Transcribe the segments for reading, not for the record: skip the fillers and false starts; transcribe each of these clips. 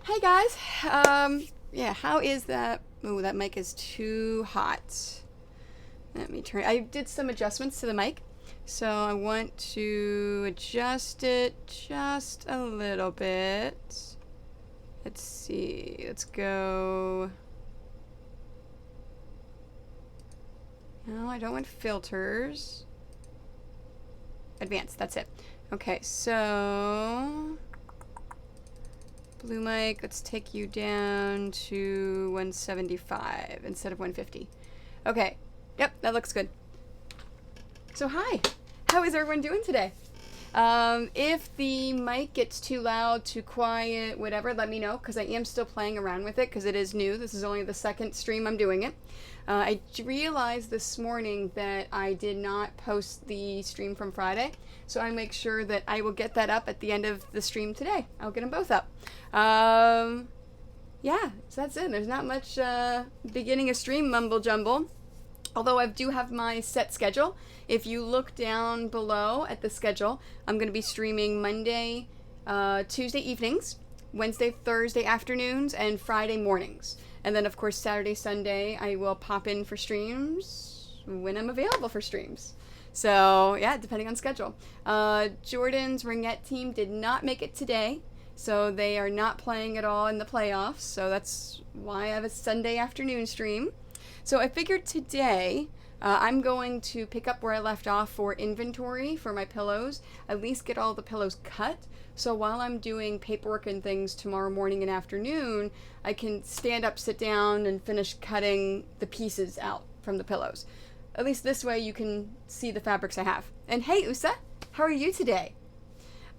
Hey guys, yeah, how is that? Ooh, that mic is too hot. Let me turn. I did some adjustments to the mic, so I want to adjust it just a little bit. Let's see. Let's go. No, I don't want filters. Advanced. That's it. Okay, so blue mic, let's take you down to 175 instead of 150. Okay, yep, that looks good. So hi, how is everyone doing today? If the mic gets too loud, too quiet, whatever, let me know, because I am still playing around with it, because it is new. This is only the second stream I'm doing it. I realized this morning that I did not post the stream from Friday, so I make sure that I will get that up at the end of the stream today. I'll get them both up. Yeah, so that's it. There's not much beginning a stream mumble jumble. Although I do have my set schedule. If you look down below at the schedule, I'm going to be streaming Monday, Tuesday evenings, Wednesday, Thursday afternoons, and Friday mornings. And then, of course, Saturday, Sunday, I will pop in for streams when I'm available for streams. So, yeah, depending on schedule. Jordan's Ringette team did not make it today, so they are not playing at all in the playoffs. So that's why I have a Sunday afternoon stream. So I figured today I'm going to pick up where I left off for inventory for my pillows, at least get all the pillows cut. So while I'm doing paperwork and things tomorrow morning and afternoon, I can stand up, sit down, and finish cutting the pieces out from the pillows. At least this way you can see the fabrics I have. And hey, Usa, how are you today?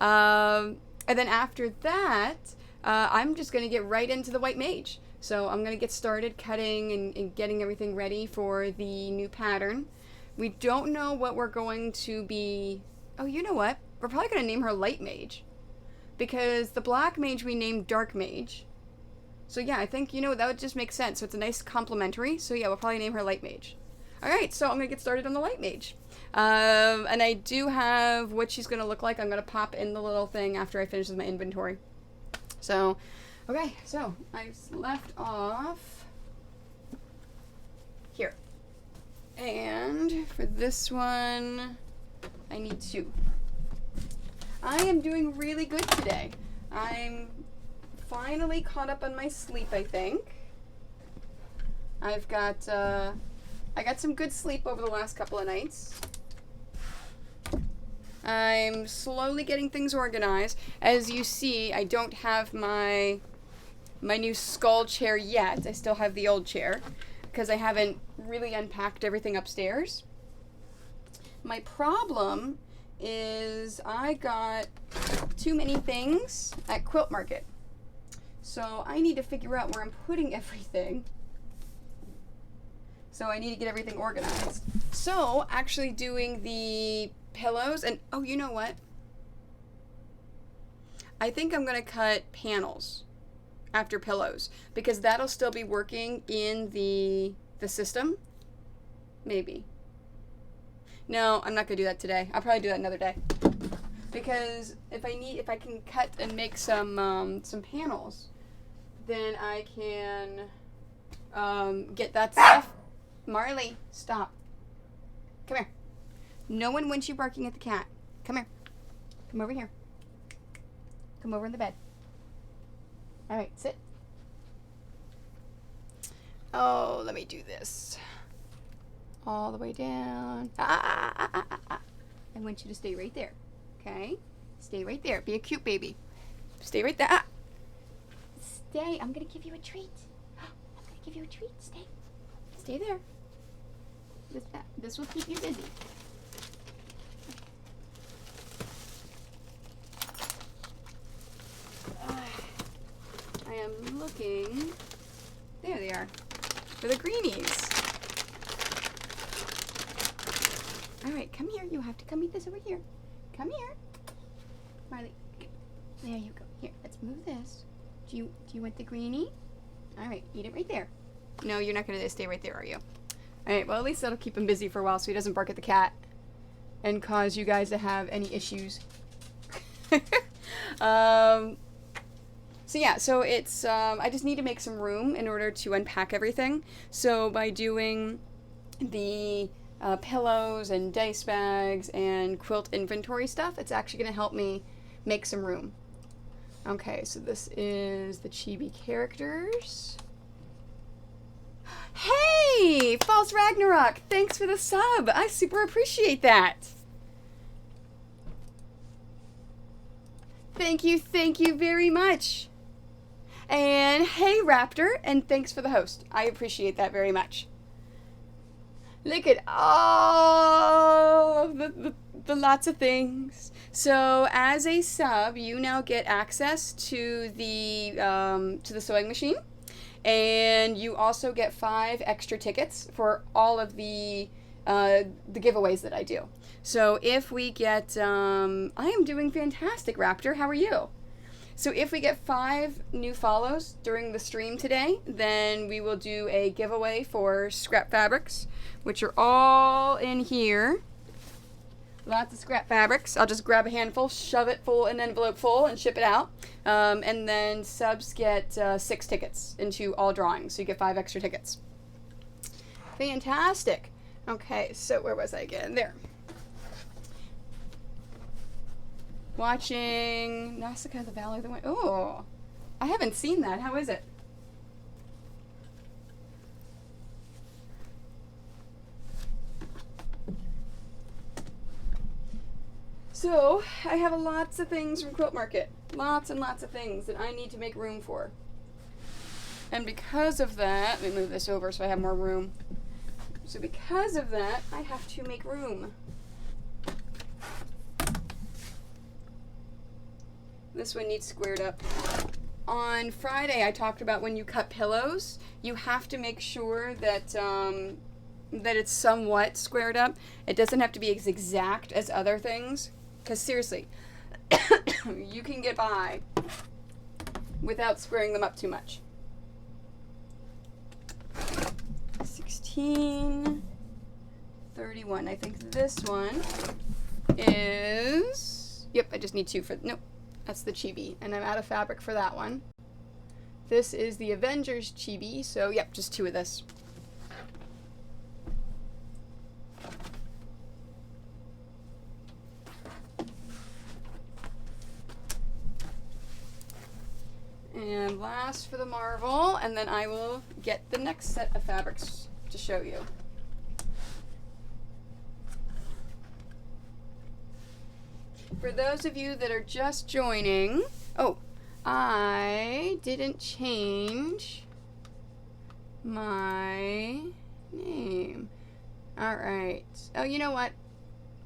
And then after that, I'm just going to get right into the white mage. So I'm going to get started cutting and getting everything ready for the new pattern. We don't know what we're going to be... Oh, you know what? We're probably going to name her Light Mage. Because the Black Mage we named Dark Mage. So yeah, I think, that would just make sense. So it's a nice complementary. So yeah, we'll probably name her Light Mage. Alright, so I'm going to get started on the Light Mage. And I do have what she's going to look like. I'm going to pop in the little thing after I finish with my inventory. So... Okay, so I left off here. And for this one, I need 2. I am doing really good today. I'm finally caught up on my sleep, I think. I got some good sleep over the last couple of nights. I'm slowly getting things organized. As you see, I don't have my new skull chair yet. I still have the old chair because I haven't really unpacked everything upstairs. My problem is I got too many things at Quilt Market. So I need to figure out where I'm putting everything. So I need to get everything organized. So actually doing the pillows and oh, you know what? I think I'm going to cut panels after pillows because that'll still be working in the system. Maybe. No, I'm not gonna do that today. I'll probably do that another day. Because if I can cut and make some panels, then I can get that stuff. Marley, stop. Come here. No one wants you barking at the cat. Come here. Come over here. Come over in the bed. All right, sit. Oh, let me do this. All the way down. I want you to stay right there. Okay? Stay right there. Be a cute baby. Stay right there. Stay. I'm going to give you a treat. I'm going to give you a treat. Stay. Stay there. This will keep you busy. I am looking. There they are. For the greenies. Alright, come here. You have to come eat this over here. Come here. Marley. There you go. Here, let's move this. Do you want the greenie? Alright, eat it right there. No, you're not going to stay right there, are you? Alright, well at least that'll keep him busy for a while so he doesn't bark at the cat and cause you guys to have any issues. So yeah, so it's, I just need to make some room in order to unpack everything. So by doing the pillows and dice bags and quilt inventory stuff, it's actually going to help me make some room. Okay, so this is the chibi characters. Hey, False Ragnarok, thanks for the sub. I super appreciate that. Thank you very much. And hey, Raptor, and thanks for the host. I appreciate that very much. Look at all of the lots of things. So as a sub, you now get access to the sewing machine, and you also get 5 extra tickets for all of the giveaways that I do. So if we get, I am doing fantastic, Raptor. How are you? So if we get 5 new follows during the stream today, then we will do a giveaway for scrap fabrics, which are all in here. Lots of scrap fabrics. I'll just grab a handful, shove it full, an envelope full, and ship it out. And then subs get 6 tickets into all drawings, so you get 5 extra tickets. Fantastic. Okay, so where was I again? There. Watching Nausicaa, the Valley of the Wind. Oh, I haven't seen that. How is it? So, I have lots of things from Quilt Market. Lots and lots of things that I need to make room for. And because of that, let me move this over so I have more room. So because of that, I have to make room. This one needs squared up. On Friday, I talked about when you cut pillows, you have to make sure that that it's somewhat squared up. It doesn't have to be as exact as other things, because seriously, you can get by without squaring them up too much. 16, 31. I think this one is, yep, I just need 2 for, nope. That's the chibi, and I'm out of fabric for that one. This is the Avengers chibi, so yep, just 2 of this. And last for the Marvel, and then I will get the next set of fabrics to show you. For those of you that are just joining, oh, I didn't change my name. All right. Oh, you know what?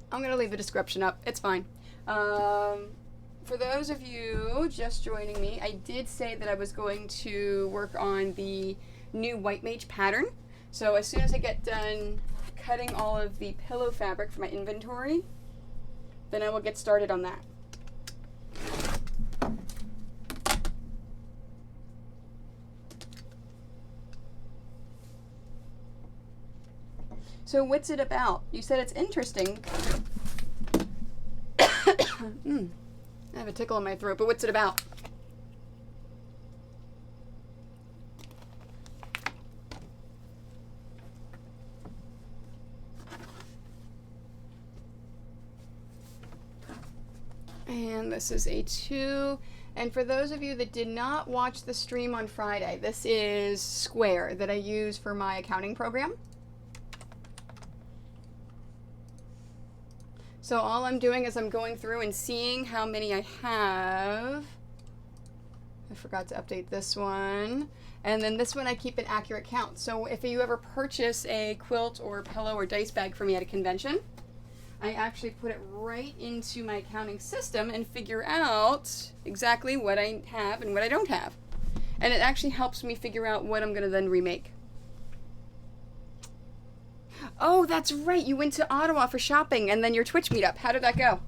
I'm going to leave the description up. It's fine. For those of you just joining me, I did say that I was going to work on the new White Mage pattern. So as soon as I get done cutting all of the pillow fabric for my inventory, then I will get started on that. So what's it about? You said it's interesting. I have a tickle in my throat, but what's it about? And this is a 2. And for those of you that did not watch the stream on Friday, this is Square that I use for my accounting program. So all I'm doing is I'm going through and seeing how many I have. I forgot to update this one. And then this one I keep an accurate count. So if you ever purchase a quilt or pillow or dice bag for me at a convention, I actually put it right into my accounting system and figure out exactly what I have and what I don't have. And it actually helps me figure out what I'm going to then remake. Oh, that's right. You went to Ottawa for shopping and then your Twitch meetup. How did that go?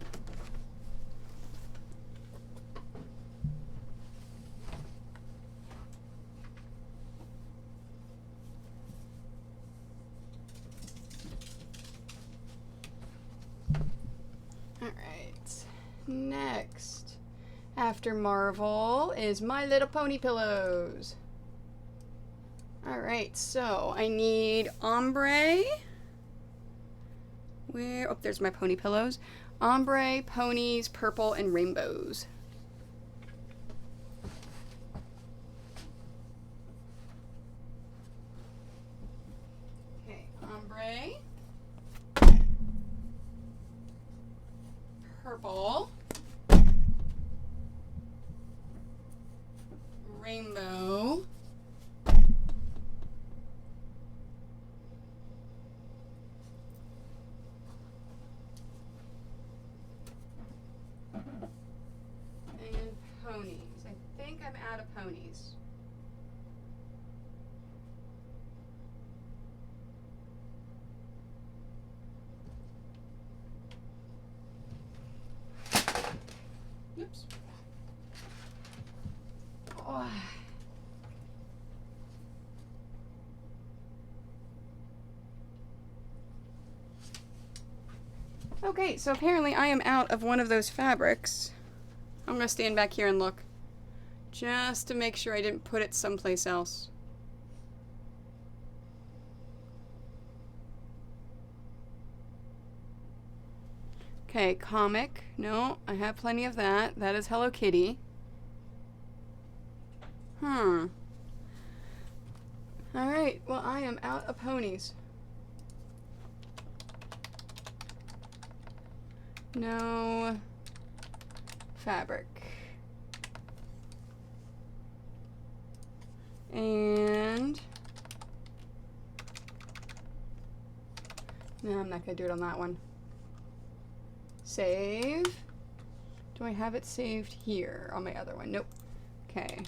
All right. Next. after Marvel is My Little Pony pillows. Alright, so I need ombre. Where? Oh, there's my pony pillows. Ombre, ponies, purple, and rainbows. Okay, ombre. Purple. Rainbow. And ponies. I think I'm out of ponies. Oops. Oh. Okay, so apparently I am out of one of those fabrics. I'm gonna stand back here and look, just to make sure I didn't put it someplace else. Okay, comic. No, I have plenty of that. That is Hello Kitty. Alright, well I am out of ponies. No fabric. And no, I'm not gonna do it on that one. Save. Do I have it saved here on my other one? Nope. Okay.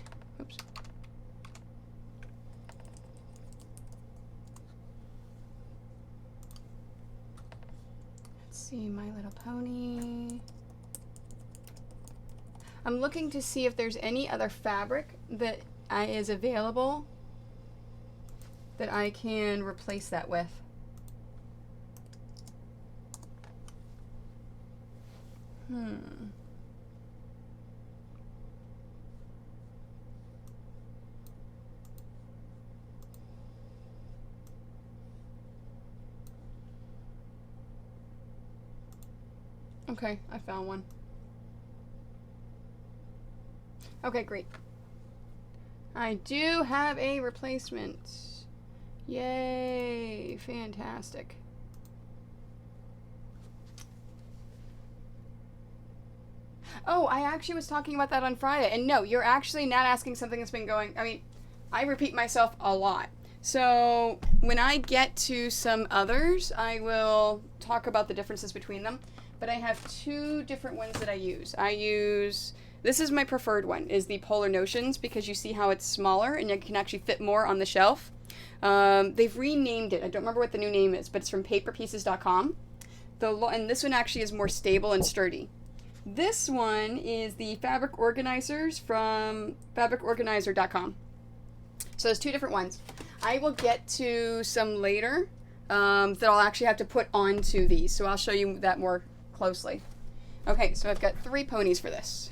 Oops. Let's see, My Little Pony. I'm looking to see if there's any other fabric that is available that I can replace that with. Okay, I found one. Okay, great. I do have a replacement. Yay, fantastic. Oh, I actually was talking about that on Friday. And no, you're actually not asking something that's been going... I mean, I repeat myself a lot. So when I get to some others, I will talk about the differences between them. But I have two different ones that I use. This is my preferred one, is the Polar Notions, because you see how it's smaller and you can actually fit more on the shelf. They've renamed it. I don't remember what the new name is, but it's from paperpieces.com. And this one actually is more stable and sturdy. This one is the Fabric Organizers from fabricorganizer.com. So there's two different ones. I will get to some later that I'll actually have to put onto these. So I'll show you that more closely. Okay, so I've got 3 ponies for this.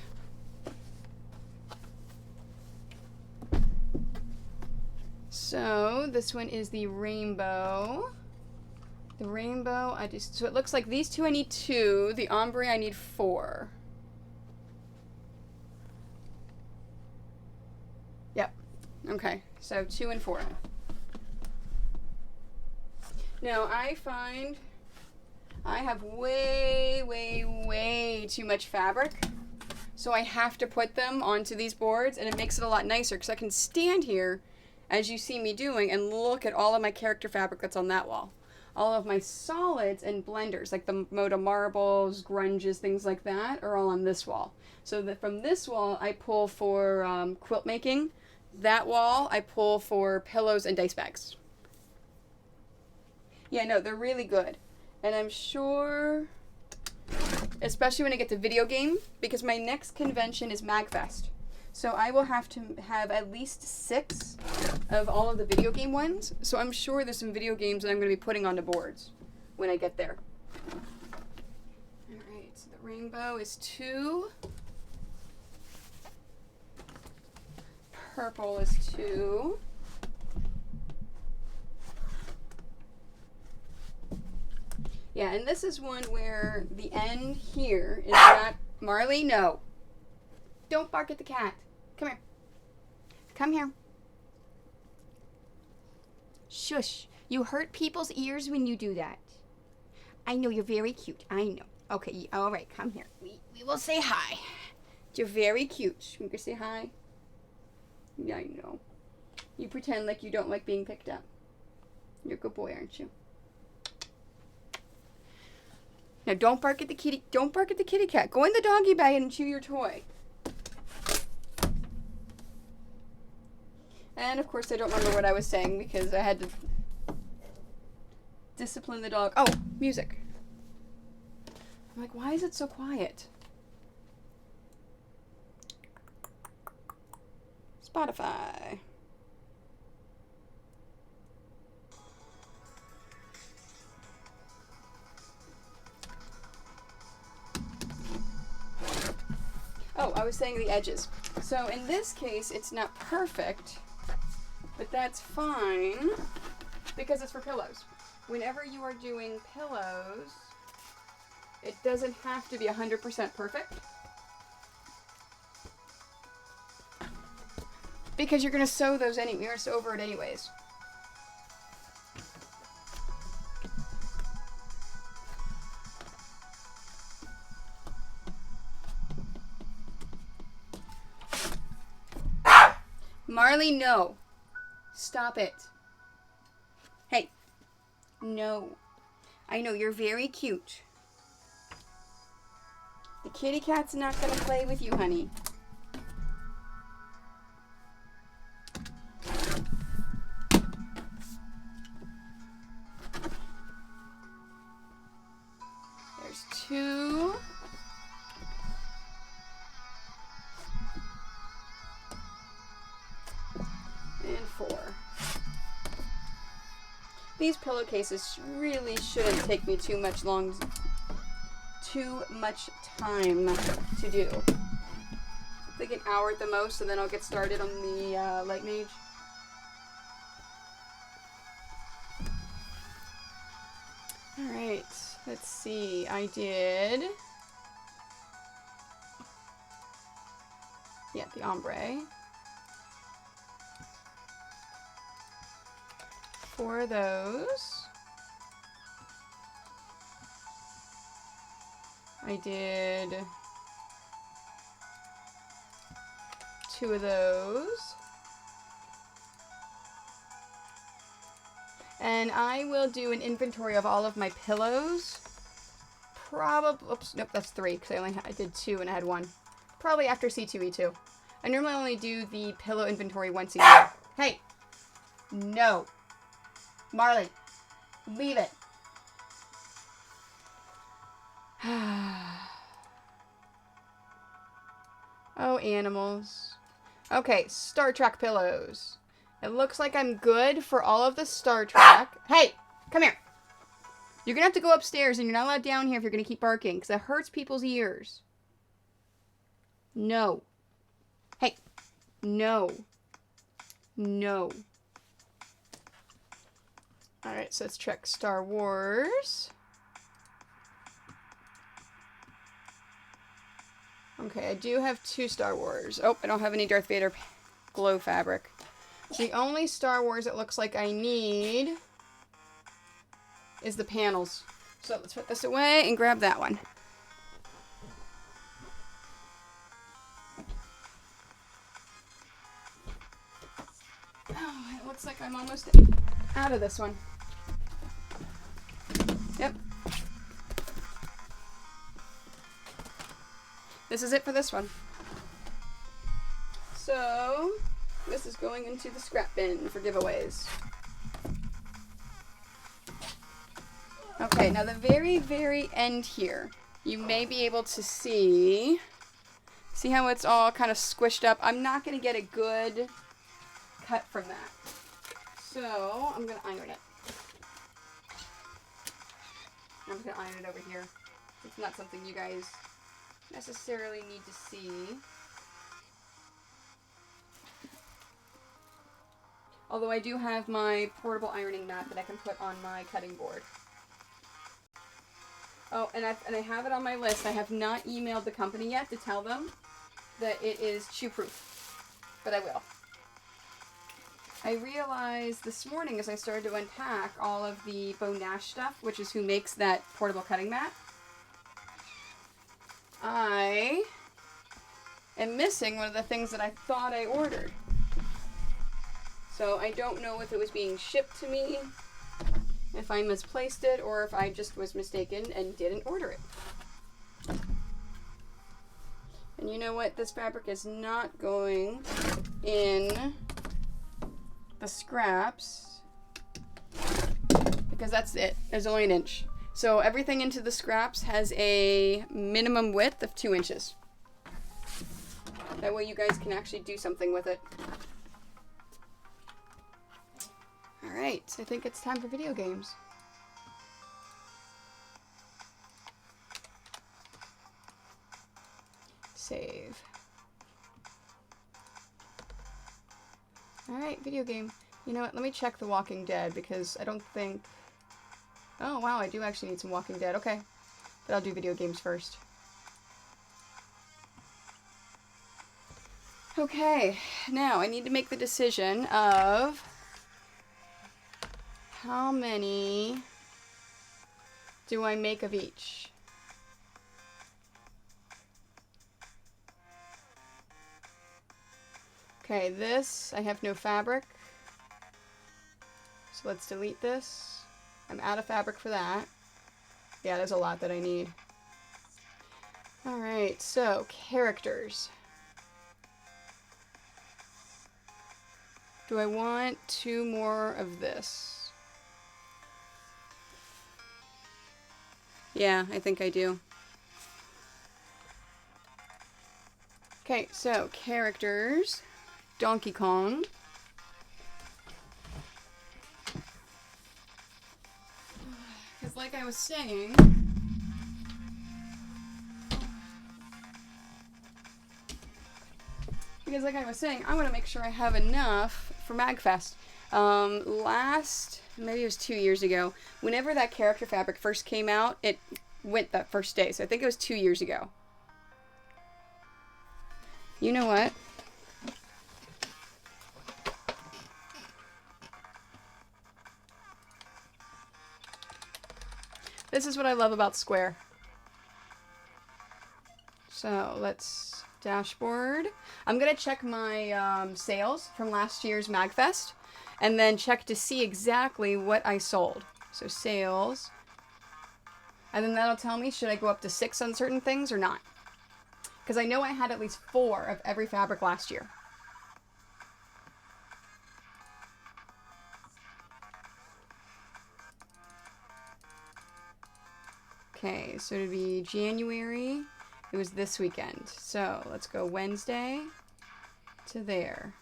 So this one is the rainbow. The rainbow, so it looks like these two I need 2. The ombre I need 4. Yep. Okay, so 2 and 4. Now I find I have way too much fabric. So I have to put them onto these boards, and it makes it a lot nicer because I can stand here, as you see me doing, and look at all of my character fabric that's on that wall. All of my solids and blenders, like the Moda marbles, grunges, things like that, are all on this wall. So that from this wall, I pull for quilt making. That wall, I pull for pillows and dice bags. Yeah, no, they're really good. And I'm sure, especially when I get to video game, because my next convention is MagFest. So I will have to have at least 6 of all of the video game ones. So I'm sure there's some video games that I'm going to be putting on the boards when I get there. Alright, so the rainbow is 2. purple is 2. Yeah, and this is one where the end here is not... Marley, no. Don't bark at the cat. Come here. Come here. Shush. You hurt people's ears when you do that. I know, you're very cute. I know. Okay, all right, come here. We will say hi. You're very cute. You can say hi. Yeah, I know. You pretend like you don't like being picked up. You're a good boy, aren't you? Now don't bark at the kitty. Don't bark at the kitty cat. Go in the doggy bag and chew your toy. And of course I don't remember what I was saying because I had to discipline the dog. Oh, music. I'm like, why is it so quiet? Spotify. Oh, I was saying the edges. So in this case, it's not perfect, but that's fine because it's for pillows. Whenever you are doing pillows, it doesn't have to be 100% perfect because you're going to sew those anyway. You're going to sew over it anyways. Marley, no. Stop it. Hey. No. I know, you're very cute. The kitty cat's not gonna play with you, honey. There's 2. And 4. These pillowcases really shouldn't take me too much time to do. Like an hour at the most, and then I'll get started on the light mage. Alright, let's see. I did... yeah, the ombre. 4 of those. I did 2 of those. And I will do an inventory of all of my pillows. Probably, oops, nope, that's 3 because I did 2 and I had 1. Probably after C2E2. I normally only do the pillow inventory once a year. Hey, no. Marley, leave it. Oh, animals. Okay, Star Trek pillows. It looks like I'm good for all of the Star Trek. Hey, come here. You're going to have to go upstairs and you're not allowed down here if you're going to keep barking because it hurts people's ears. No. Hey, no. No. Alright, so let's check Star Wars. Okay, I do have 2 Star Wars. Oh, I don't have any Darth Vader glow fabric. The only Star Wars it looks like I need is the panels. So let's put this away and grab that one. Oh, it looks like I'm almost out of this one. Yep. This is it for this one. So, this is going into the scrap bin for giveaways. Okay, now the very, very end here, you may be able to see how it's all kind of squished up. I'm not going to get a good cut from that. So, I'm going to iron it. I'm just going to iron it over here. It's not something you guys necessarily need to see. Although I do have my portable ironing mat that I can put on my cutting board. Oh, and I have it on my list. I have not emailed the company yet to tell them that it is chew-proof, but I will. I realized this morning as I started to unpack all of the Bo Nash stuff, which is who makes that portable cutting mat, I am missing one of the things that I thought I ordered. So I don't know if it was being shipped to me, if I misplaced it, or if I just was mistaken and didn't order it. And you know what? This fabric is not going in the scraps because that's it. There's only an inch. So everything into the scraps has a minimum width of 2 inches. That way you guys can actually do something with it. Alright, I think it's time for video games. Save. Alright, video game. You know what, let me check The Walking Dead because I don't think... Oh wow, I do actually need some Walking Dead. Okay, but I'll do video games first. Okay, now I need to make the decision of how many do I make of each? Okay, this, I have no fabric. So let's delete this. I'm out of fabric for that. Yeah, there's a lot that I need. Alright, so characters. Do I want 2 more of this? Yeah, I think I do. Okay, so characters. Donkey Kong. Because like I was saying... I want to make sure I have enough for MagFest. Maybe it was 2 years ago, whenever that character fabric first came out, it went that first day. So I think it was 2 years ago. You know what? This is what I love about Square. So let's dashboard. I'm gonna check my sales from last year's MagFest and then check to see exactly what I sold. So sales, and then that'll tell me should I go up to 6 on certain things or not. Because I know I had at least 4 of every fabric last year. Okay, so it'd be January. It was this weekend. So let's go Wednesday to there.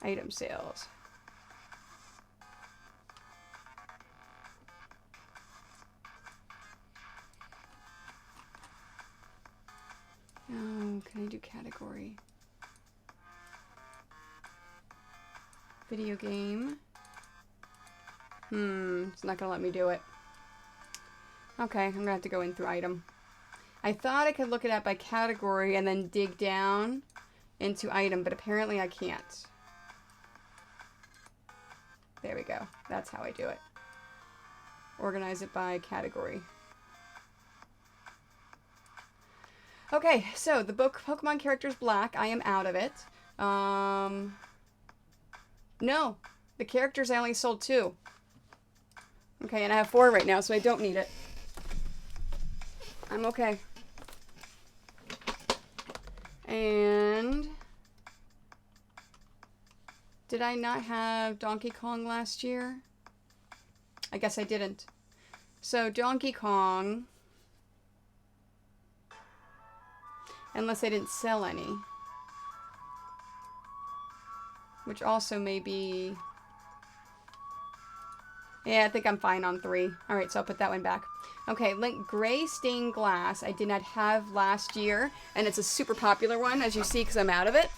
Item sales. Oh, can I do category? Video game. It's not gonna let me do it. Okay, I'm gonna have to go in through item. I thought I could look it up by category and then dig down into item, but apparently I can't. There we go. That's how I do it. Organize it by category. Okay, so the book Pokemon Characters Black, I am out of it. No, the characters I only sold 2. Okay, and I have 4 right now, so I don't need it. I'm okay. And did I not have Donkey Kong last year? I guess I didn't. So Donkey Kong, unless I didn't sell any, which also may be... Yeah, I think I'm fine on 3. Alright, so I'll put that one back. Okay, Link Gray Stained Glass I did not have last year, and it's a super popular one, as you see, because I'm out of it.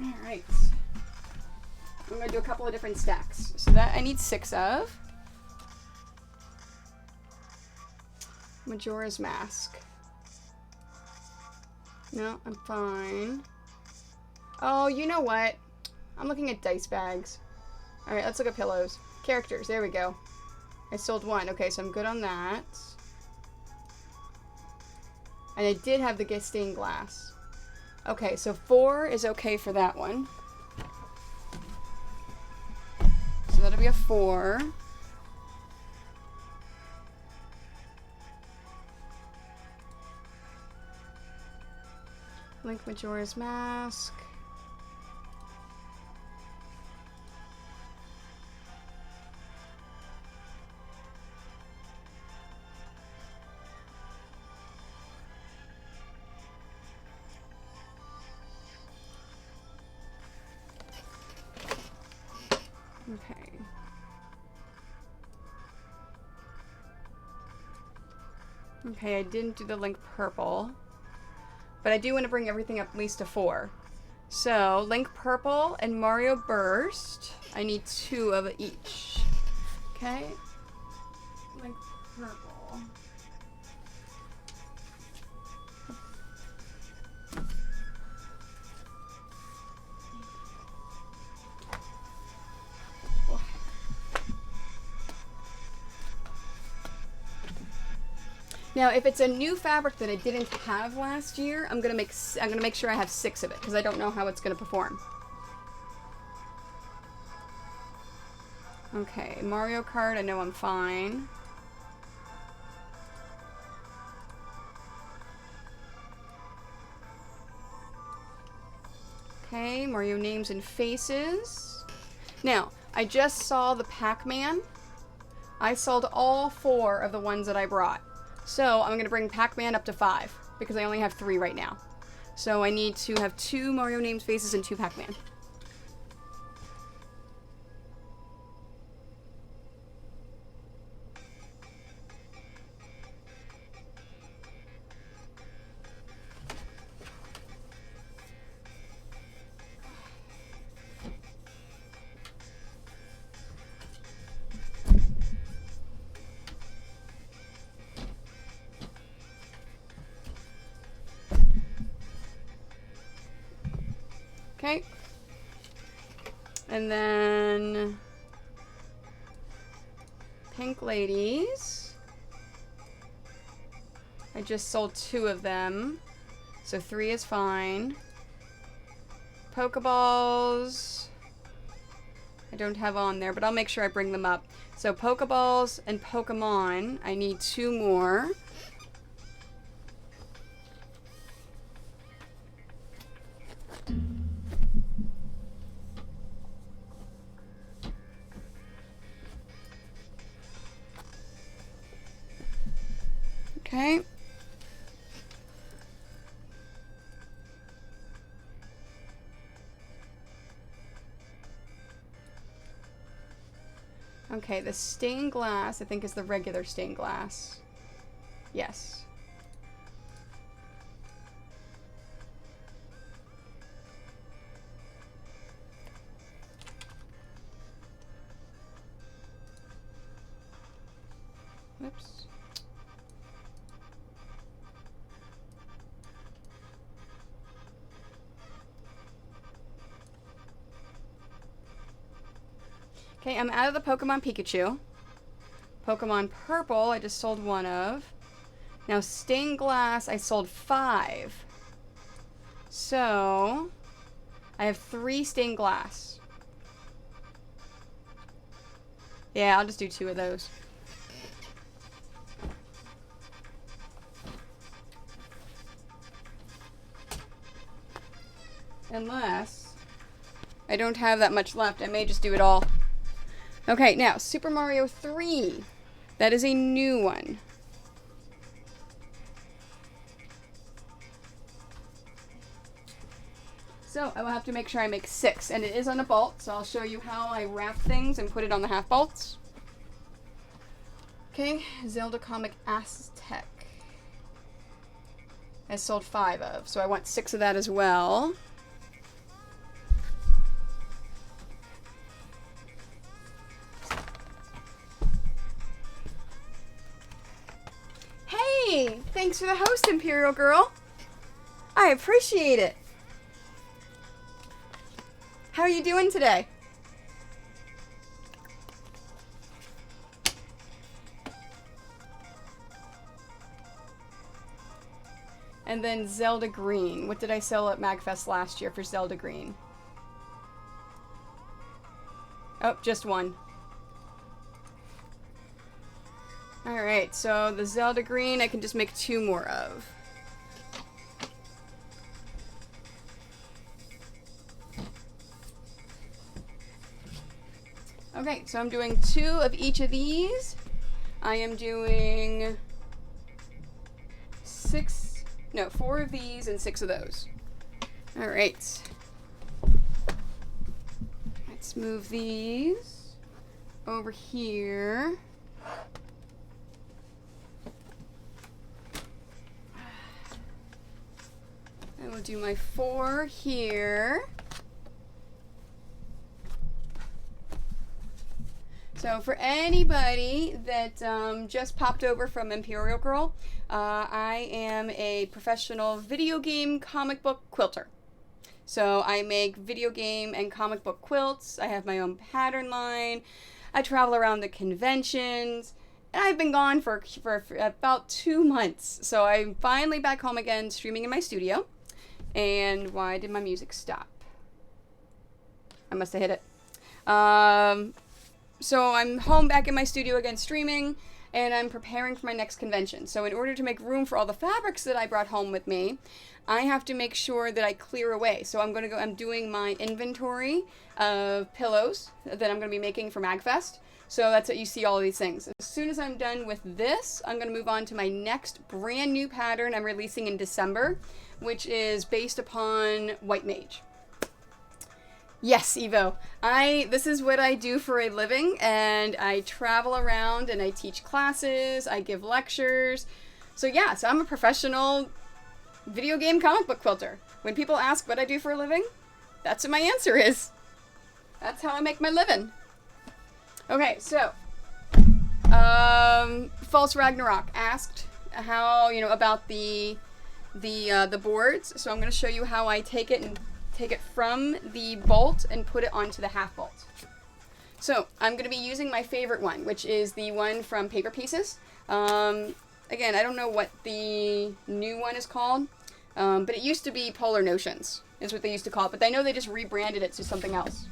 Alright. I'm going to do a couple of different stacks. So that I need 6 of. Majora's Mask. No, I'm fine. Oh, you know what? I'm looking at dice bags. Alright, let's look at pillows. Characters, there we go. I sold 1. Okay, so I'm good on that. And I did have the stained glass. Okay, so 4 is okay for that one. So that'll be a 4. Link Majora's Mask. Okay. Okay, I didn't do the Link Purple. But I do want to bring everything up at least to 4. So, Link Purple and Mario Burst. I need 2 of each. Okay. Link Purple. Now, if it's a new fabric that I didn't have last year, I'm gonna make sure I have 6 of it because I don't know how it's gonna perform. Okay, Mario Kart, I know I'm fine. Okay, Mario Names and Faces. Now, I just saw the Pac-Man. I sold all 4 of the ones that I brought. So I'm going to bring Pac-Man up to 5 because I only have 3 right now. So I need to have 2 Mario Names Faces and 2 Pac-Man. Okay. And then Pink Ladies. I just sold 2 of them. So 3 is fine. Pokeballs. I don't have on there, but I'll make sure I bring them up. So Pokeballs and Pokemon. I need 2 more. Okay. Okay, the stained glass, I think, is the regular stained glass. Yes. Whoops. Okay, I'm out of the Pokemon Pikachu. Pokemon Purple, I just sold 1 of. Now, Stained Glass, I sold 5. So, I have 3 Stained Glass. Yeah, I'll just do 2 of those. Unless I don't have that much left. I may just do it all. Okay, now, Super Mario 3. That is a new one. So I will have to make sure I make 6, and it is on a bolt, so I'll show you how I wrap things and put it on the half bolts. Okay, Zelda Comic Aztec. I sold 5 of, so I want 6 of that as well. Hey, thanks for the host, Imperial Girl. I appreciate it. How are you doing today? And then Zelda Green. What did I sell at MagFest last year for Zelda Green? Oh, just 1. Alright, so the Zelda Green I can just make 2 more of. Okay, so I'm doing 2 of each of these. I am doing 4 of these and 6 of those. All right. Let's move these over here. And we'll do my 4 here. So for anybody that just popped over from Imperial Girl, I am a professional video game comic book quilter. So I make video game and comic book quilts. I have my own pattern line. I travel around the conventions. And I've been gone for about 2 months. So I'm finally back home again, streaming in my studio. And why did my music stop? I must have hit it. So I'm home back in my studio again streaming, and I'm preparing for my next convention. So in order to make room for all the fabrics that I brought home with me, I have to make sure that I clear away. So I'm doing my inventory of pillows that I'm going to be making for MagFest. So that's what you see all of these things. As soon as I'm done with this, I'm going to move on to my next brand new pattern I'm releasing in December, which is based upon White Mage. Yes, Evo. This is what I do for a living, and I travel around and I teach classes, I give lectures. So yeah, so I'm a professional video game comic book quilter. When people ask what I do for a living, that's what my answer is. That's how I make my living. Okay, so False Ragnarok asked how, about the boards. So I'm going to show you how I take it from the bolt and put it onto the half bolt. So I'm going to be using my favorite one, which is the one from Paper Pieces. Again, I don't know what the new one is called, but it used to be Polar Notions is what they used to call it, but I know they just rebranded it to something else.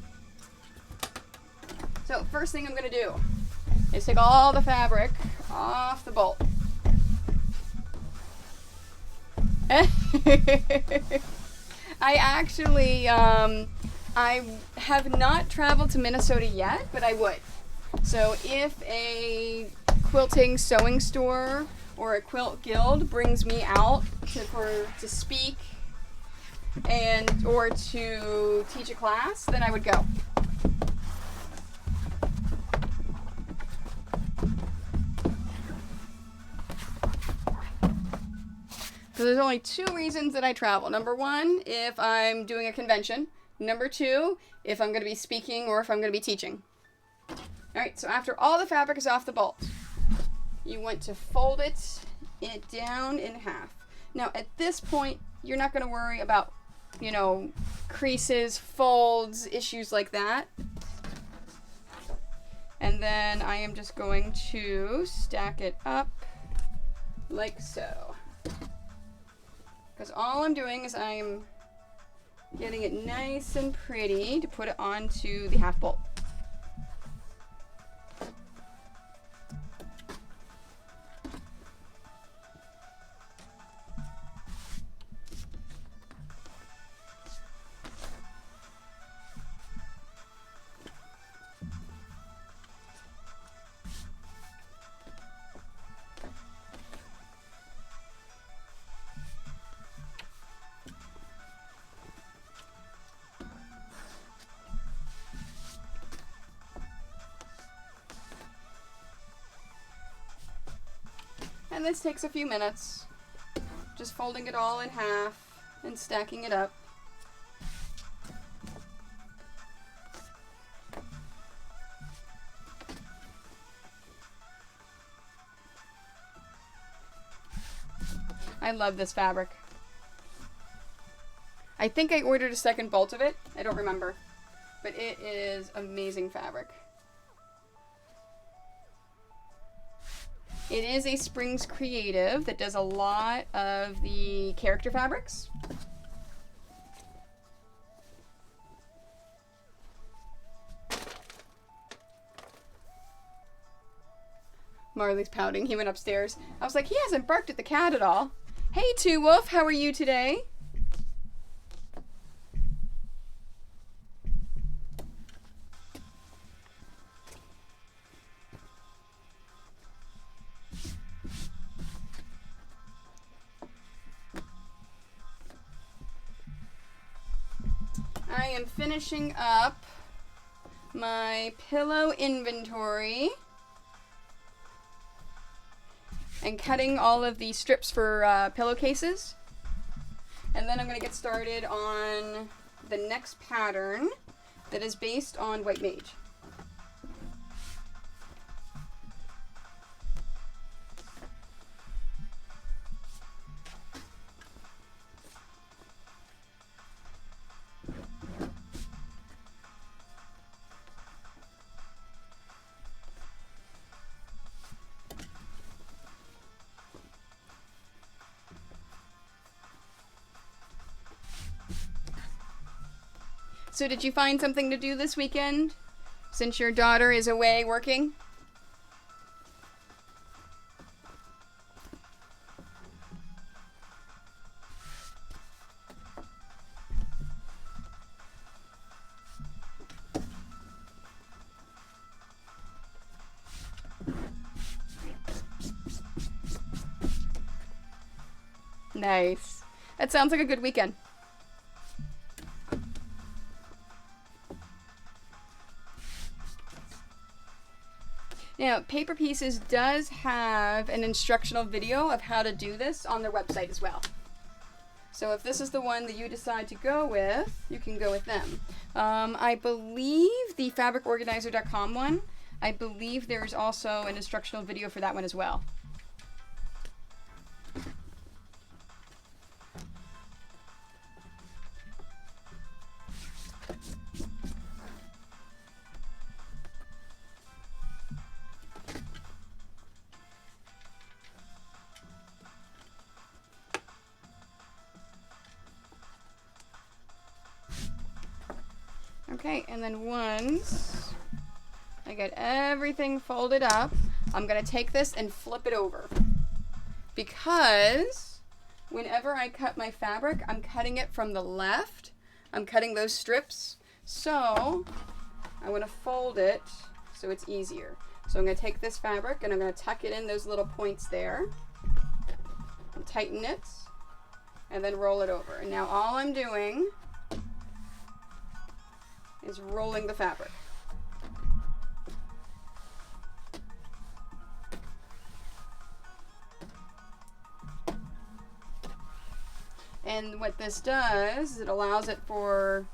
So first thing I'm going to do is take all the fabric off the bolt. I actually, I have not traveled to Minnesota yet, but I would. So if a quilting sewing store or a quilt guild brings me out to speak or to teach a class, then I would go. So there's only 2 reasons that I travel. Number 1, if I'm doing a convention. Number 2, if I'm going to be speaking or if I'm going to be teaching. Alright, so after all the fabric is off the bolt, you want to fold it down in half. Now at this point, you're not going to worry about, creases, folds, issues like that. And then I am just going to stack it up like so. Because all I'm doing is I'm getting it nice and pretty to put it onto the half bolt. And this takes a few minutes. Just folding it all in half and stacking it up. I love this fabric. I think I ordered a second bolt of it. I don't remember. But it is amazing fabric. It is a Springs Creative that does a lot of the character fabrics. Marley's pouting. He went upstairs. I was like, he hasn't barked at the cat at all. Hey, Two Wolf, how are you today? I am finishing up my pillow inventory and cutting all of the strips for pillowcases. And then I'm going to get started on the next pattern that is based on White Mage. So did you find something to do this weekend, since your daughter is away working? Nice. That sounds like a good weekend. Now, Paper Pieces does have an instructional video of how to do this on their website as well. So if this is the one that you decide to go with, you can go with them. I believe the fabricorganizer.com one, I believe there's also an instructional video for that one as well. Okay, and then once I get everything folded up, I'm going to take this and flip it over. Because whenever I cut my fabric, I'm cutting it from the left. I'm cutting those strips. So I want to fold it so it's easier. So I'm going to take this fabric and I'm going to tuck it in those little points there. And tighten it. And then roll it over. And now all I'm doing is rolling the fabric. And what this does is it allows it for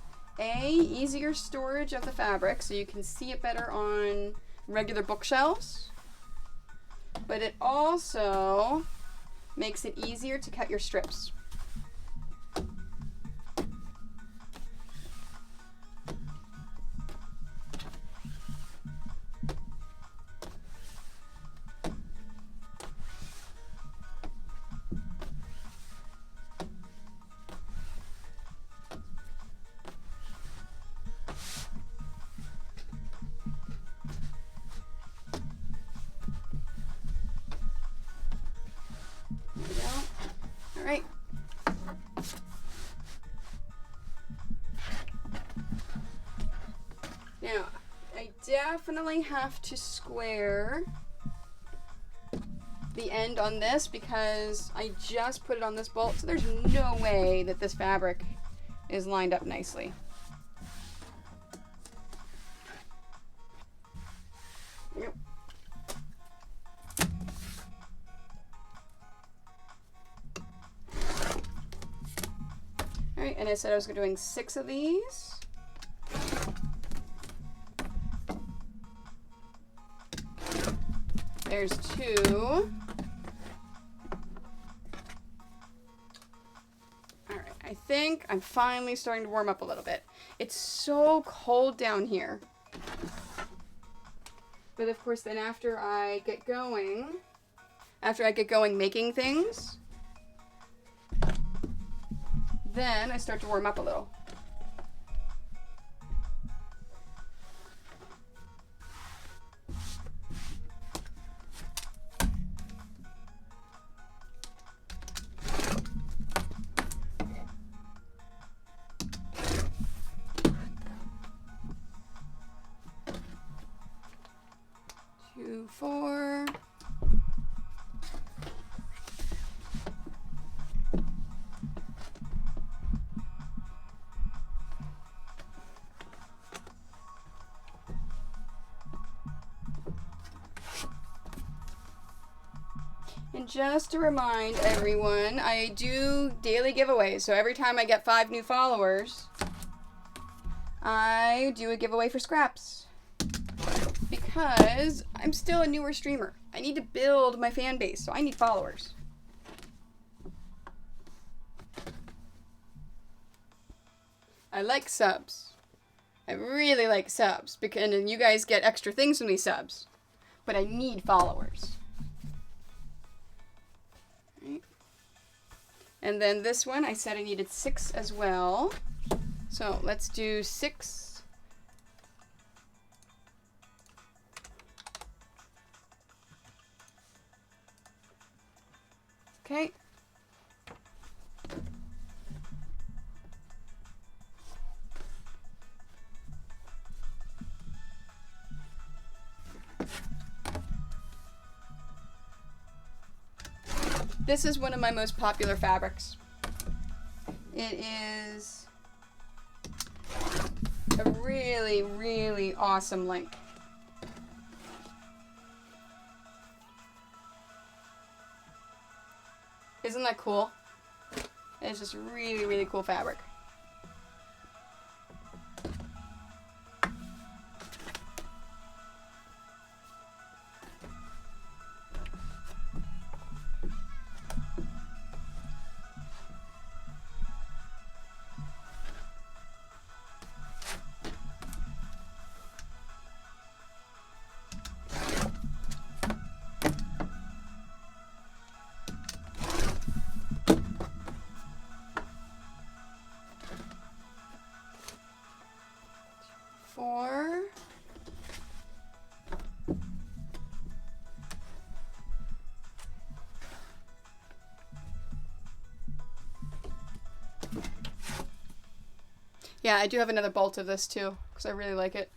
easier storage of the fabric so you can see it better on regular bookshelves, but it also makes it easier to cut your strips. Alright. Now, I definitely have to square the end on this because I just put it on this bolt, so there's no way that this fabric is lined up nicely. Yep. right, and I said I was doing 6 of these. There's 2. All right, I think I'm finally starting to warm up a little bit. It's so cold down here. But of course, then after I get going making things, then I start to warm up a little. Two, 4. And just to remind everyone, I do daily giveaways. So every time I get 5 new followers, I do a giveaway for scraps. Because I'm still a newer streamer. I need to build my fan base, so I need followers. I like subs. I really like subs, because and then you guys get extra things from these subs. But I need followers. Right. And then this one, I said I needed 6 as well. So let's do 6. Okay. This is one of my most popular fabrics. It is a really, really awesome link. Isn't that cool? It's just really, really cool fabric. Yeah, I do have another bolt of this too, because I really like it.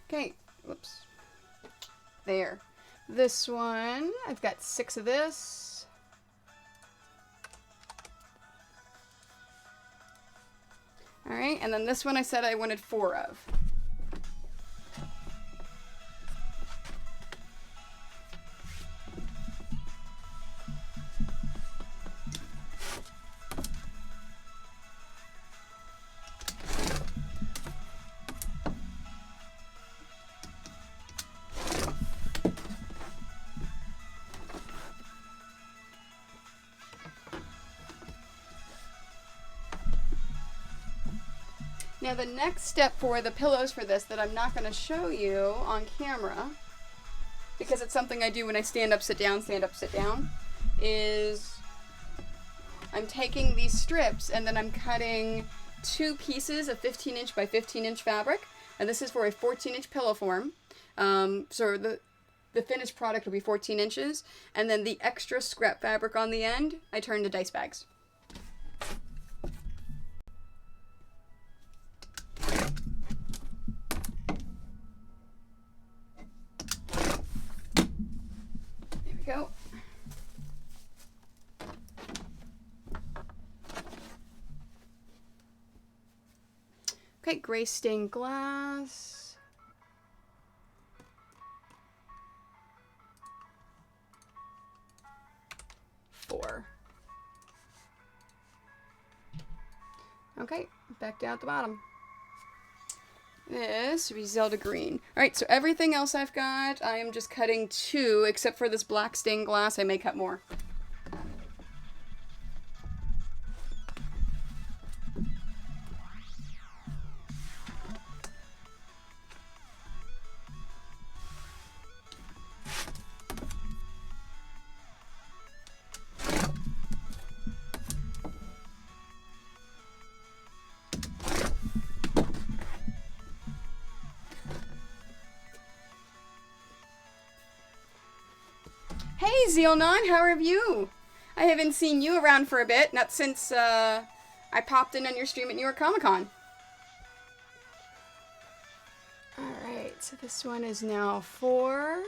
Okay, whoops. There. This one, I've got 6 of this. All right, and then this one I said I wanted 4 of. Now the next step for the pillows for this that I'm not going to show you on camera, because it's something I do when I stand up, sit down, is I'm taking these strips and then I'm cutting 2 pieces of 15-inch by 15-inch fabric, and this is for a 14-inch pillow form. So the finished product will be 14 inches, and then the extra scrap fabric on the end, I turn to dice bags. Go. Okay, gray stained glass. Four. Okay, back down at the bottom. This would be Zelda green. Alright, so everything else I've got, I am just cutting 2, except for this black stained glass, I may cut more. Hey, Zealnon, how are you? I haven't seen you around for a bit, not since I popped in on your stream at New York Comic Con. Alright, so this one is now 4.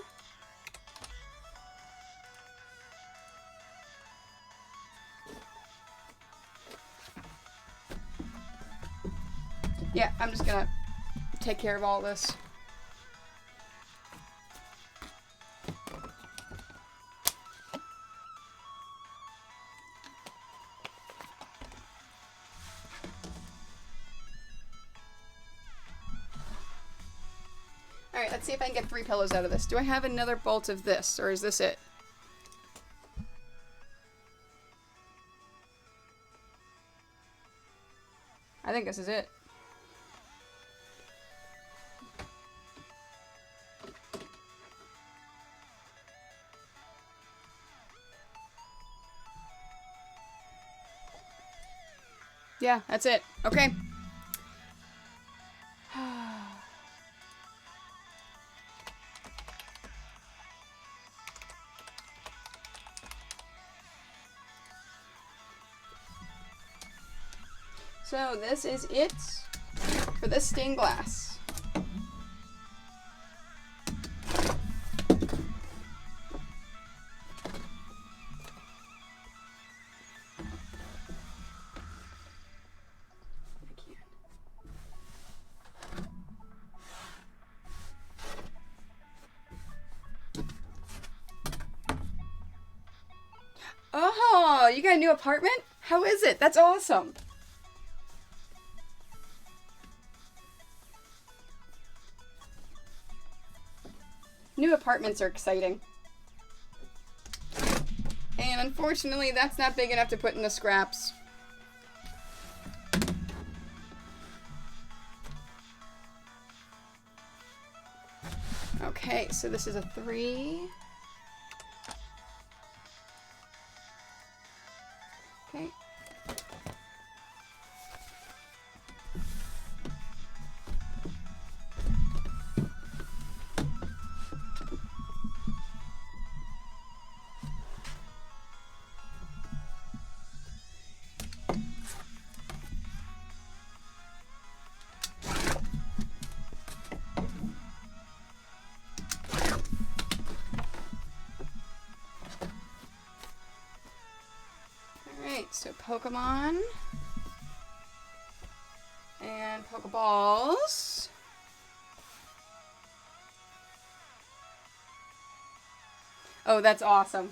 Yeah, I'm just gonna take care of all this. Alright, let's see if I can get 3 pillows out of this. Do I have another bolt of this, or is this it? I think this is it. Yeah, that's it. Okay. So this is it for this stained glass. Oh, you got a new apartment? How is it? That's awesome. New apartments are exciting. And unfortunately, that's not big enough to put in the scraps. Okay, so this is a 3. Okay. So Pokemon and Pokeballs. Oh, that's awesome.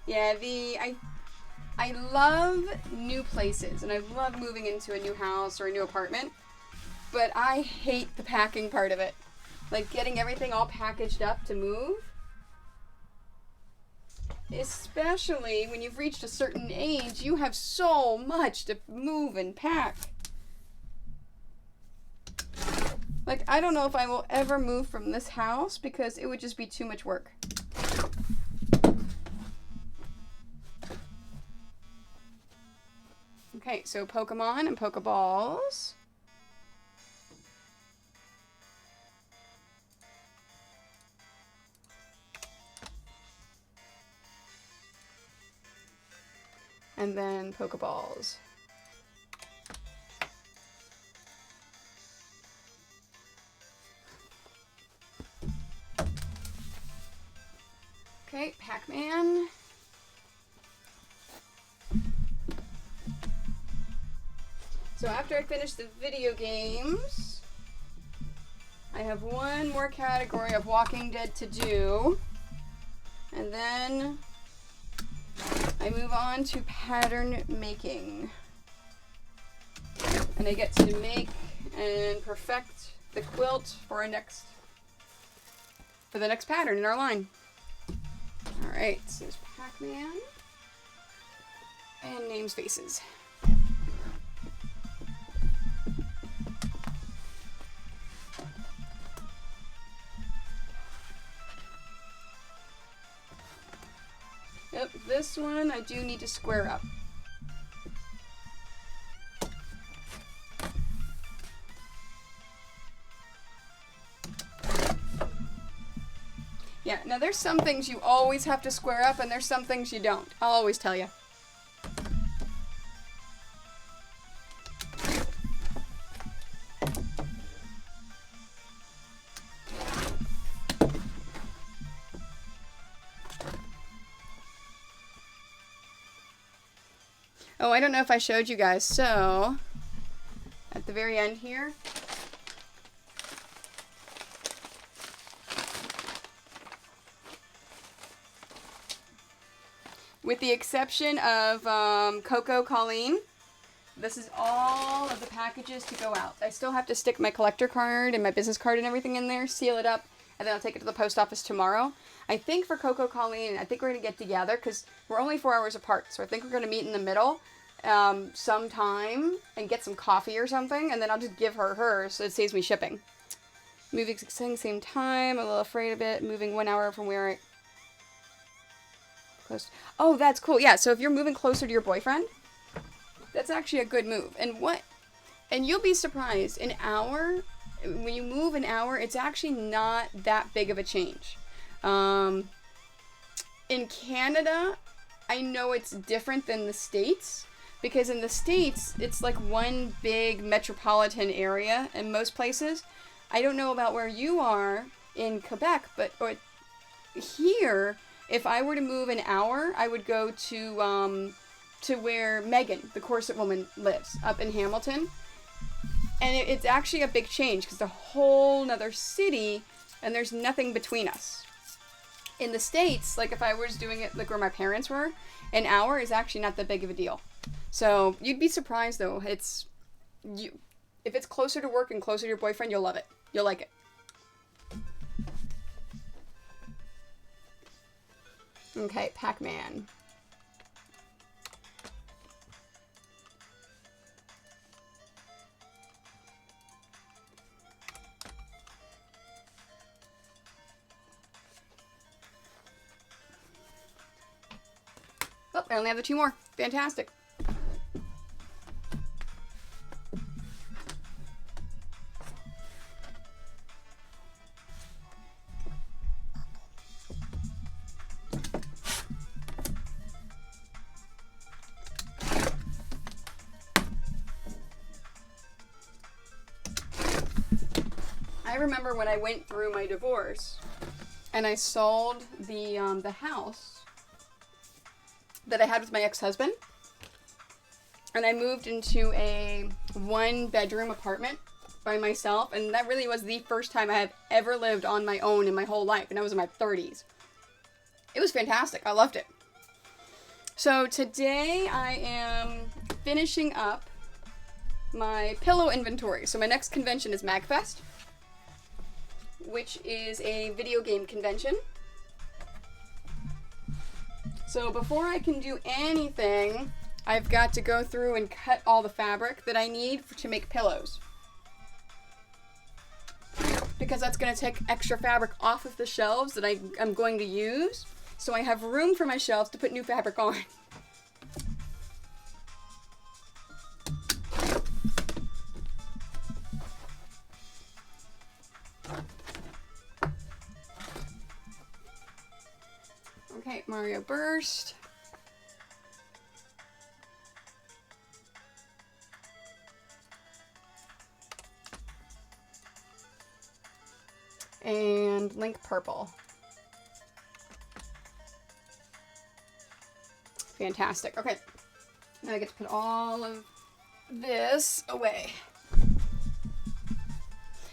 Yeah, I love new places and I love moving into a new house or a new apartment, but I hate the packing part of it. Like getting everything all packaged up to move. Especially when you've reached a certain age, you have so much to move and pack. Like, I don't know if I will ever move from this house because it would just be too much work. Okay, so Pokemon and Pokeballs. And then Pokeballs. Okay, Pac-Man. So after I finish the video games, I have one more category of Walking Dead to do. And then I move on to pattern making. And I get to make and perfect the quilt for the next pattern in our line. Alright, so there's Pac-Man. And names faces. Yep, this one I do need to square up. Yeah, now there's some things you always have to square up and there's some things you don't. I'll always tell you. Oh, I don't know if I showed you guys. So, at the very end here, with the exception of Coco Colleen, this is all of the packages to go out. I still have to stick my collector card and my business card and everything in there, seal it up, and then I'll take it to the post office tomorrow. I think for Coco Colleen, I think we're going to get together because we're only 4 hours apart. So I think we're going to meet in the middle sometime and get some coffee or something. And then I'll just give her hers so it saves me shipping. Moving same time. I'm a little afraid of it. Moving 1 hour from where I... Close. Oh, that's cool. Yeah, so if you're moving closer to your boyfriend, that's actually a good move. And you'll be surprised. An hour... When you move an hour, it's actually not that big of a change. In Canada, I know it's different than the States, because in the States, it's like one big metropolitan area in most places. I don't know about where you are in Quebec, but here, if I were to move an hour, I would go to where Megan, the corset woman, lives, up in Hamilton. And it's actually a big change because it's a whole nother city and there's nothing between us. In the States, like if I was doing it like where my parents were, an hour is actually not that big of a deal. So you'd be surprised though. If it's closer to work and closer to your boyfriend, you'll love it. You'll like it. Okay, Pac-Man. Oh, I only have the 2 more. Fantastic. I remember when I went through my divorce and I sold the house that I had with my ex-husband, and I moved into a 1-bedroom apartment by myself, and that really was the first time I have ever lived on my own in my whole life, and I was in my 30s. It was fantastic. I loved it. So today I am finishing up my pillow inventory. So my next convention is MagFest, which is a video game convention. So before I can do anything, I've got to go through and cut all the fabric that I need to make pillows. Because that's going to take extra fabric off of the shelves that I'm going to use. So I have room for my shelves to put new fabric on. Okay, Mario Burst. And Link Purple. Fantastic. Okay. Now I get to put all of this away.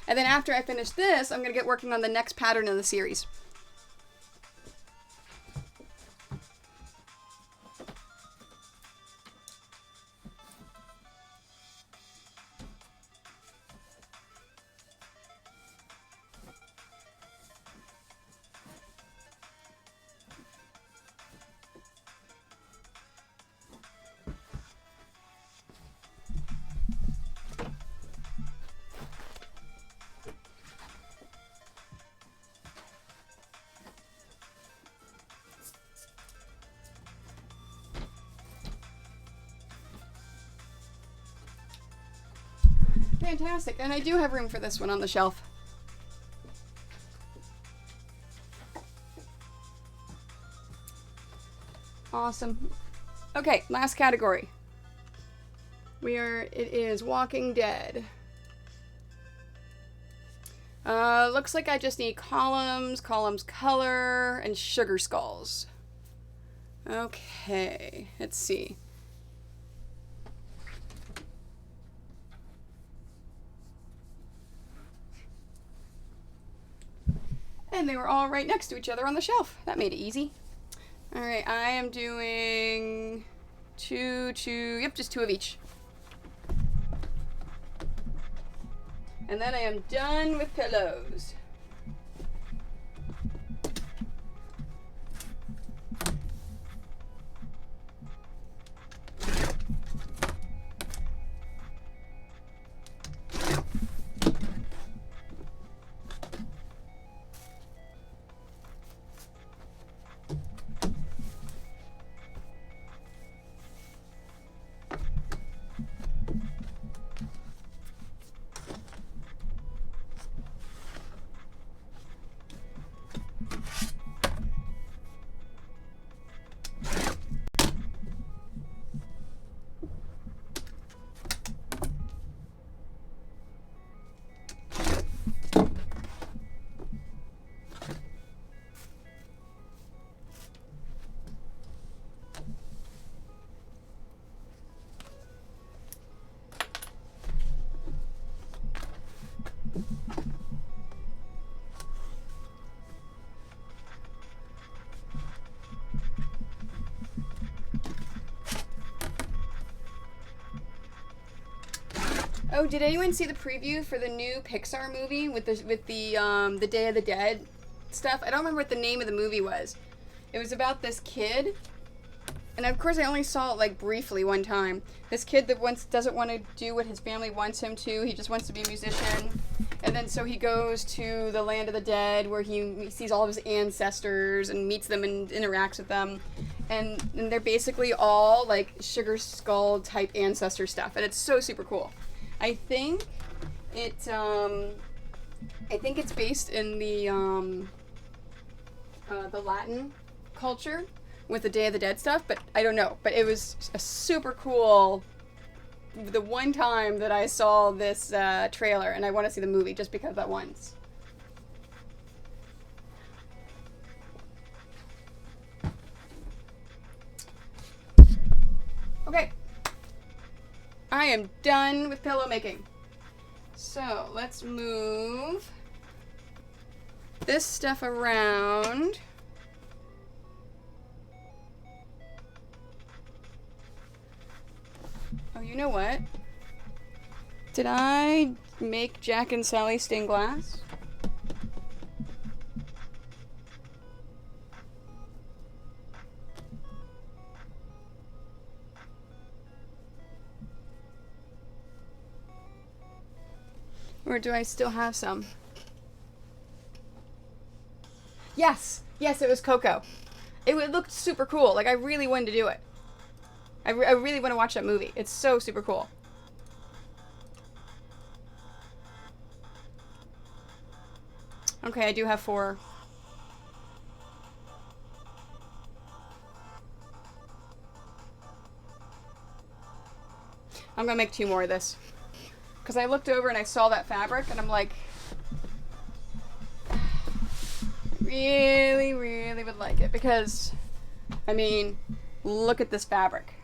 And then after I finish this, I'm going to get working on the next pattern in the series. Fantastic, and I do have room for this one on the shelf. Awesome. Okay, last category. It is Walking Dead. Looks like I just need columns color, and sugar skulls. Okay, let's see. And they were all right next to each other on the shelf. That made it easy. Alright, I am doing just two of each. And then I am done with pillows. Oh, did anyone see the preview for the new Pixar movie with the Day of the Dead stuff? I don't remember what the name of the movie was. It was about this kid, and of course I only saw it like briefly one time. This kid that doesn't want to do what his family wants him to. He just wants to be a musician, and then so he goes to the land of the dead where he sees all of his ancestors and meets them and interacts with them, and they're basically all like sugar skull type ancestor stuff, and it's so super cool. I think it's based in the Latin culture with the Day of the Dead stuff, but I don't know. But it was a super cool. The one time that I saw this trailer, and I want to see the movie just because of that once. Okay. I am done with pillow making. So let's move this stuff around. Oh, you know what? Did I make Jack and Sally stained glass? Or do I still have some? Yes! Yes, it was Coco. It looked super cool. Like, I really wanted to do it. I really want to watch that movie. It's so super cool. Okay, I do have 4. I'm gonna make 2 more of this. Because I looked over and I saw that fabric and I'm like, really, really would like it. Because, I mean, look at this fabric.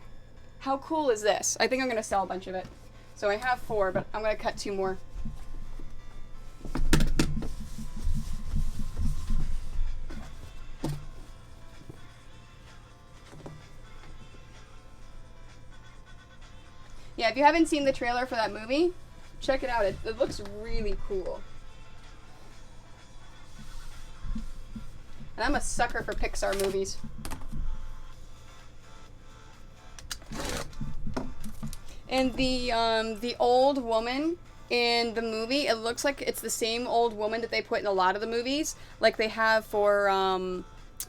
How cool is this? I think I'm going to sell a bunch of it. So I have 4, but I'm going to cut 2 more. Yeah, if you haven't seen the trailer for that movie, check it out. It looks really cool. And I'm a sucker for Pixar movies. And the old woman in the movie, it looks like it's the same old woman that they put in a lot of the movies, like they have for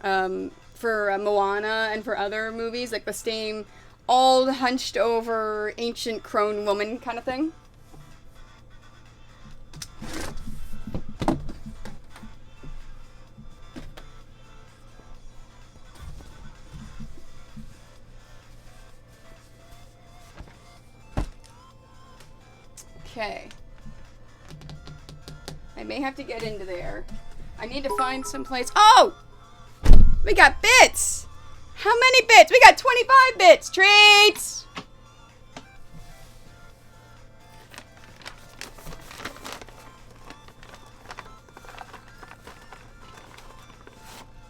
Moana and for other movies, like the same old hunched over ancient crone woman kind of thing. Okay. I may have to get into there. I need to find some place. Oh! We got bits! How many bits? We got 25 bits! Treats!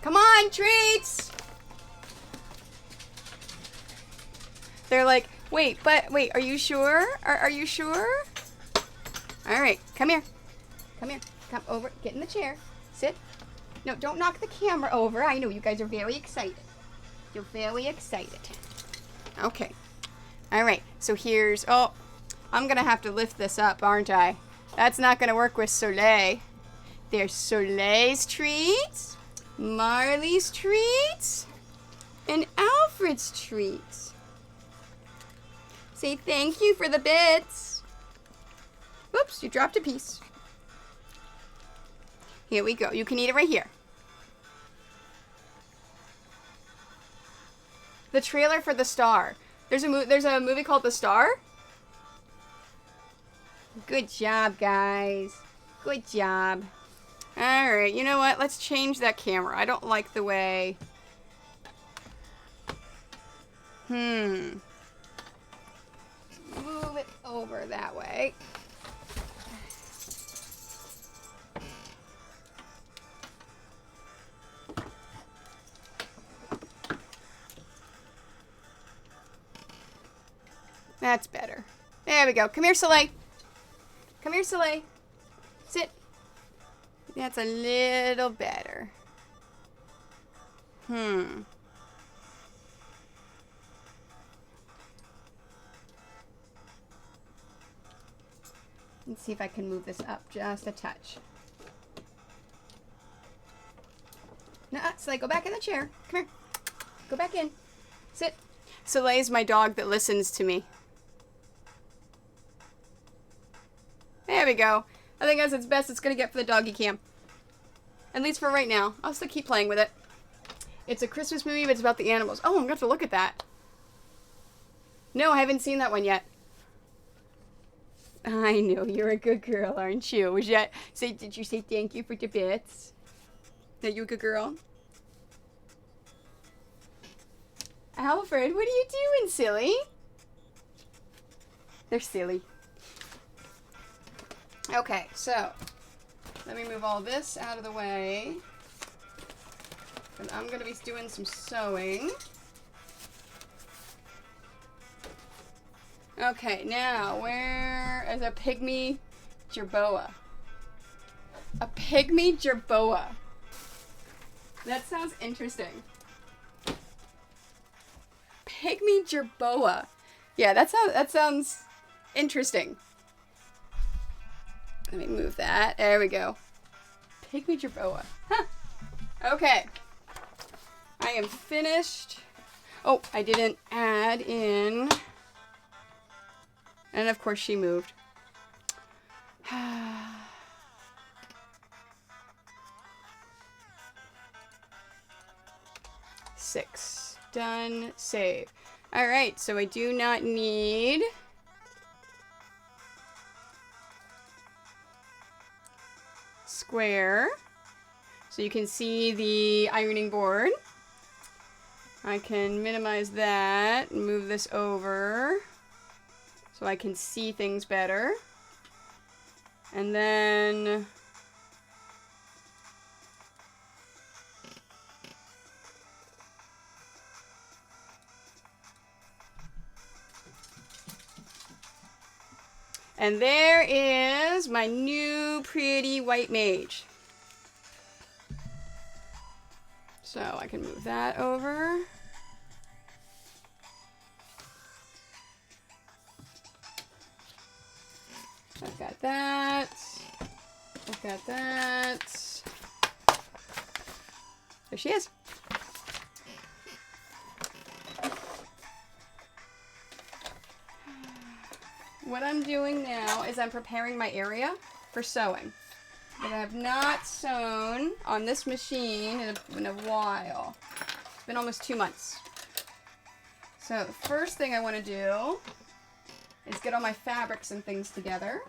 Come on, treats! They're like, wait, are you sure? Are you sure? Alright, come here. Come here. Come over. Get in the chair. Sit. No, don't knock the camera over. I know you guys are very excited. You're very excited. Okay. Alright, so here's... Oh, I'm going to have to lift this up, aren't I? That's not going to work with Soleil. There's Soleil's treats, Marley's treats, and Alfred's treats. Say thank you for the bits. Whoops, you dropped a piece. Here we go. You can eat it right here. The trailer for The Star. There's a movie called The Star. Good job, guys. Good job. Alright, you know what? Let's change that camera. I don't like the way... Move it over that way. That's better. There we go. Come here, Soleil. Come here, Soleil. Sit. That's a little better. Let's see if I can move this up just a touch. Nuh-uh, Soleil, go back in the chair. Come here. Go back in. Sit. Soleil's my dog that listens to me. There we go. I think that's its best it's going to get for the doggy cam. At least for right now. I'll still keep playing with it. It's a Christmas movie, but it's about the animals. Oh, I'm going to have to look at that. No, I haven't seen that one yet. I know, you're a good girl, aren't you? Did you say thank you for the bits? Are you a good girl? Alfred, what are you doing, silly? They're silly. Okay, so let me move all this out of the way. And I'm going to be doing some sewing. Okay, now where is a pygmy jerboa? A pygmy jerboa. That sounds interesting. Pygmy jerboa. Yeah, that sounds interesting. Let me move that. There we go. Pygmy jerboa. Huh. Okay. I am finished. Oh, I didn't add in. And of course she moved. 6. Done. Save. Alright, so I do not need... square. So you can see the ironing board. I can minimize that and move this over. so I can see things better. And then there is my new pretty white mage. So I can move that over. I've got that. I've got that. There she is. What I'm doing now is I'm preparing my area for sewing. But I have not sewn on this machine in a while. It's been almost 2 months. So the first thing I want to do is get all my fabrics and things together.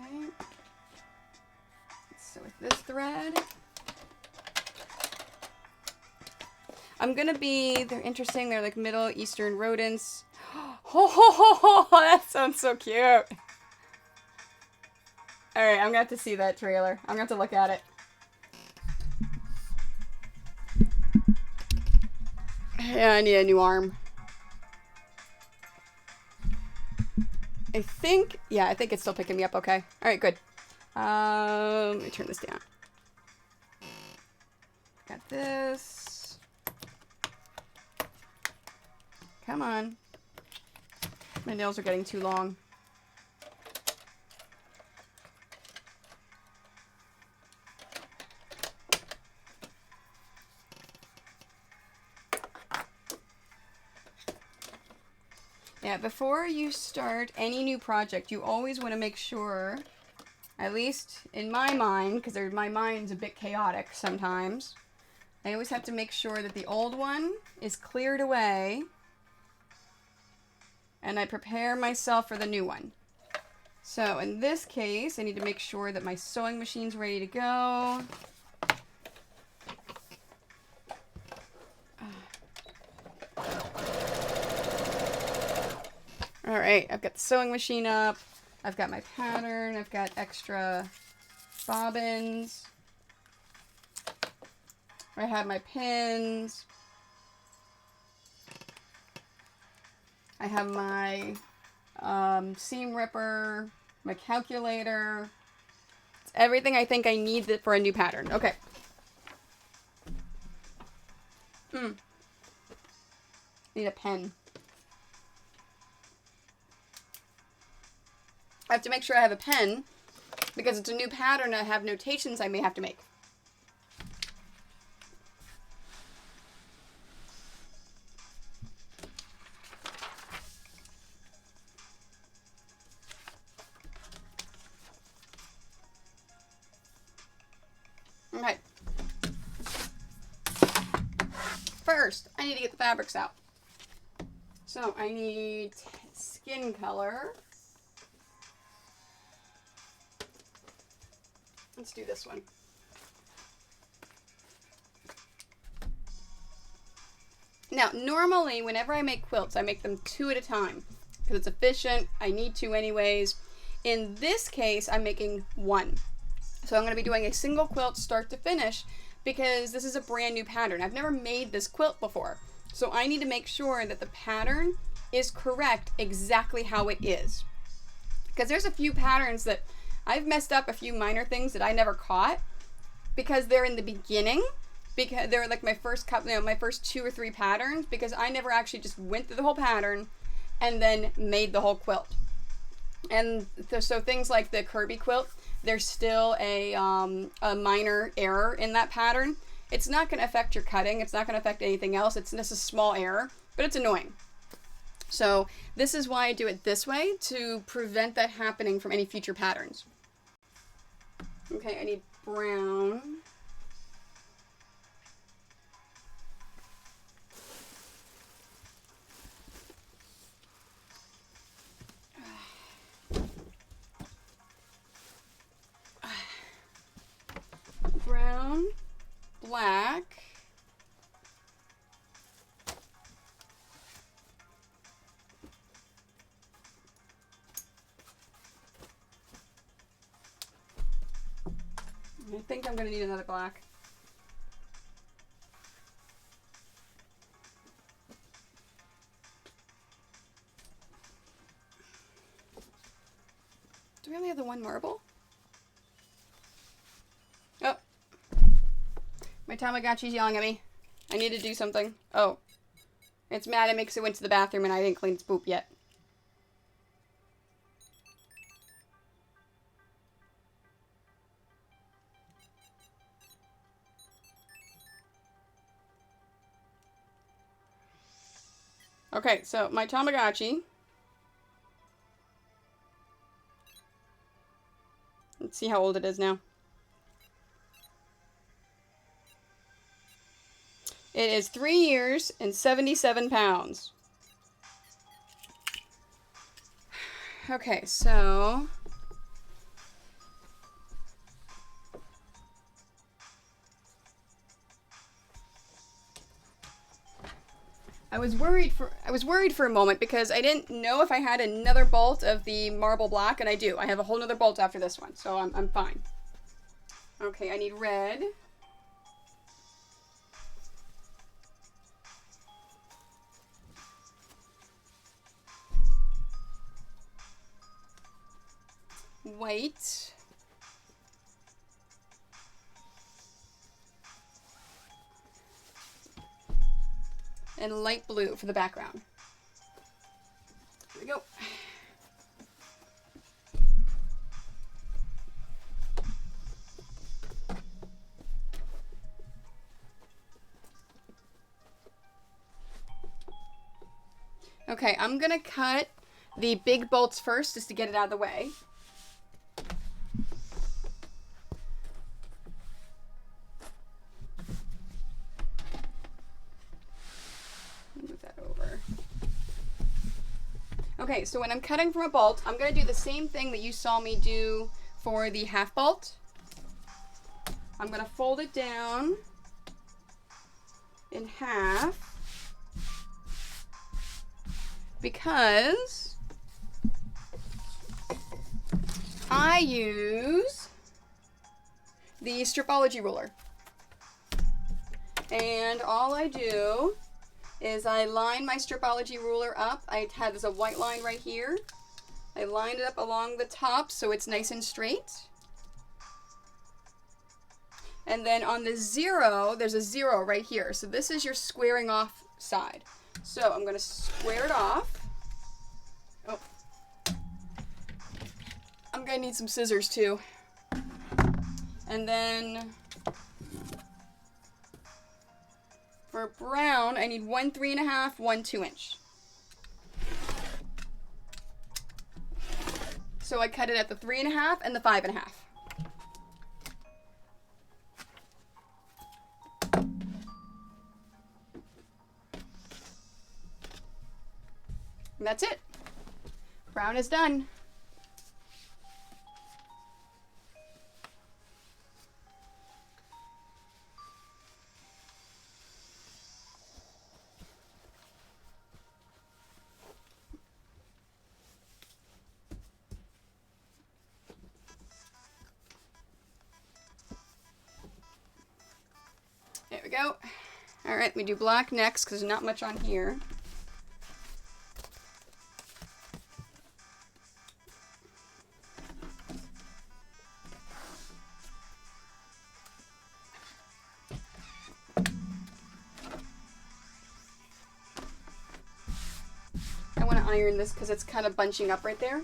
Okay. So with this thread, I'm gonna be, they're interesting, they're like Middle Eastern rodents. Oh, that sounds so cute. Alright, I'm gonna have to see that trailer. I'm gonna have to look at it. Yeah, I need a new arm. I think it's still picking me up okay. Alright, good. Let me turn this down. Got this. Come on. My nails are getting too long. Yeah, before you start any new project, you always want to make sure, at least in my mind, because my mind's a bit chaotic sometimes, I always have to make sure that the old one is cleared away and I prepare myself for the new one. So in this case, I need to make sure that my sewing machine's ready to go. Alright, I've got the sewing machine up, I've got my pattern, I've got extra bobbins, I have my pins, I have my seam ripper, my calculator, it's everything I think I need for a new pattern. Okay. Need a pen. I have to make sure I have a pen because it's a new pattern. I have notations I may have to make. Okay. First, I need to get the fabrics out. So I need skin color. Let's do this one. Now, normally, whenever I make quilts, I make them 2 at a time because it's efficient. I need to anyways. In this case, I'm making 1. So I'm going to be doing a single quilt start to finish because this is a brand new pattern. I've never made this quilt before. So I need to make sure that the pattern is correct exactly how it is. Because there's a few patterns that I've messed up, a few minor things that I never caught because they're in the beginning, because they're like my first couple, my first 2 or 3 patterns, because I never actually just went through the whole pattern and then made the whole quilt. And so things like the Kirby quilt, there's still a minor error in that pattern. It's not going to affect your cutting. It's not going to affect anything else. It's just a small error, but it's annoying. So this is why I do it this way, to prevent that happening from any future patterns. Okay, I need brown. Brown, black. I think I'm going to need another black. Do we only have the one marble? Oh. My Tamagotchi's yelling at me. I need to do something. Oh. It's mad at me because it went to the bathroom and I didn't clean its poop yet. Okay, so my Tamagotchi. Let's see how old it is now. It is 3 years and 77 pounds. Okay, so... I was worried for a moment because I didn't know if I had another bolt of the marble black, and I do. I have a whole nother bolt after this one, so I'm fine. Okay, I need red. White. And light blue for the background. Here we go. Okay, I'm gonna cut the big bolts first just to get it out of the way. Okay, so when I'm cutting from a bolt, I'm going to do the same thing that you saw me do for the half bolt. I'm going to fold it down in half because I use the Stripology ruler. And all I do is I line my Stripology ruler up. There's a white line right here. I lined it up along the top so it's nice and straight. And then on the zero, there's a zero right here. So this is your squaring off side. So I'm going to square it off. Oh. I'm going to need some scissors too. And then for brown, I need 1 3.5, 1 2-inch. So I cut it at the 3.5 and the 5.5. And that's it. Brown is done. There we go. All right, we do black next because there's not much on here. I want to iron this because it's kind of bunching up right there.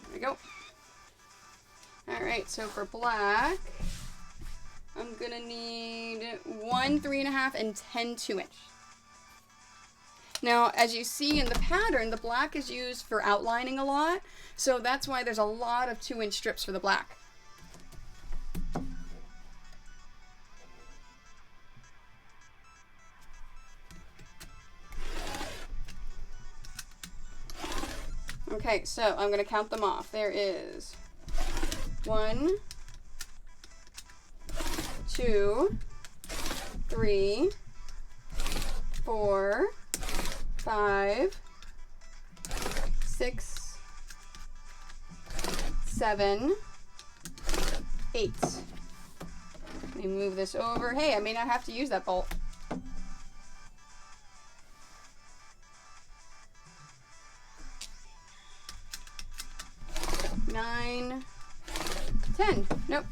There we go. Alright, so for black, I'm going to need 1 3.5 and 10 2-inch. Now, as you see in the pattern, the black is used for outlining a lot, so that's why there's a lot of 2-inch strips for the black. Okay, so I'm going to count them off. There is 1, 2, 3, 4, 5, 6, 7, 8. Let me move this over. Hey, I may not have to use that bolt. 9, 10. Nope.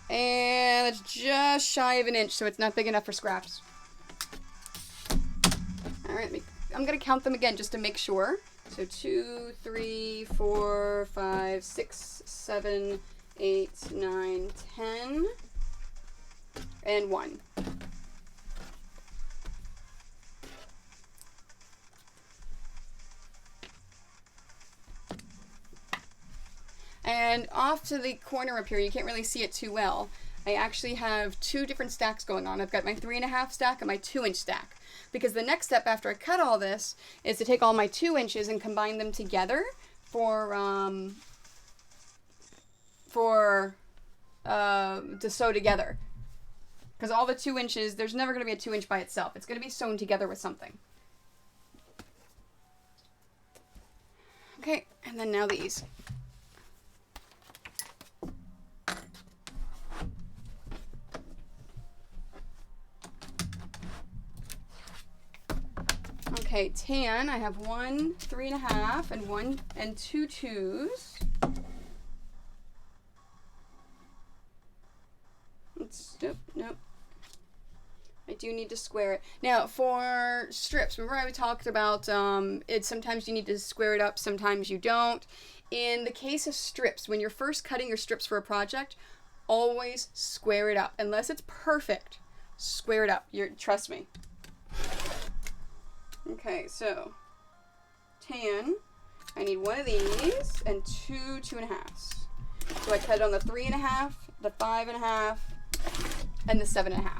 And it's just shy of an inch, so it's not big enough for scraps. All right, I'm going to count them again just to make sure. So 2, 3, 4, 5, 6, 7, 8, 9, 10, and 1. And off to the corner up here, you can't really see it too well. I actually have 2 different stacks going on. I've got my 3.5 stack and my 2-inch stack. Because the next step after I cut all this is to take all my 2 inches and combine them together to sew together. Because all the 2 inches, there's never going to be a 2-inch by itself. It's going to be sewn together with something. Okay, and then now these. Okay, tan, I have 1 3.5 and 1 and 2 2s. Nope. I do need to square it. Now, for strips, remember I talked about sometimes you need to square it up, sometimes you don't. In the case of strips, when you're first cutting your strips for a project, always square it up. Unless it's perfect, square it up. Trust me. Okay, so tan, I need 1 of these and 2 2.5s. So I cut it on the 3.5, the 5.5, and the 7.5.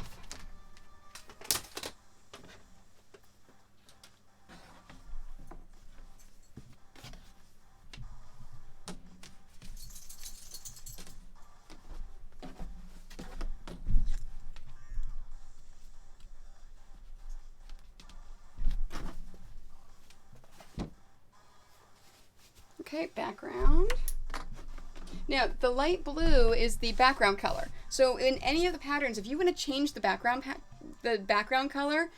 Okay, background. Now, the light blue is the background color. So in any of the patterns, if you want to change the background color,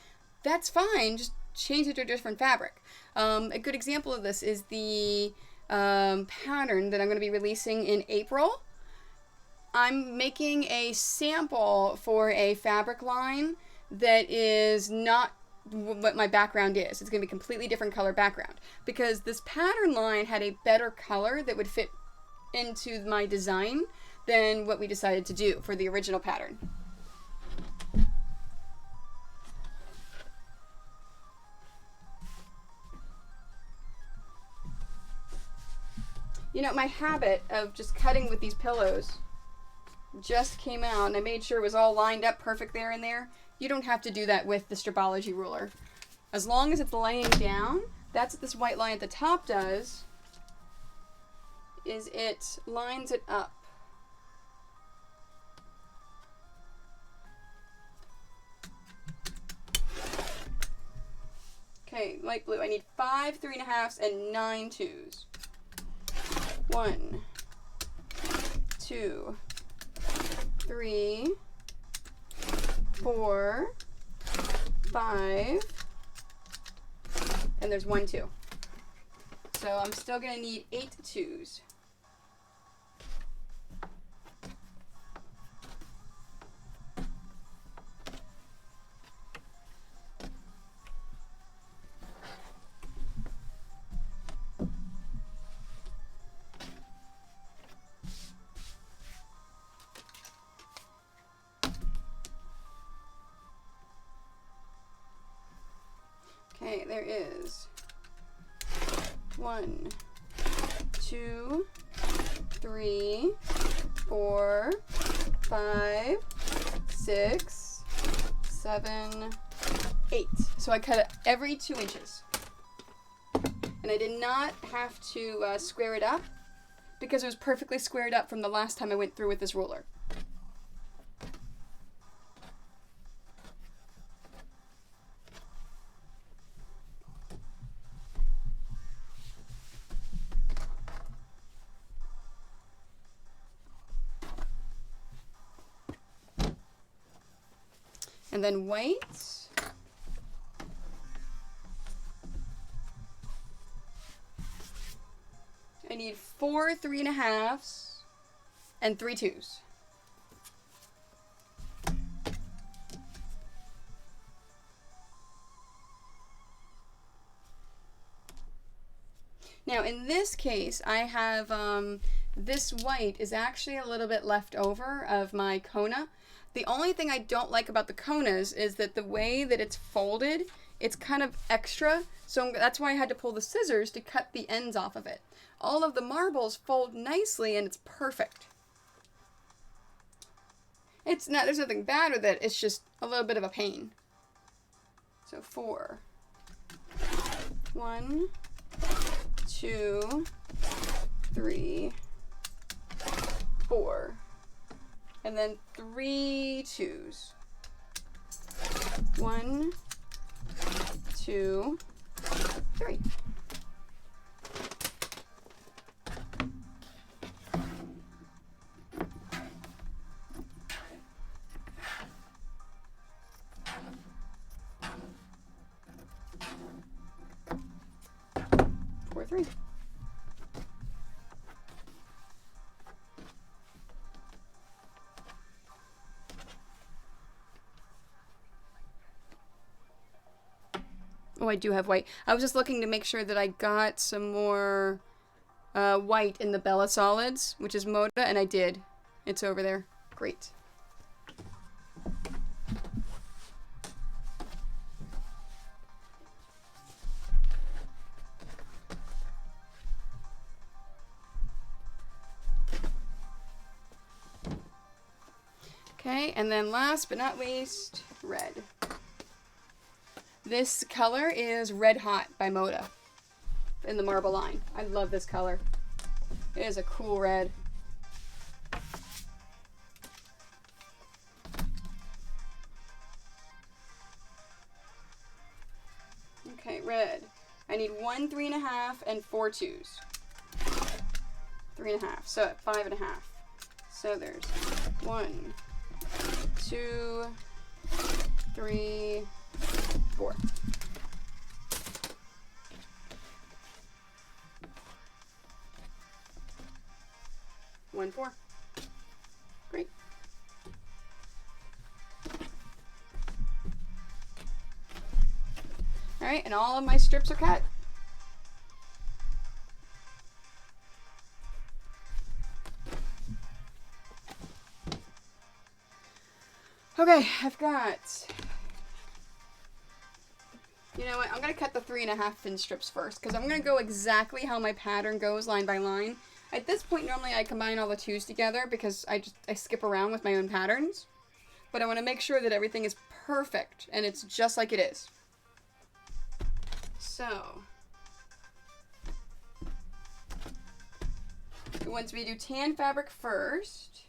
that's fine. Just change it to a different fabric. A good example of this is the pattern that I'm going to be releasing in April. I'm making a sample for a fabric line that is not what my background is. It's going to be a completely different color background because this pattern line had a better color that would fit into my design than what we decided to do for the original pattern. You know, my habit of just cutting with these pillows just came out, and I made sure it was all lined up perfect there and there. You don't have to do that with the Stripology ruler. As long as it's laying down, that's what this white line at the top does, is it lines it up. Okay, light blue. I need 5 3.5s and 9 2s. 1, 2, 3, 4, 5, and there's 1 2. So I'm still going to need 8 2s. Okay, there is 1, 2, 3, 4, 5, 6, 7, 8. So I cut it every 2 inches. And I did not have to square it up because it was perfectly squared up from the last time I went through with this ruler. And then white. I need 4 3.5s and 3 2s. Now in this case, I have this white is actually a little bit left over of my Kona. The only thing I don't like about the Konas is that the way that it's folded, it's kind of extra. So that's why I had to pull the scissors to cut the ends off of it. All of the marbles fold nicely and it's perfect. It's not, there's nothing bad with it, it's just a little bit of a pain. So 4. 1, 2, 3, 4. And then 3 2s. 1, 2, 3. Four, 3. Oh, I do have white. I was just looking to make sure that I got some more white in the Bella Solids, which is Moda, and I did. It's over there. Great. Okay, and then last but not least, red. This color is Red Hot by Moda in the marble line. I love this color. It is a cool red. Okay, red. I need 1 3.5 and 4 2s. 3.5, so 5.5. So there's 1, 2, 3, 4. One, 4. Great. All right, and all of my strips are cut. Okay, I've got, you know what, I'm going to cut the 3.5 thin strips first, because I'm going to go exactly how my pattern goes line by line. At this point, normally I combine all the 2s together, because I skip around with my own patterns. But I want to make sure that everything is perfect, and it's just like it is. So, once we do tan fabric first,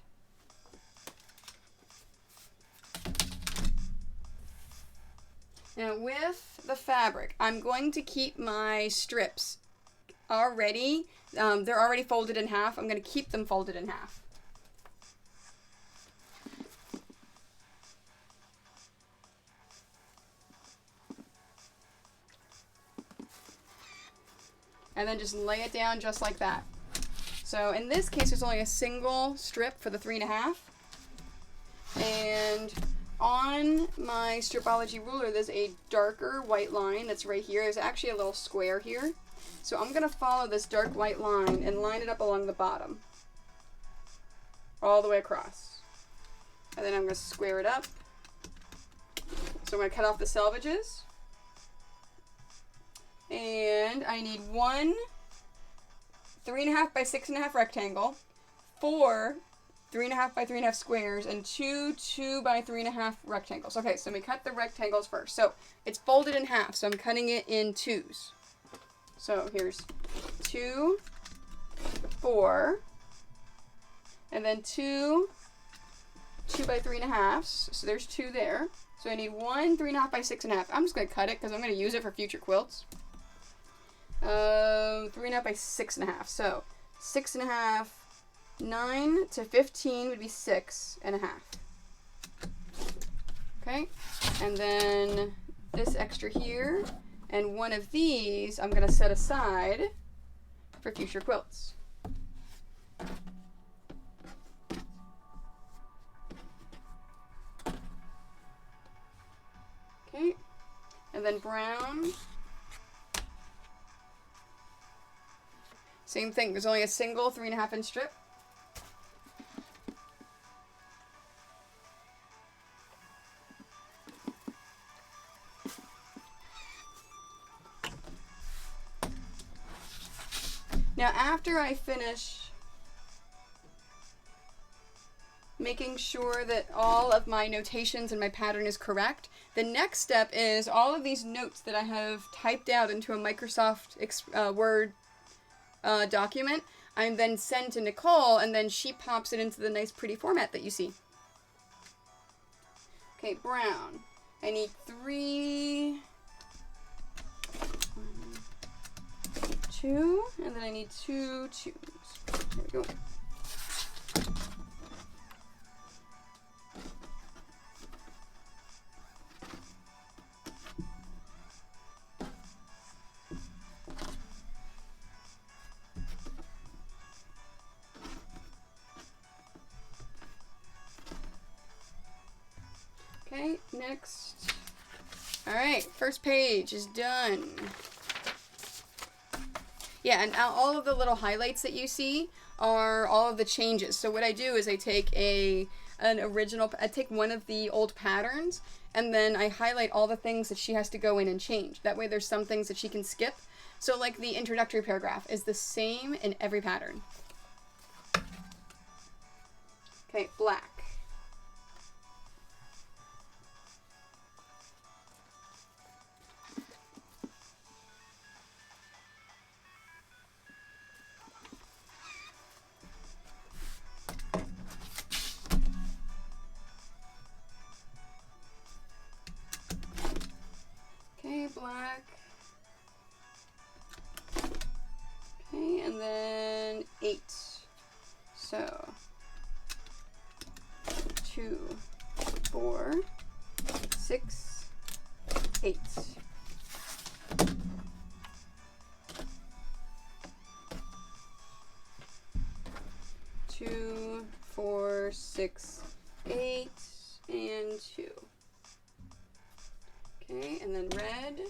now with the fabric, I'm going to keep my strips already, they're already folded in half. I'm going to keep them folded in half. And then just lay it down just like that. So in this case, there's only a single strip for the 3.5. And on my Stripology ruler, there's a darker white line that's right here. There's actually a little square here. So I'm going to follow this dark white line and line it up along the bottom. All the way across. And then I'm going to square it up. So I'm going to cut off the selvages. And I need 1 3.5 by 6.5 rectangle, 4 3.5 by 3.5 squares, and 2 2 by 3.5 rectangles. Okay, so we cut the rectangles first. So it's folded in half, so I'm cutting it in 2s. So here's 2, 4, and then 2 2 by 3.5. So there's 2 there. So I need 1 3.5 by 6.5. I'm just going to cut it because I'm going to use it for future quilts. 3.5 by 6.5. So 6.5, 9 to 15 would be 6.5. Okay, and then this extra here, and one of these I'm gonna set aside for future quilts. Okay, and then brown. Same thing, there's only a single 3.5 inch strip. Now after I finish making sure that all of my notations and my pattern is correct, the next step is all of these notes that I have typed out into a Microsoft Word document, I then send to Nicole, and then she pops it into the nice pretty format that you see. Okay, brown. I need 3, 2, and then I need 2 twos. There we go. Okay, next. Alright, first page is done. Yeah, and all of the little highlights that you see are all of the changes. So what I do is I take I take one of the old patterns, and then I highlight all the things that she has to go in and change. That way there's some things that she can skip. So like the introductory paragraph is the same in every pattern. Okay, black. Black. Okay, and then 8. So 2, 4, 6, 8. Two, 4, 6, 8, and 2. Okay, and then red.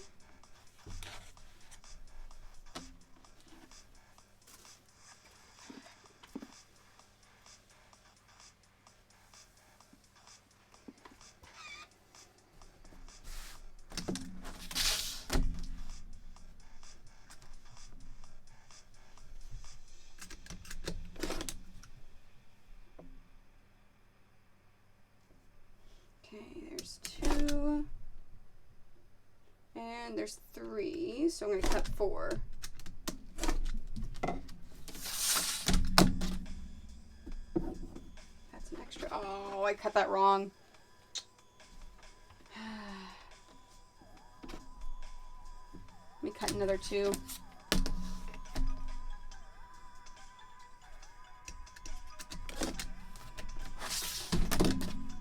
Okay, there's 2. And there's 3, so I'm going to cut 4. That's an extra. Oh, I cut that wrong. Let me cut another 2.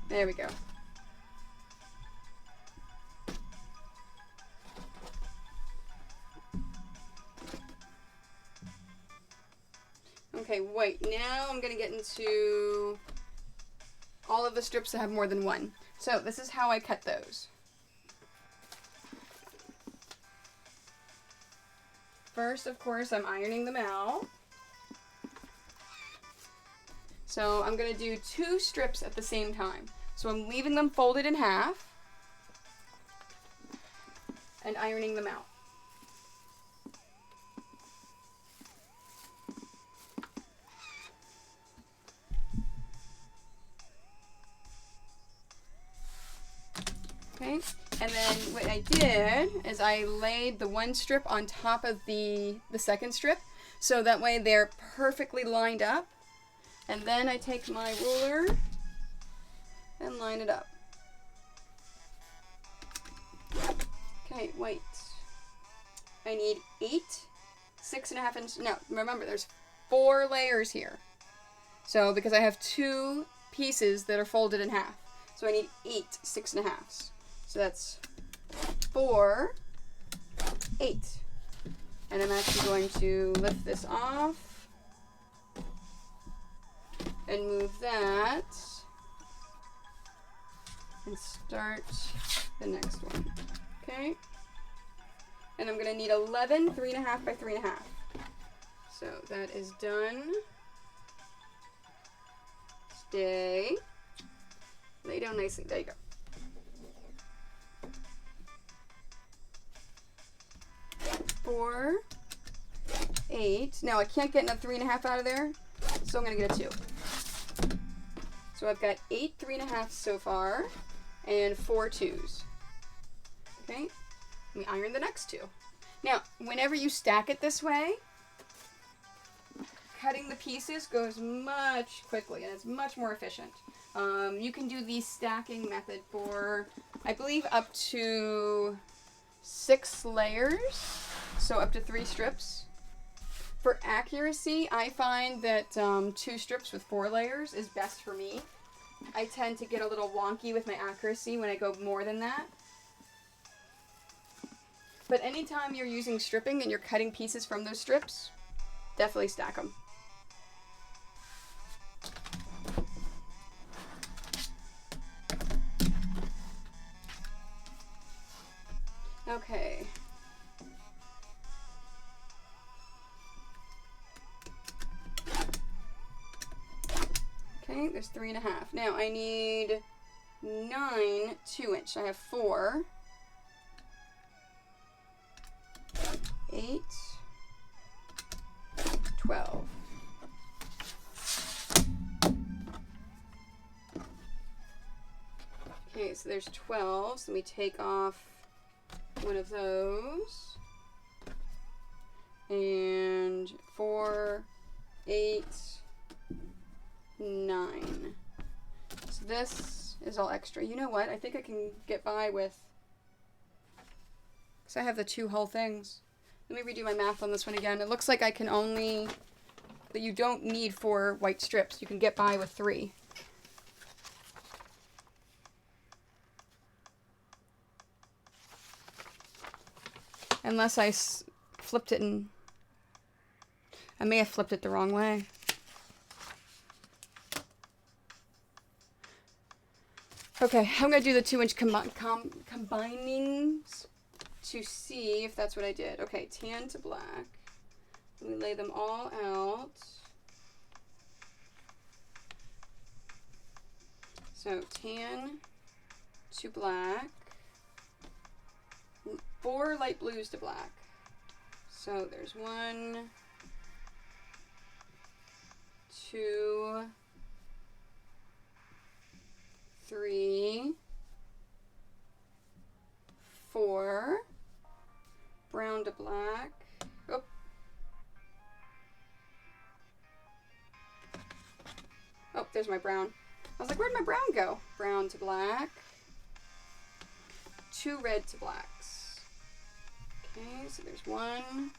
There we go. Okay, wait, now I'm going to get into all of the strips that have more than one. So this is how I cut those. First, of course, I'm ironing them out. So I'm going to do 2 strips at the same time. So I'm leaving them folded in half and ironing them out. Okay, and then what I did is I laid the one strip on top of the second strip, so that way they're perfectly lined up. And then I take my ruler and line it up. Okay, wait. I need 8 6.5 inch. No, remember there's 4 layers here. So because I have 2 pieces that are folded in half. So I need 8 6.5s. So that's 4, 8. And I'm actually going to lift this off and move that and start the next one. Okay? And I'm going to need 11 3.5 by 3.5. So that is done. Stay. Lay down nicely. There you go. Four, 8. Now I can't get another 3.5 out of there, so I'm gonna get a 2. So I've got 8 3.5 so far, and 4 2s. Okay, let me iron the next 2. Now, whenever you stack it this way, cutting the pieces goes much quickly, and it's much more efficient. You can do the stacking method for, I believe, up to 6 layers. So up to 3 strips. For accuracy, I find that 2 strips with 4 layers is best for me. I tend to get a little wonky with my accuracy when I go more than that. But anytime you're using stripping and you're cutting pieces from those strips, definitely stack them. Okay. Okay, there's 3.5. Now I need 9 2-inch. I have 4, 8, 12. Okay, so there's 12. So let me take off one of those. And 4, 8, 9. So this is all extra. You know what? I think I can get by with, because I have the 2 whole things. Let me redo my math on this one again. It looks like I can only, that you don't need 4 white strips. You can get by with 3. Unless I flipped it and I may have flipped it the wrong way. Okay, I'm going to do the 2-inch combinings to see if that's what I did. Okay, tan to black. Let me lay them all out. So tan to black. 4 light blues to black. So there's 1, 2, 3, 4, brown to black. Oh. Oh, there's my brown. I was like, where'd my brown go? Brown to black. 2 red to blacks. Okay, so there's 1,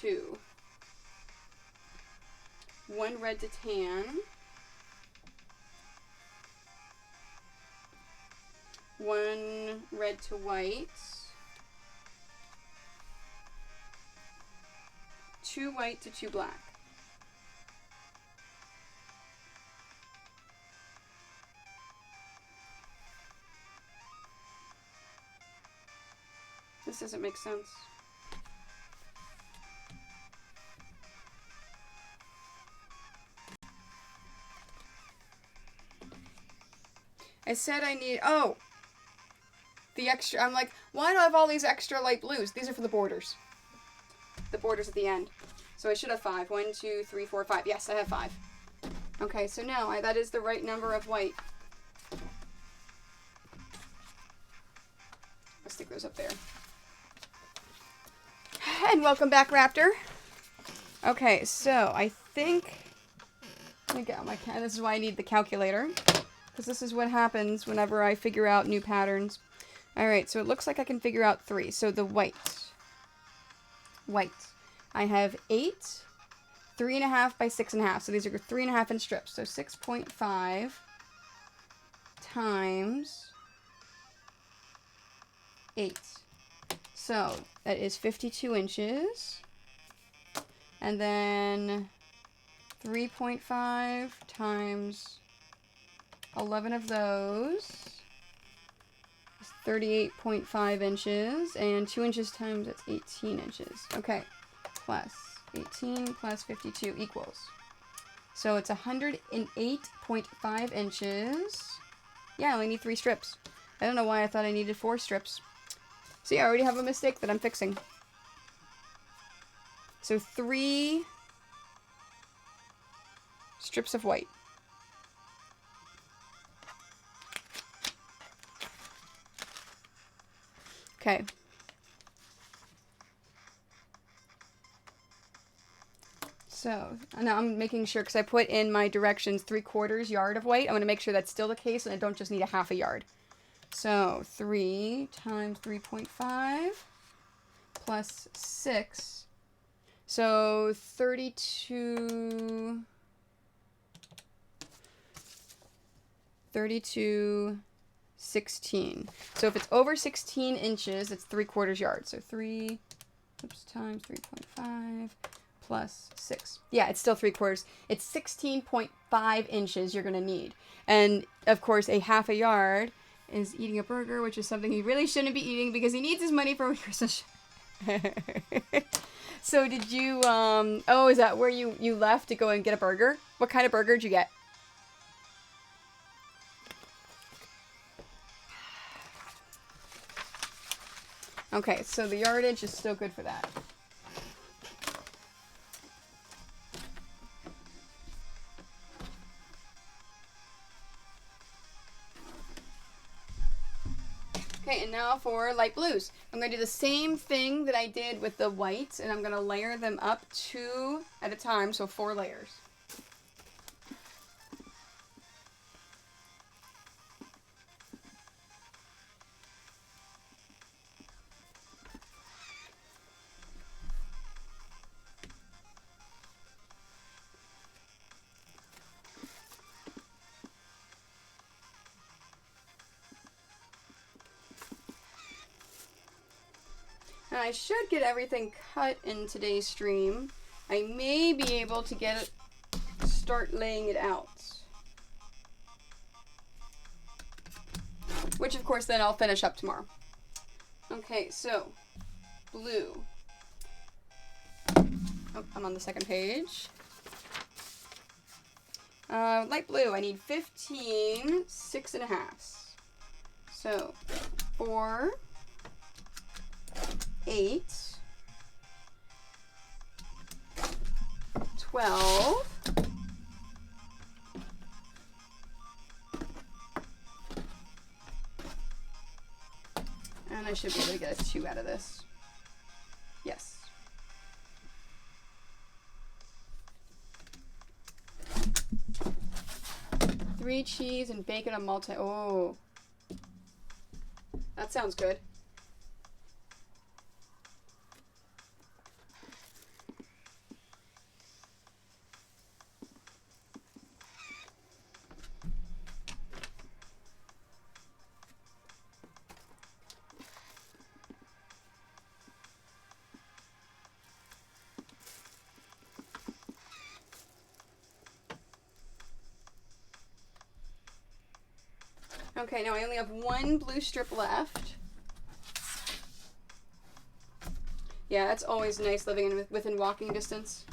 2. 1 red to tan. 1 red to white. 2 white to 2 black. This doesn't make sense. I said I need, oh, the extra, I'm like, why do I have all these extra light blues? These are for the borders. The borders at the end. So I should have 5. 1, 2, 3, 4, 5. Yes, I have 5. Okay, so now that is the right number of white. I'll stick those up there. And welcome back, Raptor. Okay, so I think, let me get out my, this is why I need the calculator, because this is what happens whenever I figure out new patterns. Alright, so it looks like I can figure out 3. So the white. I have 8, 3.5 by 6.5. So these are 3.5 inch strips. So 6.5 times 8. So that is 52 inches. And then 3.5 times 11 of those is 38.5 inches. And 2 inches times, that's 18 inches. Okay, plus 18 plus 52 equals. So it's 108.5 inches. Yeah, I only need 3 strips. I don't know why I thought I needed 4 strips. See, I already have a mistake that I'm fixing. So 3 strips of white. Okay. So now I'm making sure, because I put in my directions 3/4 yard of white. I want to make sure that's still the case and I don't just need a half a yard. So 3 times 3.5 plus 6. So 32, 16. So if it's over 16 inches, it's 3/4 yard. So 3 times 3.5 plus 6. Yeah, it's still 3/4. It's 16.5 inches you're going to need. And of course, a half a yard is eating a burger, which is something he really shouldn't be eating because he needs his money for Christmas. So did you, oh, is that where you left to go and get a burger? What kind of burger did you get? Okay, so the yardage is still good for that. Okay, and now for light blues. I'm going to do the same thing that I did with the whites, and I'm going to layer them up 2 at a time, so 4 layers. And I should get everything cut in today's stream. I may be able to start laying it out. Which of course then I'll finish up tomorrow. Okay, so blue. Oh, I'm on the second page. Light blue, I need 15 6.5. So 4, 8, 12, and I should be able to get a 2 out of this. Yes. Three cheese and bacon on multi. Oh, that sounds good. Okay, now I only have 1 blue strip left. Yeah, it's always nice living within walking distance.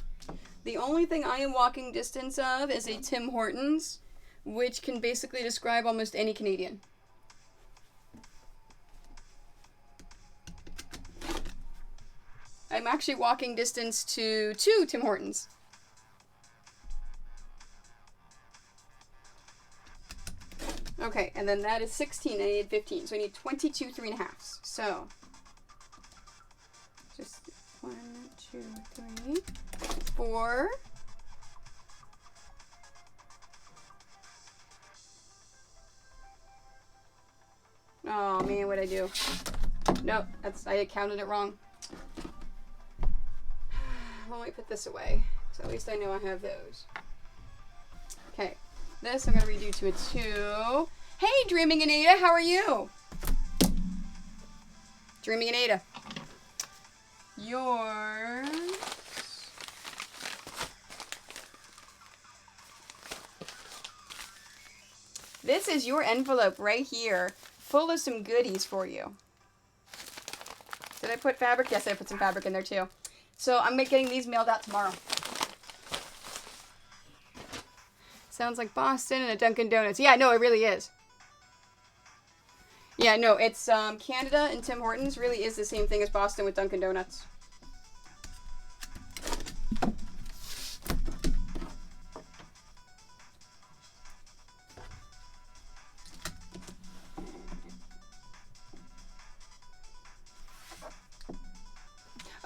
The only thing I am walking distance of is a Tim Hortons, which can basically describe almost any Canadian. I'm actually walking distance to 2 Tim Hortons. Okay, and then that is 16. I need 15, so I need 22 3.5. So just 1, 2, 3, 4. Oh man, what'd I do? Nope, I counted it wrong. Let me put this away, because So at least I know I have those. Okay, this I'm going to redo to a 2. Hey, Dreaming Anita, how are you? Dreaming Anita. Yours. This is your envelope right here, full of some goodies for you. Did I put fabric? Yes, I put some fabric in there too. So I'm getting these mailed out tomorrow. Sounds like Boston and a Dunkin' Donuts. Yeah, no, it really is. Yeah, no, it's Canada and Tim Hortons really is the same thing as Boston with Dunkin' Donuts.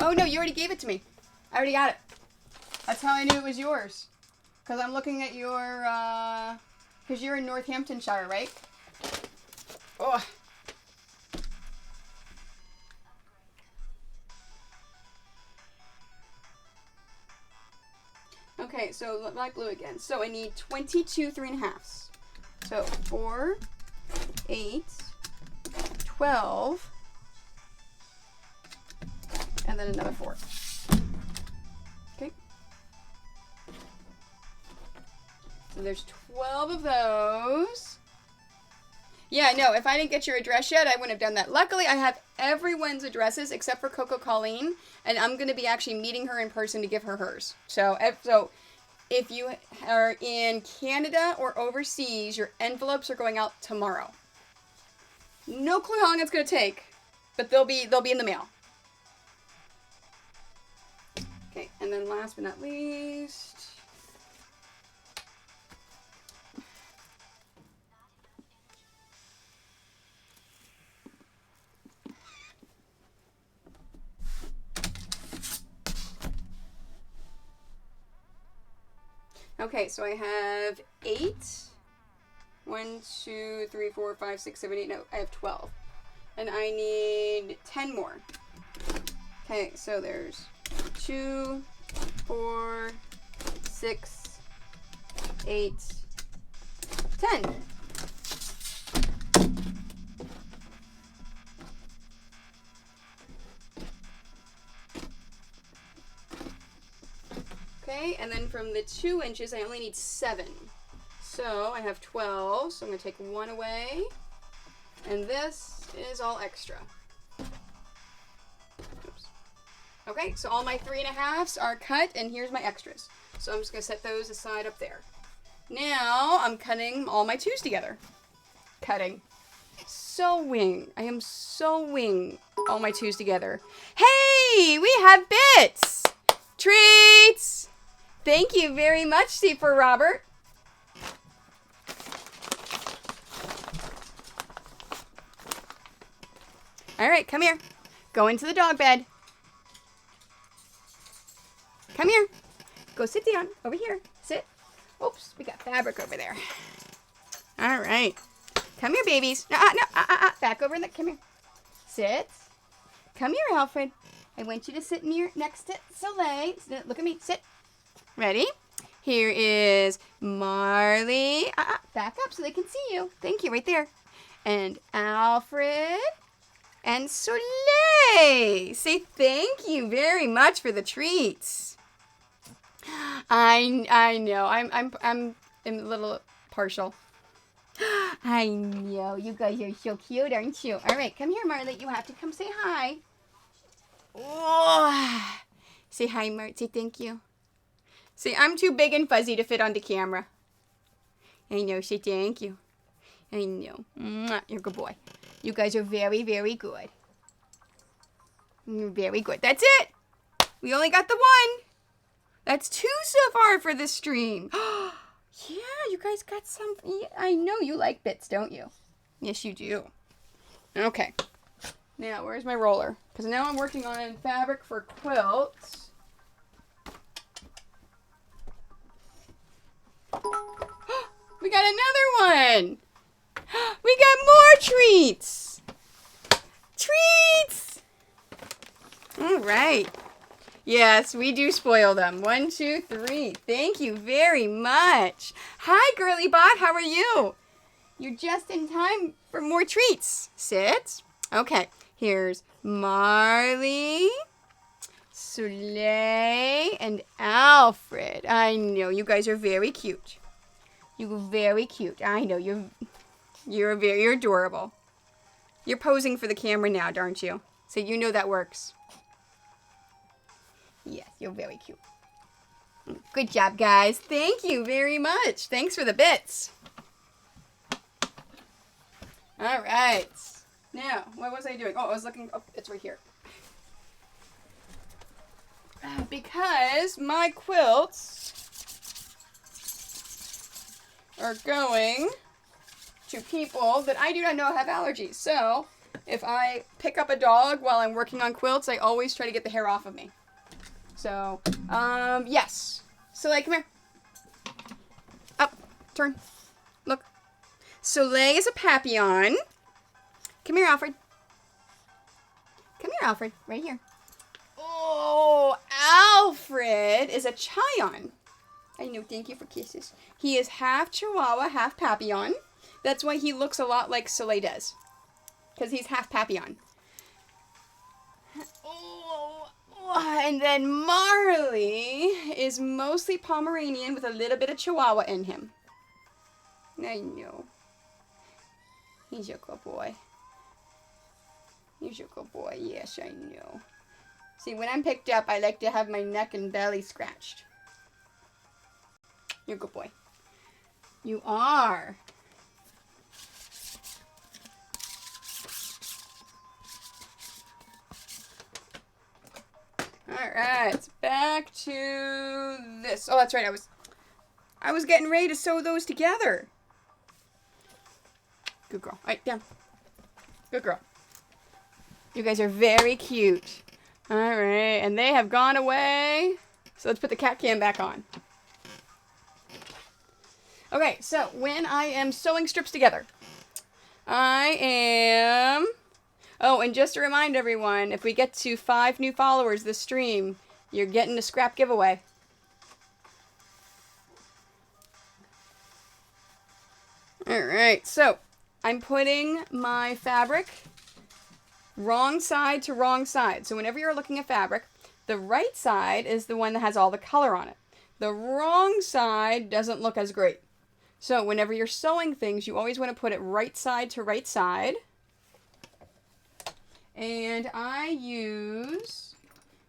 Oh, no, you already gave it to me. I already got it. That's how I knew it was yours. Because I'm looking at your, because you're in Northamptonshire, right? Oh. Okay, so light blue again. So I need 22 3.5s. So 4, 8, 12, and then another 4. Okay. So there's 12 of those. Yeah, no, if I didn't get your address yet, I wouldn't have done that. Luckily, I have everyone's addresses except for Coco Colleen, and I'm going to be actually meeting her in person to give her hers. So if you are in Canada or overseas, your envelopes are going out tomorrow. No clue how long it's going to take, but they'll be in the mail. Okay, and then last but not least... Okay, so I have 8. 1, 2, 3, 4, 5, 6, 7, 8. No, I have 12. And I need 10 more. Okay, so there's 2, 4, 6, 8, 10. Okay, and then from the 2 inches, I only need 7. So I have 12, so I'm going to take 1 away. And this is all extra. Oops. Okay, so all my 3.5s are cut, and here's my extras. So I'm just going to set those aside up there. Now I'm cutting all my 2s together. Cutting. Sewing. I am sewing all my 2s together. Hey, we have bits! Treats! Thank you very much, C for Robert. All right, come here. Go into the dog bed. Come here. Go sit down. Over here. Sit. Oops, we got fabric over there. All right. Come here, babies. No. Back over in the... Come here. Sit. Come here, Alfred. I want you to sit next to Soleil. Look at me. Sit. Ready? Here is Marley. Back up so they can see you. Thank you. Right there. And Alfred. And Soleil. Say thank you very much for the treats. I know. I'm a little partial. I know. You guys are so cute, aren't you? All right. Come here, Marley. You have to come say hi. Oh. Say hi, Mart. Say thank you. See, I'm too big and fuzzy to fit onto camera. I know. Say thank you. I know. Mwah, you're a good boy. You guys are very, very good. You're very good. That's it. We only got the 1. That's 2 so far for this stream. Yeah, you guys got some. Yeah, I know you like bits, don't you? Yes, you do. Okay. Now, where's my roller? Because now I'm working on fabric for quilts. We got another one. We got more treats. Treats. All right. Yes, we do spoil them. 1, 2, 3. Thank you very much. Hi, Girly Bot. How are you? You're just in time for more treats. Sit. Okay, here's Marley, Soleil, and Alfred. I know you guys are very cute. You're very cute. I know you're very adorable. You're posing for the camera now, aren't you? So you know that works. Yes, you're very cute. Good job, guys. Thank you very much. Thanks for the bits. All right. Now, what was I doing? Oh, I was looking. Oh, it's right here. Because my quilts are going to people that I do not know have allergies. So, if I pick up a dog while I'm working on quilts, I always try to get the hair off of me. So, yes. Soleil, come here. Up, turn, look. Soleil is a Papillon. Come here, Alfred. Come here, Alfred. Right here. Oh, Alfred is a Chion. I know, thank you for kisses. He is half Chihuahua, half Papillon. That's why he looks a lot like Soleil does. Because he's half Papillon. Oh, and then Marley is mostly Pomeranian with a little bit of Chihuahua in him. I know. He's your good boy. He's your good boy. Yes, I know. See, when I'm picked up, I like to have my neck and belly scratched. You're a good boy. You are. Alright, back to this. Oh, that's right. I was getting ready to sew those together. Good girl. All right, down. Good girl. You guys are very cute. Alright, and they have gone away. So let's put the cat cam back on. Okay, so when I am sewing strips together, I am... Oh, and just to remind everyone, if we get to 5 new followers this stream, you're getting a scrap giveaway. Alright, so I'm putting my fabric wrong side to wrong side. So whenever you're looking at fabric, the right side is the one that has all the color on it. The wrong side doesn't look as great. So whenever you're sewing things, you always want to put it right side to right side. And I use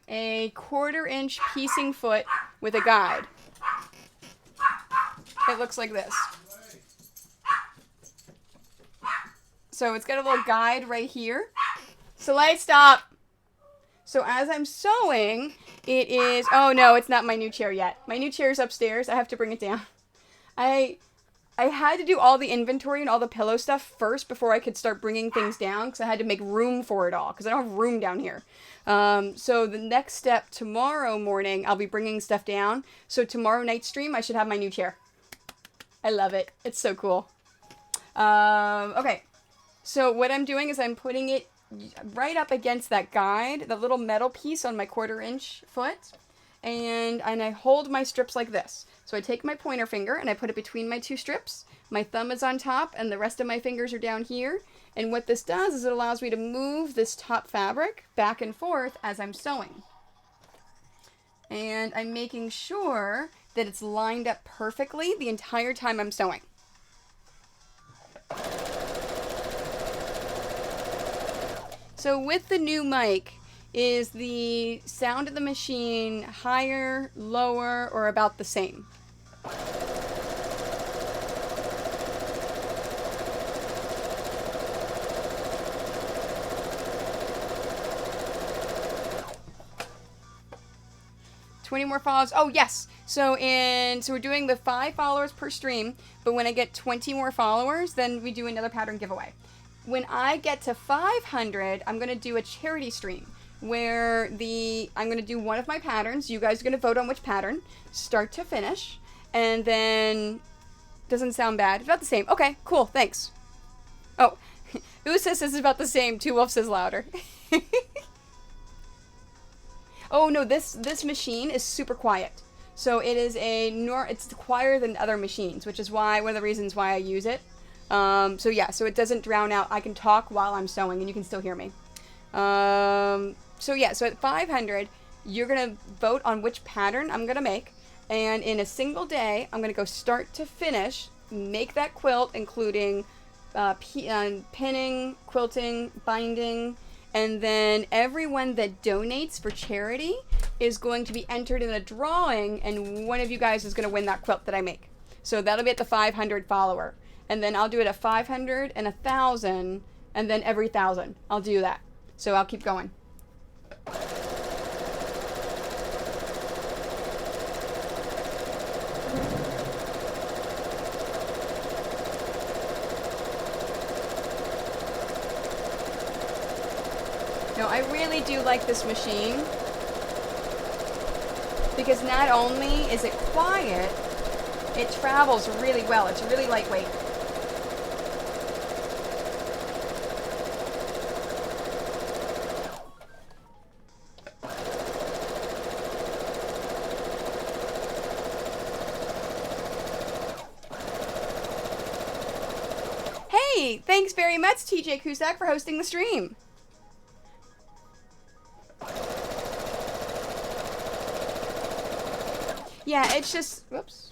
a 1/4 inch piecing foot with a guide. It looks like this. So it's got a little guide right here. Soleil, stop! So as I'm sewing, it is... Oh no, it's not my new chair yet. My new chair is upstairs. I have to bring it down. I had to do all the inventory and all the pillow stuff first before I could start bringing things down because I had to make room for it all because I don't have room down here. So the next step tomorrow morning, I'll be bringing stuff down. So tomorrow night stream, I should have my new chair. I love it. It's so cool. Okay. So what I'm doing is I'm putting it right up against that guide, the little metal piece on my 1/4 inch foot. And I hold my strips like this. So I take my pointer finger and I put it between my 2 strips. My thumb is on top and the rest of my fingers are down here. And what this does is it allows me to move this top fabric back and forth as I'm sewing. And I'm making sure that it's lined up perfectly the entire time I'm sewing. So with the new mic, is the sound of the machine higher, lower, or about the same? $20 more followers. Oh, yes. So we're doing the 5 followers per stream, but when I get 20 more followers, then we do another pattern giveaway. When I get to 500, I'm going to do a charity stream where I'm going to do one of my patterns. You guys are going to vote on which pattern, start to finish, and then doesn't sound bad. It's about the same. Okay, cool. Thanks. Oh, Usa says it's about the same. Two Wolf says louder. Oh no, this machine is super quiet. So it is it's quieter than other machines, which is why one of the reasons why I use it. So yeah, so it doesn't drown out. I can talk while I'm sewing, and you can still hear me. So yeah, so at 500, you're gonna vote on which pattern I'm gonna make, and in a single day, I'm gonna go start to finish, make that quilt, including pinning, quilting, binding, and then everyone that donates for charity is going to be entered in a drawing, and one of you guys is going to win that quilt that I make. So that'll be at the 500 follower. And then I'll do it at 500 and 1,000, and then every 1,000. I'll do that. So I'll keep going. No, I really do like this machine because not only is it quiet, it travels really well. It's really lightweight. Hey, thanks very much, TJ Cusack, for hosting the stream. Yeah, it's just, whoops.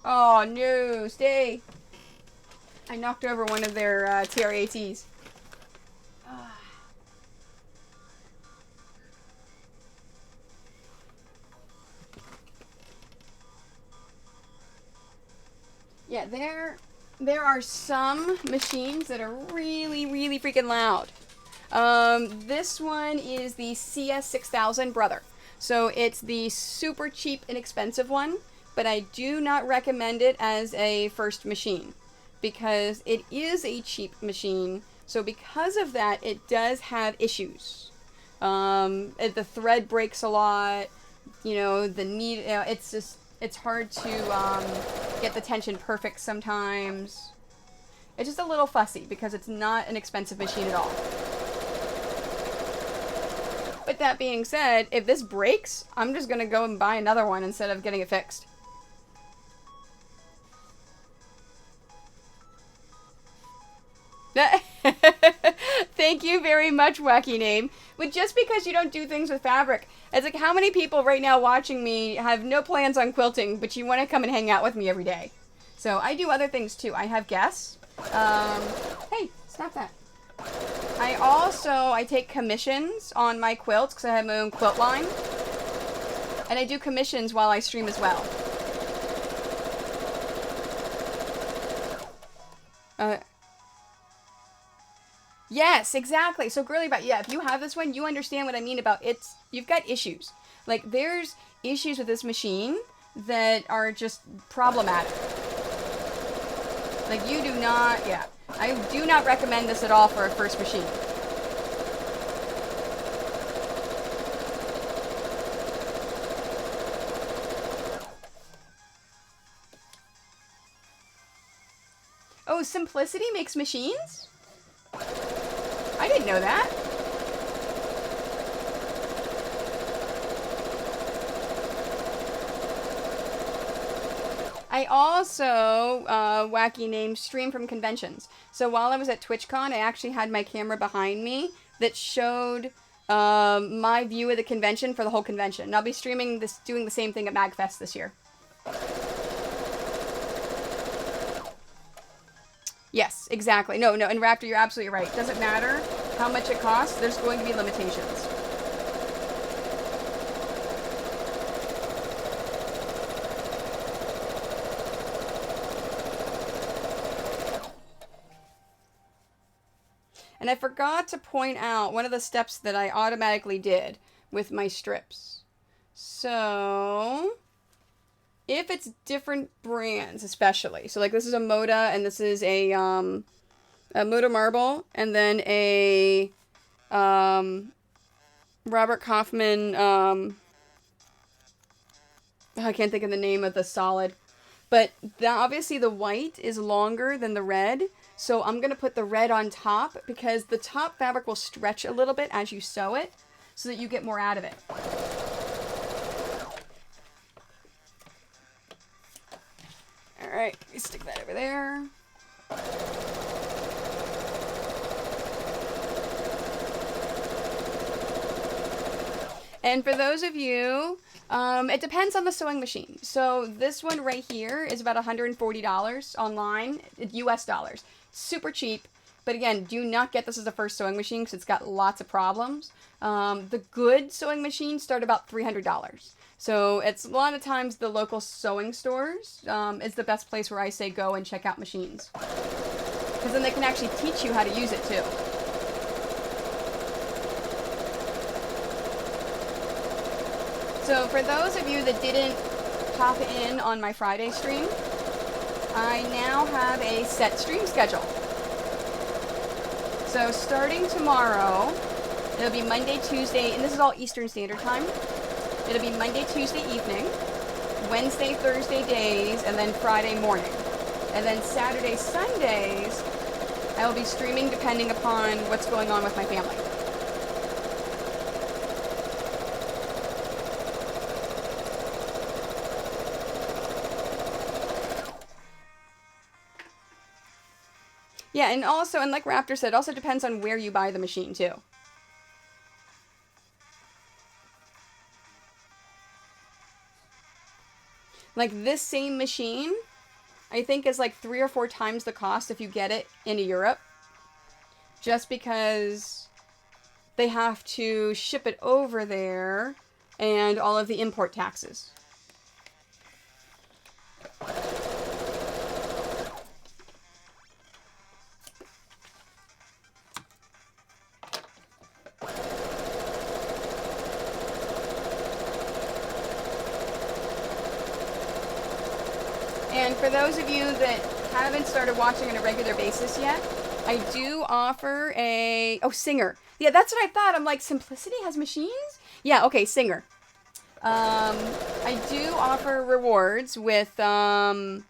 Oh, no, stay. I knocked over one of their TRATs. Yeah, there are some machines that are really, really freaking loud. This one is the CS6000 Brother. So it's the super cheap, inexpensive one, but I do not recommend it as a first machine because it is a cheap machine. So because of that, it does have issues. The thread breaks a lot. You know, it's hard to get the tension perfect sometimes. It's just a little fussy because it's not an expensive machine at all. But that being said, if this breaks, I'm just going to go and buy another one instead of getting it fixed. Thank you very much, Wacky Name. But just because you don't do things with fabric, it's like how many people right now watching me have no plans on quilting, but you want to come and hang out with me every day. So I do other things too. I have guests. Hey, stop that. I take commissions on my quilts because I have my own quilt line. And I do commissions while I stream as well. Yes, exactly. So Girly Bot, yeah, if you have this one, you understand what I mean about you've got issues. Like, there's issues with this machine that are just problematic. Like, you do not, yeah. I do not recommend this at all for a first machine. Oh, Simplicity makes machines? I didn't know that. I also, Wacky Name, stream from conventions. So while I was at TwitchCon, I actually had my camera behind me that showed my view of the convention for the whole convention. And I'll be streaming this, doing the same thing at MagFest this year. Yes, exactly. No, and Raptor, you're absolutely right. It doesn't matter how much it costs, there's going to be limitations. And I forgot to point out one of the steps that I automatically did with my strips. So, if it's different brands, especially. So, like, this is a Moda, and this is a Moda Marble, and then a Robert Kaufman, I can't think of the name of the solid. But obviously the white is longer than the red, so I'm going to put the red on top because the top fabric will stretch a little bit as you sew it so that you get more out of it. Alright, we stick that over there. And for those of you, it depends on the sewing machine. So this one right here is about $140 online, US dollars. Super cheap. But again, do not get this as a first sewing machine because it's got lots of problems. The good sewing machines start about $300. So it's a lot of times the local sewing stores is the best place where I say go and check out machines. Because then they can actually teach you how to use it too. So for those of you that didn't pop in on my Friday stream, I now have a set stream schedule. So starting tomorrow, it'll be Monday, Tuesday, and this is all Eastern Standard Time. It'll be Monday, Tuesday evening, Wednesday, Thursday days, and then Friday morning. And then Saturday, Sundays, I will be streaming depending upon what's going on with my family. Yeah, and also, and like Raptor said, it also depends on where you buy the machine, too. Like, this same machine, I think is like 3 or 4 times the cost if you get it in Europe. Just because they have to ship it over there and all of the import taxes. And for those of you that haven't started watching on a regular basis yet, I do offer a... Oh, Singer. Yeah, that's what I thought. I'm like, Simplicity has machines? Yeah, okay, Singer. I do offer rewards with... Yeah,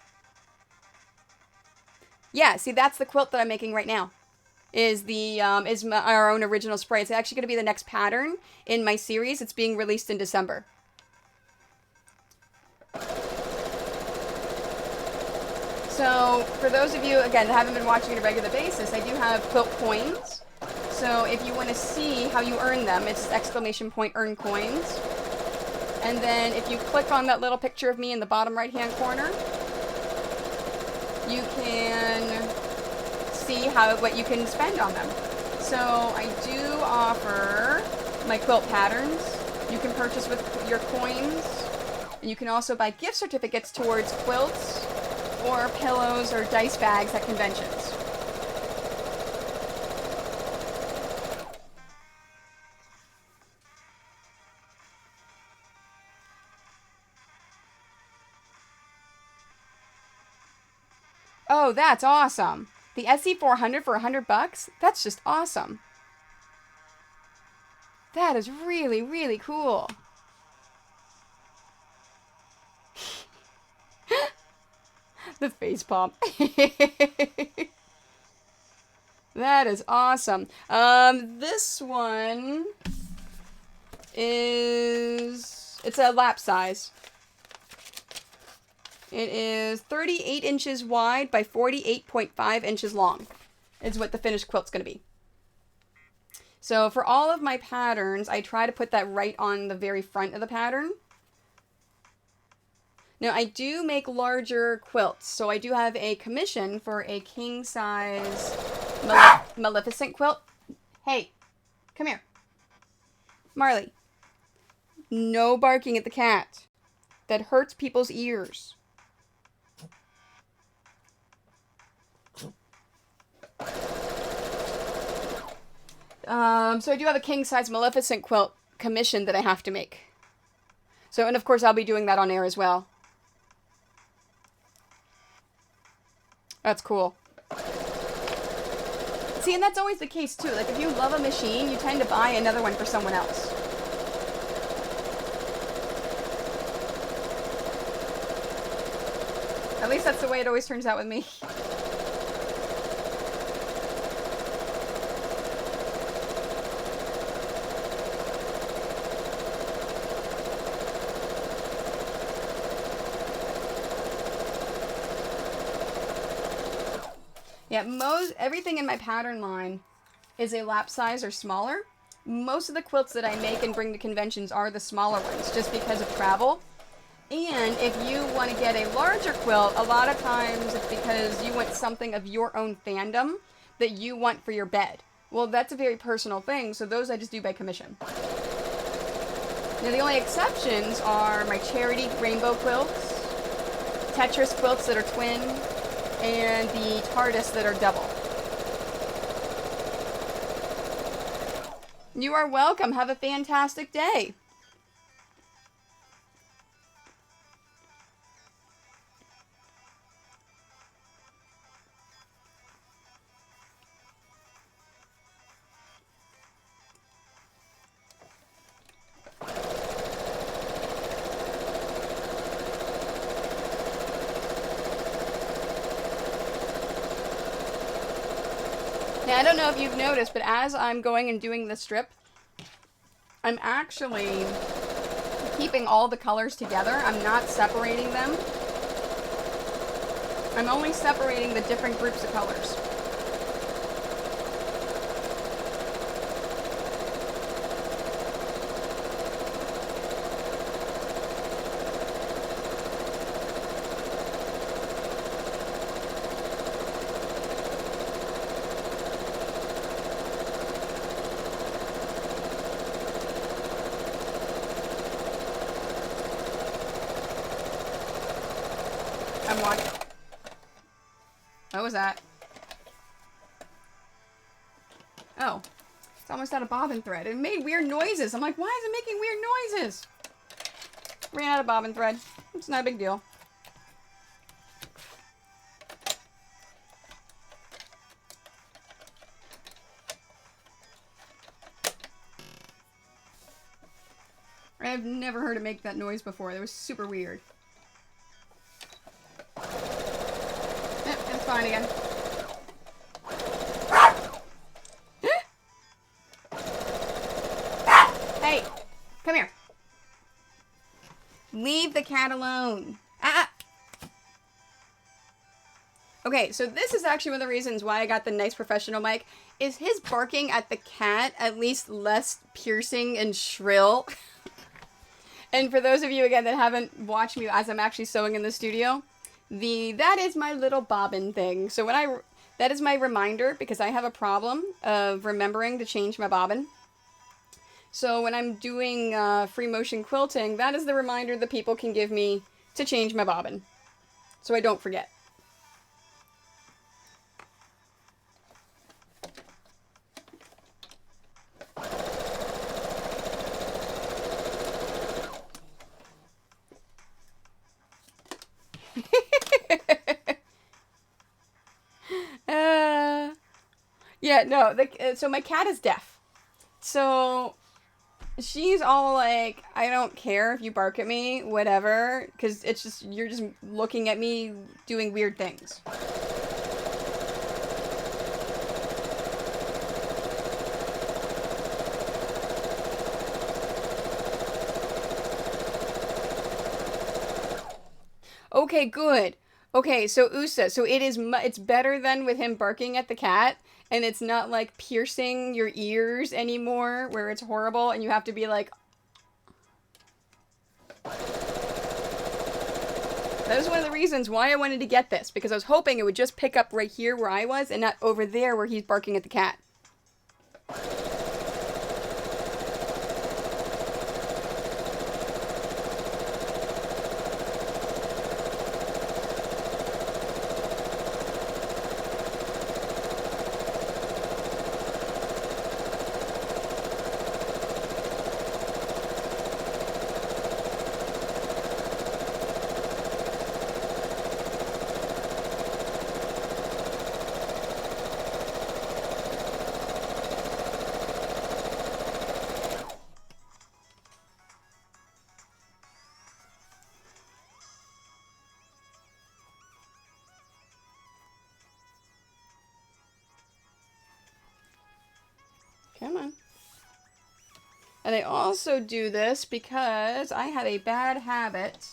see, that's the quilt that I'm making right now. Is our own original spray. It's actually going to be the next pattern in my series. It's being released in December. So, for those of you, again, that haven't been watching on a regular basis, I do have quilt coins. So, if you want to see how you earn them, it's exclamation point earn coins. And then, if you click on that little picture of me in the bottom right-hand corner, you can see what you can spend on them. So, I do offer my quilt patterns. You can purchase with your coins. And you can also buy gift certificates towards quilts, or pillows or dice bags at conventions. Oh, that's awesome. The SC400 for $100? That's just awesome. That is really, really cool. The face palm. That is awesome. This one is... It's a lap size. It is 38 inches wide by 48.5 inches long. Is what the finished quilt's going to be. So for all of my patterns, I try to put that right on the very front of the pattern. Now, I do make larger quilts, so I do have a commission for a king-size Maleficent quilt. Hey, come here. Marley, no barking at the cat. That hurts people's ears. So I do have a king-size Maleficent quilt commission that I have to make. So, and of course, I'll be doing that on air as well. That's cool. See, and that's always the case, too. Like, if you love a machine, you tend to buy another one for someone else. At least that's the way it always turns out with me. Yeah, everything in my pattern line is a lap size or smaller. Most of the quilts that I make and bring to conventions are the smaller ones, just because of travel. And if you want to get a larger quilt, a lot of times it's because you want something of your own fandom that you want for your bed. Well, that's a very personal thing, so those I just do by commission. Now, the only exceptions are my charity rainbow quilts, Tetris quilts that are twin, and the TARDIS that are double. You are welcome. Have a fantastic day. Now, I don't know if you've noticed, but as I'm going and doing the strip, I'm actually keeping all the colors together. I'm not separating them. I'm only separating the different groups of colors. I'm watching. What was that? Oh. It's almost out of bobbin thread. It made weird noises. I'm like, why is it making weird noises? Ran out of bobbin thread. It's not a big deal. I've never heard it make that noise before. That was super weird. Yep, it's fine again. Hey, come here. Leave the cat alone. Ah! Okay, so this is actually one of the reasons why I got the nice professional mic. Is his barking at the cat at least less piercing and shrill? And for those of you, again, that haven't watched me as I'm actually sewing in the studio, that is my little bobbin thing. So that is my reminder, because I have a problem of remembering to change my bobbin. So when I'm doing free motion quilting, that is the reminder that people can give me to change my bobbin, so I don't forget. Yeah, no, so my cat is deaf. So she's all like, I don't care if you bark at me, whatever, because it's just, you're just looking at me doing weird things. Okay, good. Okay, so Usa, so it's better than with him barking at the cat, and it's not like piercing your ears anymore, where it's horrible, and you have to be like... That was one of the reasons why I wanted to get this, because I was hoping it would just pick up right here where I was, and not over there where he's barking at the cat. Come on. And I also do this because I have a bad habit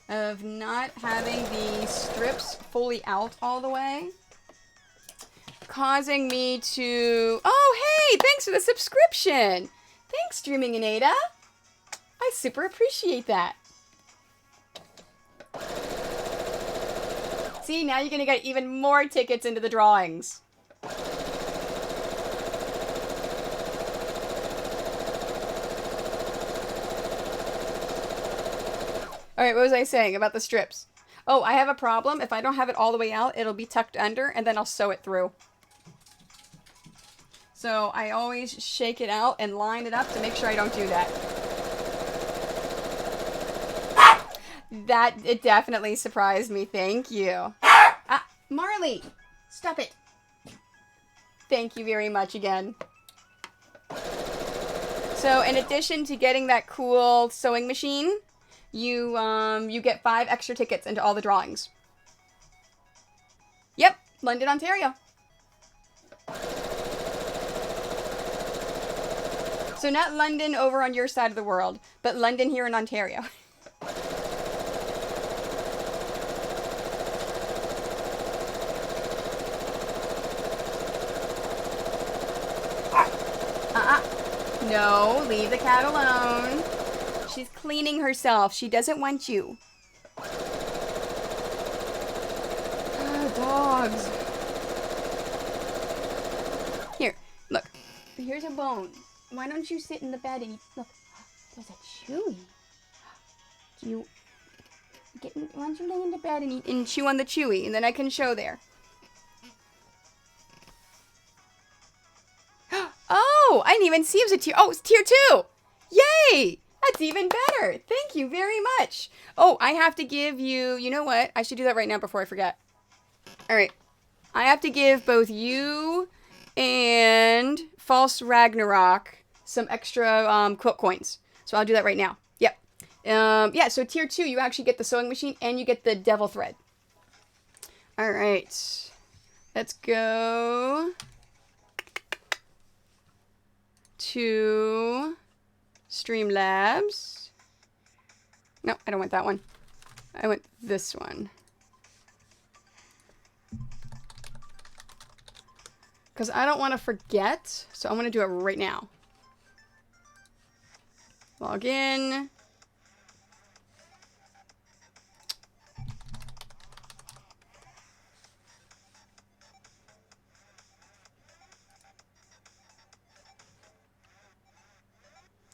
of not having the strips fully out all the way. causing me to... Oh, hey, thanks for the subscription. Thanks, Streaming Anada. I super appreciate that. See, now you're going to get even more tickets into the drawings. Alright, what was I saying about the strips? Oh, I have a problem. If I don't have it all the way out, it'll be tucked under, and then I'll sew it through. So I always shake it out and line it up to make sure I don't do that. It definitely surprised me. Thank you. Marley! Stop it. Thank you very much again. So in addition to getting that cool sewing machine, you get 5 extra tickets into all the drawings. Yep, London, Ontario. So not London over on your side of the world, but London here in Ontario. No, leave the cat alone. She's cleaning herself. She doesn't want you. Oh, dogs. Here, look. Here's a bone. Why don't you sit in the bed and eat? Look, there's a chewy. Do you why don't you lay in the bed and eat and chew on the chewy, and then I can show there. Oh, I didn't even see it was a tier. Oh, it's tier 2. Yay! That's even better. Thank you very much. Oh, I have to give you, you know what? I should do that right now before I forget. All right. I have to give both you and False Ragnarok some extra quilt coins. So I'll do that right now. Yep. Yeah, so tier 2, you actually get the sewing machine and you get the devil thread. All right. Let's go to Streamlabs. No, I don't want that one. I want this one. Because I don't want to forget, so I'm going to do it right now. Log in.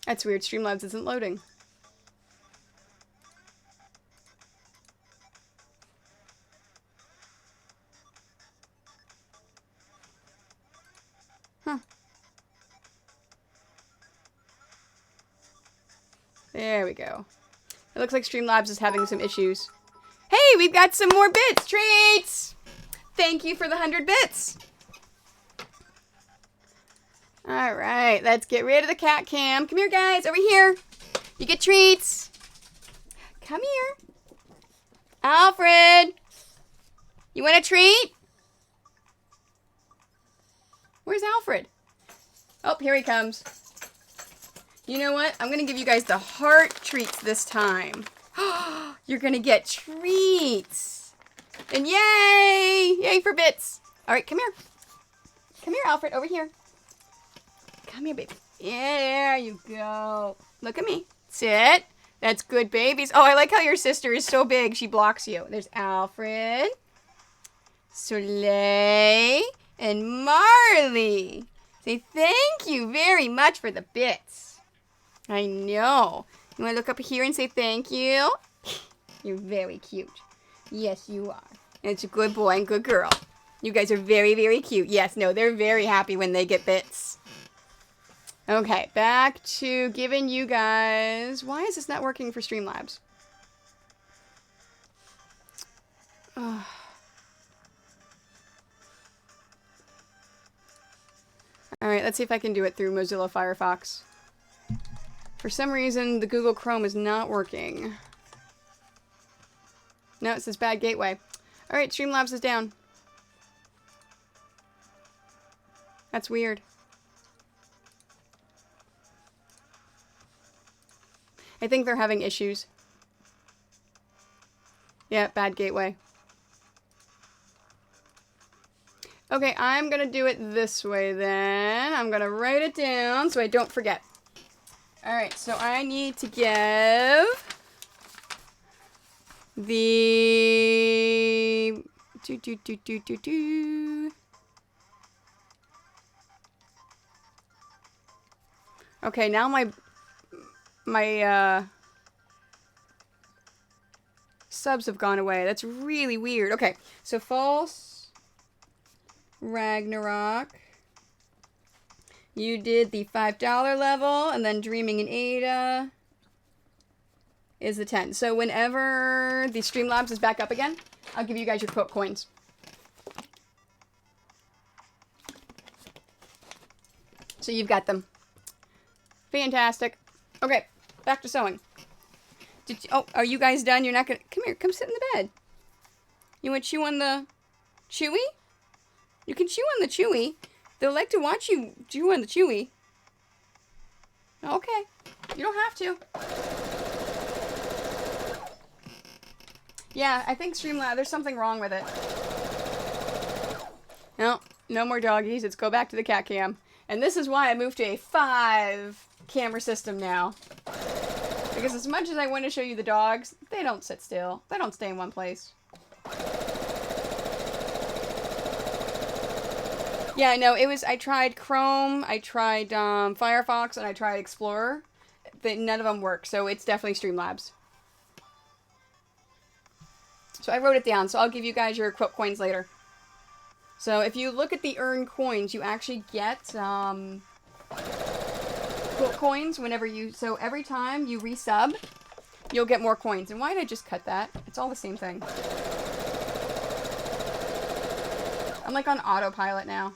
That's weird. Streamlabs isn't loading. Huh. There we go. It looks like Streamlabs is having some issues. Hey, we've got some more bits! Treats! Thank you for the 100 bits! Alright, let's get rid of the cat cam. Come here, guys, over here. You get treats. Come here. Alfred! You want a treat? Where's Alfred? Oh, here he comes. You know what? I'm going to give you guys the heart treats this time. You're going to get treats. And yay! Yay for bits. Alright, come here. Come here, Alfred, over here. Come here, baby. Yeah, there you go. Look at me. Sit. That's good, babies. Oh, I like how your sister is so big. She blocks you. There's Alfred, Soleil, and Marley. Say thank you very much for the bits. I know. You want to look up here and say thank you? You're very cute. Yes, you are. It's a good boy and good girl. You guys are very, very cute. Yes, no, they're very happy when they get bits. Okay, back to giving you guys... Why is this not working for Streamlabs? Alright, let's see if I can do it through Mozilla Firefox. For some reason, the Google Chrome is not working. No, it says bad gateway. Alright, Streamlabs is down. That's weird. I think they're having issues. Yeah, bad gateway. Okay, I'm gonna do it this way then. I'm gonna write it down so I don't forget. Alright, so I need to give the Okay, now my subs have gone away. That's really weird. Okay, so false Ragnarok. You did the $5 level, and then Dreaming in Ada is the 10. So whenever the Streamlabs is back up again, I'll give you guys your Quilt coins. So you've got them. Fantastic. Okay, back to sewing. Oh, are you guys done? You're not gonna... Come here, come sit in the bed. You want to chew on the Chewy? You can chew on the Chewy. They'll like to watch you chew on the Chewy. Okay. You don't have to. Yeah, I think Streamlabs, there's something wrong with it. No, no more doggies. Let's go back to the cat cam. And this is why I moved to a 5 camera system now. Because as much as I want to show you the dogs, they don't sit still. They don't stay in one place. Yeah, no, it was, I tried Chrome, I tried Firefox, and I tried Explorer. None of them work, so it's definitely Streamlabs. So I wrote it down, so I'll give you guys your Quilt coins later. So if you look at the earned coins, you actually get Quilt coins whenever you, so every time you resub, you'll get more coins. And why did I just cut that? It's all the same thing. I'm like on autopilot now.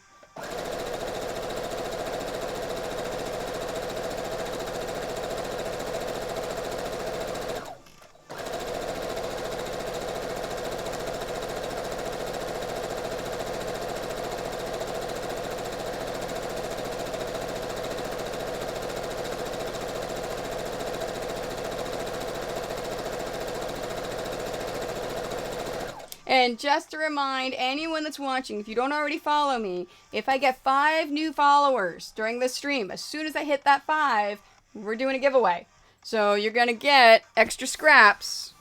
And just to remind anyone that's watching, if you don't already follow me, if I get 5 new followers during this stream, as soon as I hit that 5, we're doing a giveaway. So you're going to get extra scraps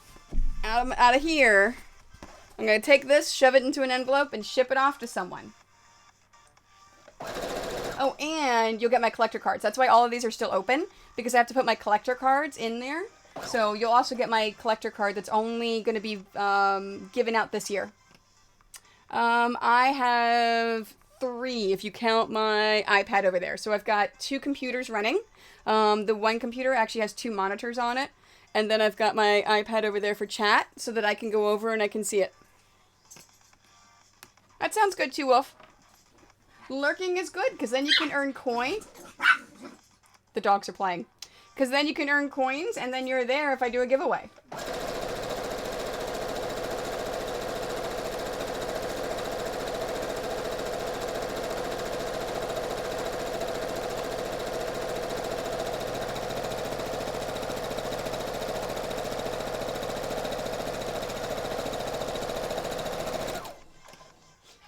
out of here. I'm going to take this, shove it into an envelope, and ship it off to someone. Oh, and you'll get my collector cards. That's why all of these are still open, because I have to put my collector cards in there. So you'll also get my collector card that's only going to be given out this year. I have 3 if you count my iPad over there. So I've got 2 computers running. The one computer actually has 2 monitors on it. And then I've got my iPad over there for chat so that I can go over and I can see it. That sounds good too, Wolf. Lurking is good because then you can earn coins. The dogs are playing. Because then you can earn coins, and then you're there if I do a giveaway.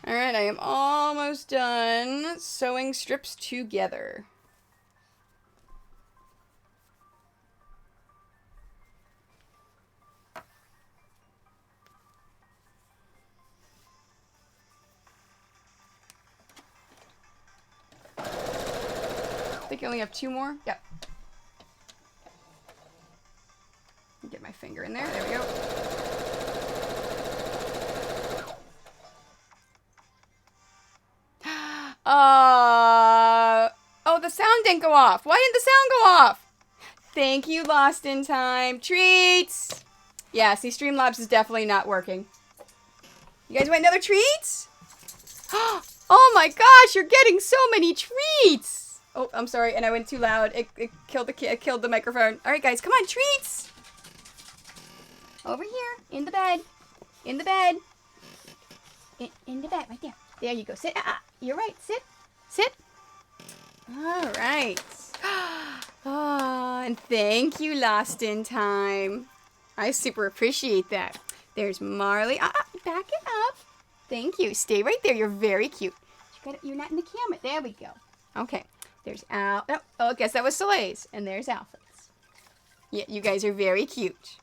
Alright, I am almost done sewing strips together. I think I only have 2 more. Yep. Get my finger in there. There we go. Oh, the sound didn't go off. Why didn't the sound go off? Thank you, Lost in Time. Treats! Yeah, see, Streamlabs is definitely not working. You guys want another treats? Oh my gosh, you're getting so many treats! Oh, I'm sorry, and I went too loud. It killed the microphone. All right, guys, come on, treats. Over here, in the bed, in the bed, in the bed, right there. There you go. Sit. You're right. Sit. Sit. All right. Oh, and thank you, Lost in Time. I super appreciate that. There's Marley. Back it up. Thank you. Stay right there. You're very cute. You're not in the camera. There we go. Okay. There's Al. Oh, I guess that was Soleil's. And there's Alfred's. Yeah, you guys are very cute.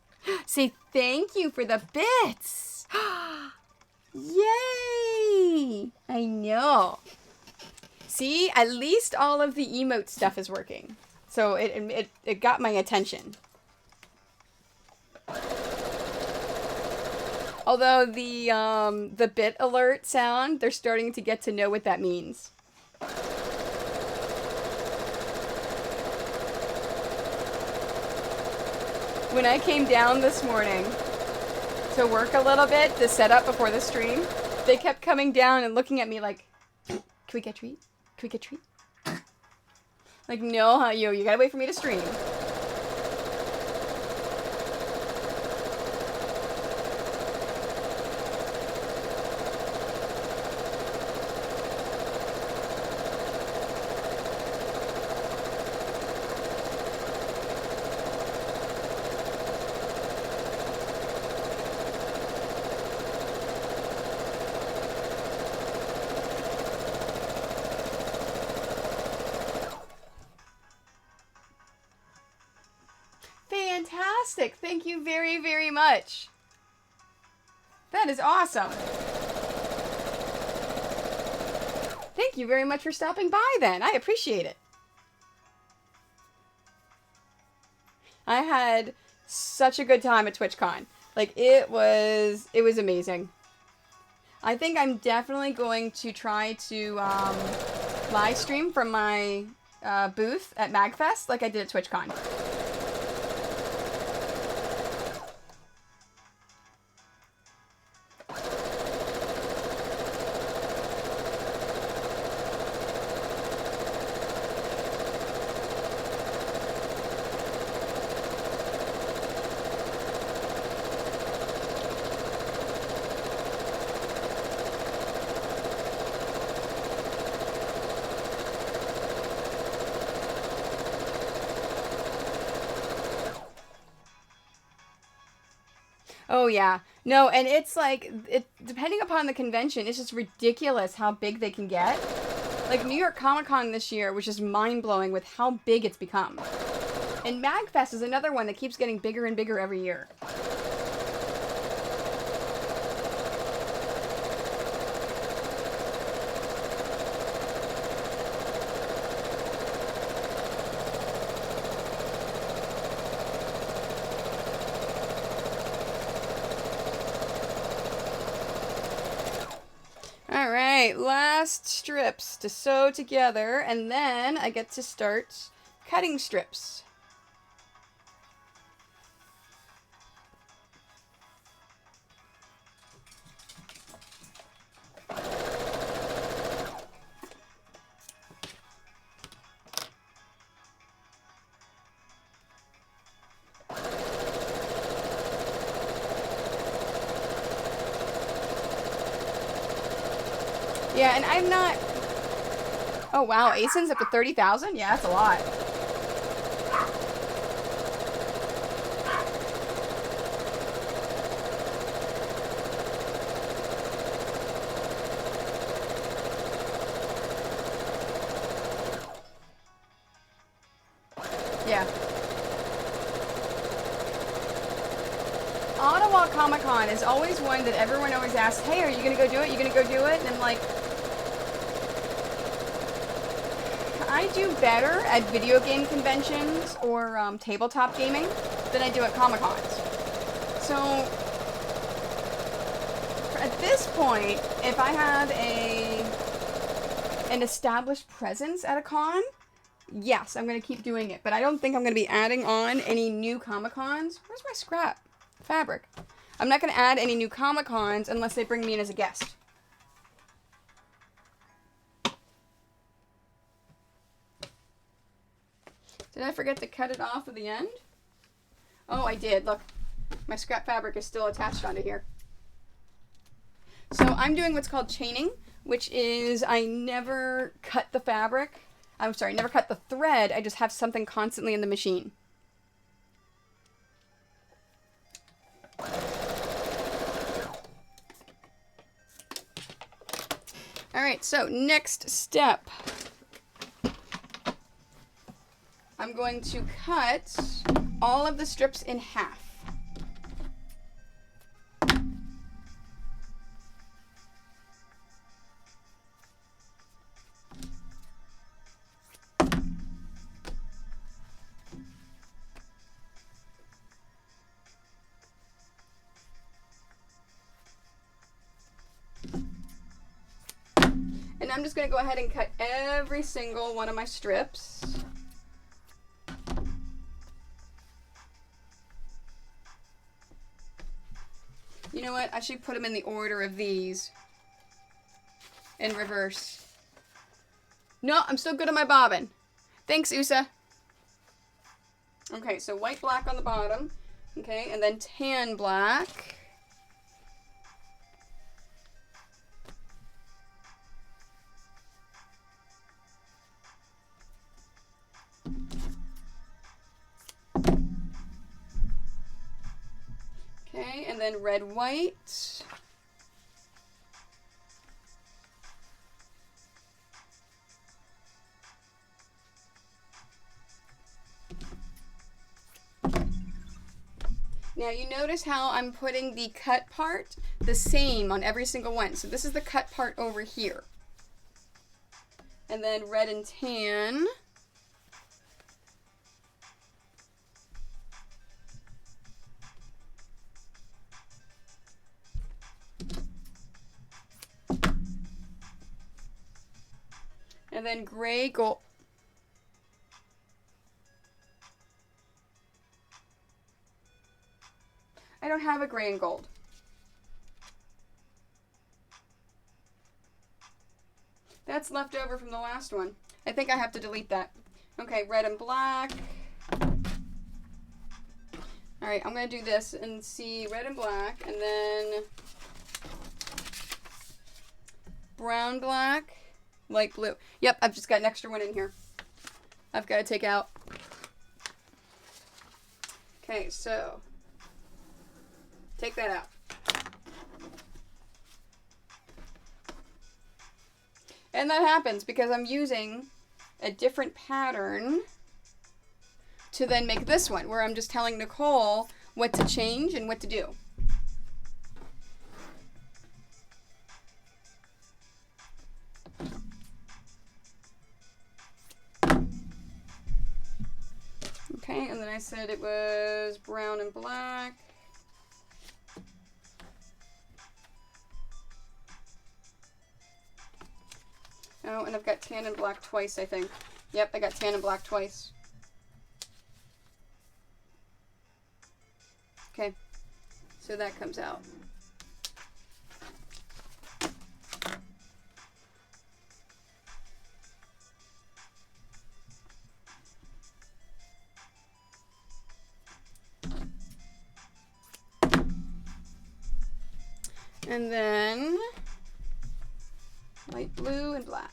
Say thank you for the bits. Yay! I know. See, at least all of the emote stuff is working. So it got my attention. Although the bit alert sound, they're starting to get to know what that means. When I came down this morning to work a little bit to set up before the stream, they kept coming down and looking at me like, "Can we get a treat? Can we get a treat?" Like, no, you gotta wait for me to stream. Fantastic. Thank you very, very much. That is awesome. Thank you very much for stopping by then. I appreciate it. I had such a good time at TwitchCon. Like, it was amazing. I think I'm definitely going to try to live stream from my booth at MagFest like I did at TwitchCon. Oh, yeah. No, and it's like, depending upon the convention, it's just ridiculous how big they can get. Like, New York Comic Con this year was just mind-blowing with how big it's become. And MagFest is another one that keeps getting bigger and bigger every year. Alright, last strips to sew together, and then I get to start cutting strips. Yeah, and I'm not... Oh, wow. ASIN's up to 30,000? Yeah, that's a lot. Yeah. Ottawa Comic Con is always one that everyone always asks, hey, are you going to go do it? You going to go do it? And I'm like... I do better at video game conventions or tabletop gaming than I do at Comic Cons. So, at this point, if I have an established presence at a con, yes, I'm going to keep doing it. But I don't think I'm going to be adding on any new Comic Cons. Where's my scrap fabric? I'm not going to add any new Comic Cons unless they bring me in as a guest. Did I forget to cut it off at the end? Oh, I did. Look, my scrap fabric is still attached onto here. So I'm doing what's called chaining, which is I never cut the fabric. I'm sorry, never cut the thread. I just have something constantly in the machine. right, so next step. I'm going to cut all of the strips in half. And I'm just going to go ahead and cut every single one of my strips. You know what? I should put them in the order of these. In reverse. No, I'm still good on my bobbin. Thanks, Usa. Okay, so white, black on the bottom. Okay, and then tan black. Okay, and then red, white. Now you notice how I'm putting the cut part the same on every single one. So this is the cut part over here. And then red and tan. And then gray, gold. I don't have a gray and gold. That's left over from the last one. I think I have to delete that. Okay, red and black. All right, I'm going to do this and see red and black, and then brown, black, light blue. Yep, I've just got an extra one in here. I've got to take out. Okay, so take that out. And that happens because I'm using a different pattern to then make this one, where I'm just telling Nicole what to change and what to do. Okay, and then I said it was brown and black. Oh, and I've got tan and black twice, I think. Yep, I got tan and black twice. Okay, so that comes out. And then light blue and black.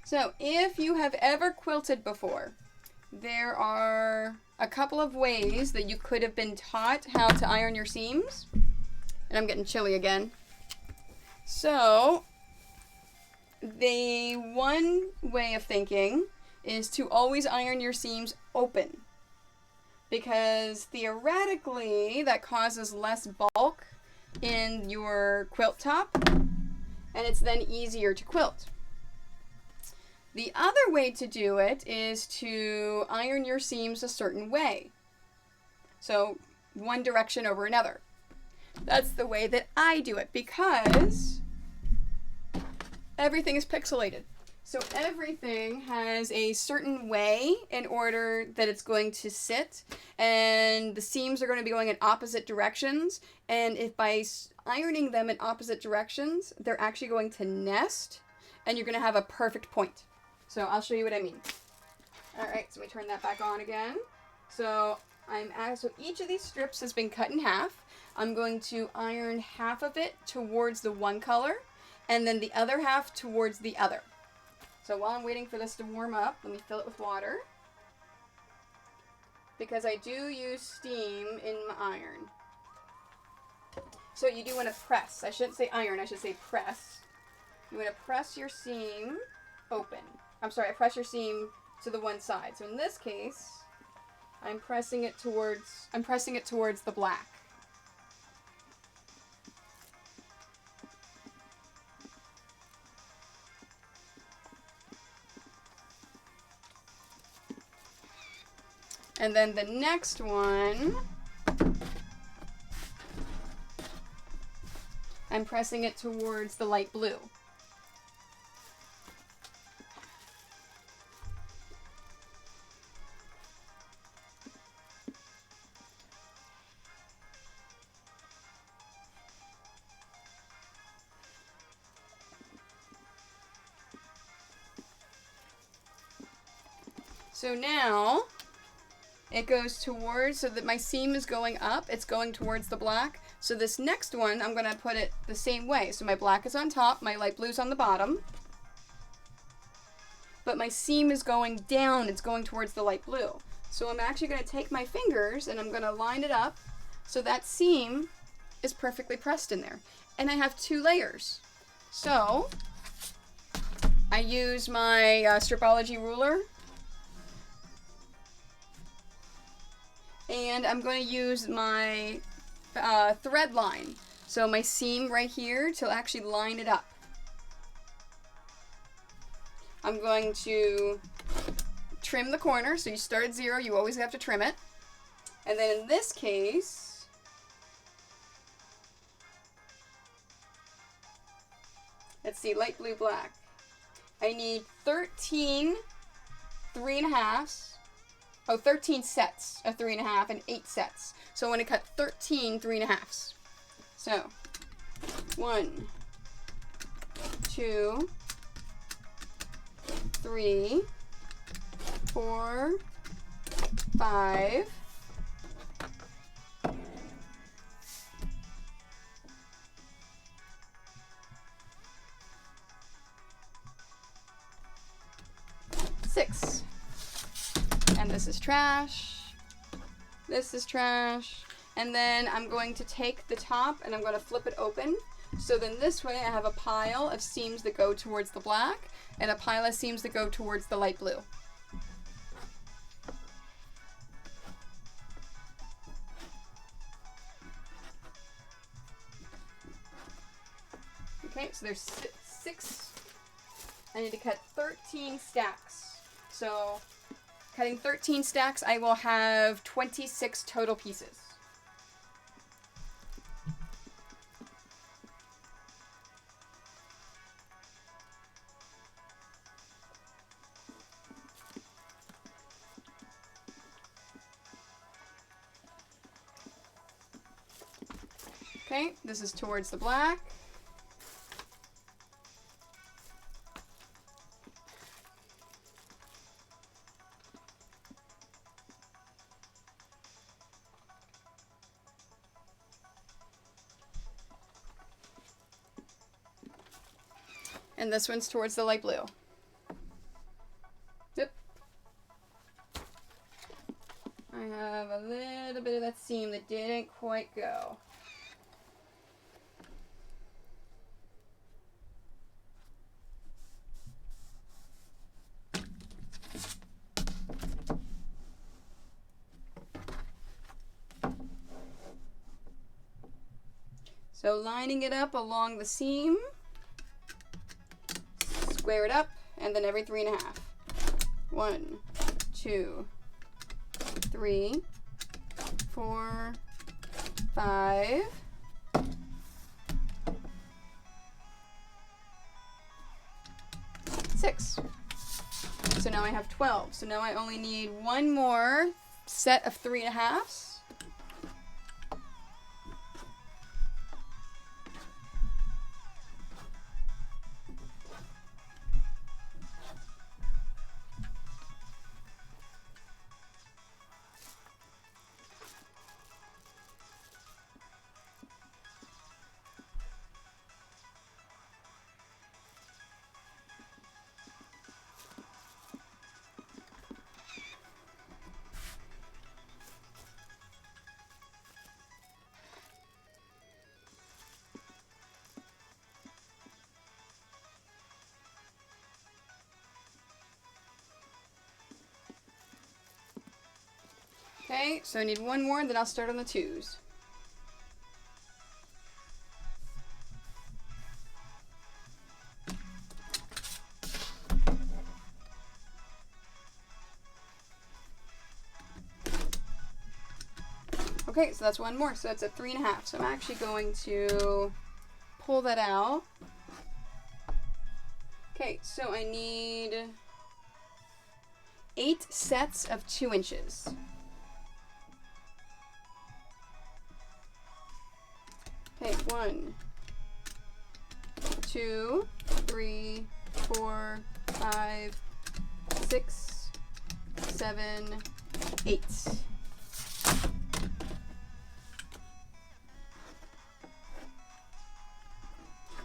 So if you have ever quilted before, there are a couple of ways that you could have been taught how to iron your seams. And I'm getting chilly again. So the one way of thinking is to always iron your seams open, because theoretically that causes less bulk in your quilt top, and it's then easier to quilt. The other way to do it is to iron your seams a certain way. So one direction over another. That's the way that I do it, because everything is pixelated. So everything has a certain way in order that it's going to sit, and the seams are going to be going in opposite directions, and if by ironing them in opposite directions, they're actually going to nest, and you're going to have a perfect point. So I'll show you what I mean. All right, so we turn that back on again. So So each of these strips has been cut in half. I'm going to iron half of it towards the one color and then the other half towards the other. So while I'm waiting for this to warm up, let me fill it with water. Because I do use steam in my iron. So you do want to press. I shouldn't say iron, I should say press. You want to press your seam open. I'm sorry, I press your seam to the one side. So in this case, I'm pressing it towards the black. And then the next one, I'm pressing it towards the light blue. So now it goes towards, so that my seam is going up, it's going towards the black. So this next one, I'm going to put it the same way. So my black is on top, my light blue's on the bottom. But my seam is going down, it's going towards the light blue. So I'm actually going to take my fingers and I'm going to line it up so that seam is perfectly pressed in there. And I have 2 layers. So I use my Stripology ruler. And I'm going to use my thread line. So my seam right here to actually line it up. I'm going to trim the corner. So you start at 0, you always have to trim it. And then in this case, let's see, light blue, black. I need 13 3.5s. 13 sets of 3.5 and 8 sets. So I want to cut 13 3.5s. So 1, 2, 3, 4, 5, 6. And this is trash. This is trash. And then I'm going to take the top and I'm going to flip it open. So then this way I have a pile of seams that go towards the black and a pile of seams that go towards the light blue. Okay, so there's 6. I need to cut 13 stacks. So cutting 13 stacks, I will have 26 total pieces. Okay, this is towards the black. And this one's towards the light blue. Yep. I have a little bit of that seam that didn't quite go. So lining it up along the seam. Square it up, and then every 3.5. 1, 2, 3, 4, 5, 6. So now I have 12. So now I only need one more set of 3.5s. Okay, so I need one more, then I'll start on the 2s. Okay, so that's one more, so that's a 3.5. So I'm actually going to pull that out. Okay, so I need 8 sets of 2 inches. Okay, 1, 2, 3, 4, 5, 6, 7, 8.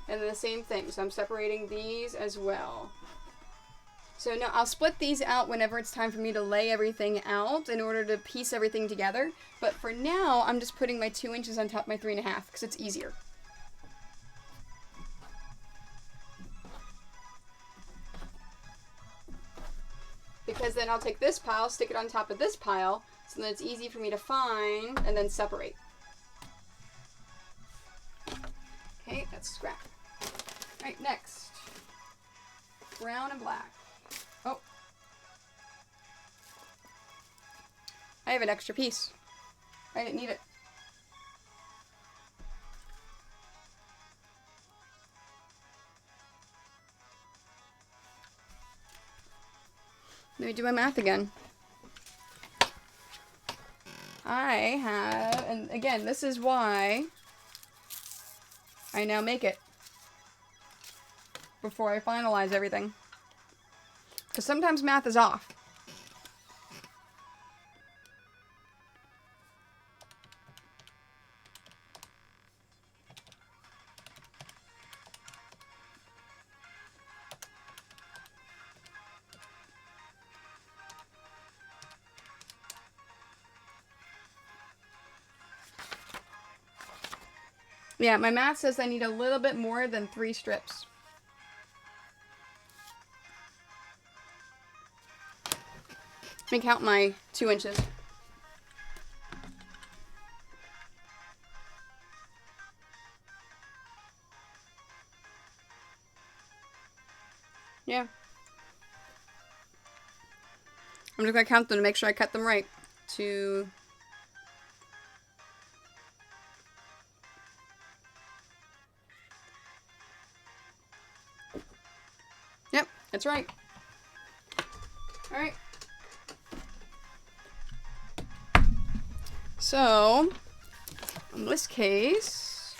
And then the same thing, so I'm separating these as well. So now I'll split these out whenever it's time for me to lay everything out in order to piece everything together. But for now, I'm just putting my 2 inches on top of my 3.5 because it's easier. Because then I'll take this pile, stick it on top of this pile, so then it's easy for me to find and then separate. Okay, that's scrap. Alright, next. Brown and black. Oh. I have an extra piece. I didn't need it. Let me do my math again. I have, and again, this is why I now make it before I finalize everything. Because sometimes math is off. Yeah, my math says I need a little bit more than 3 strips. Let me count my 2 inches. Yeah. I'm just going to count them to make sure I cut them right. 2. Yep, that's right. All right. So, in this case,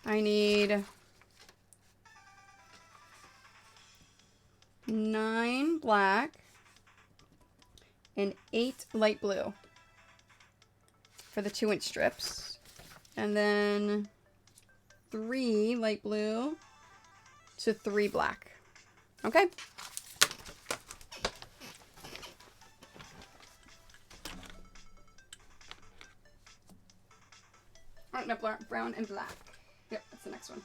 I need 9 black and 8 light blue for the 2-inch strips. And then 3 light blue to 3 black. Okay? Oh, no, brown and black. Yep, that's the next one.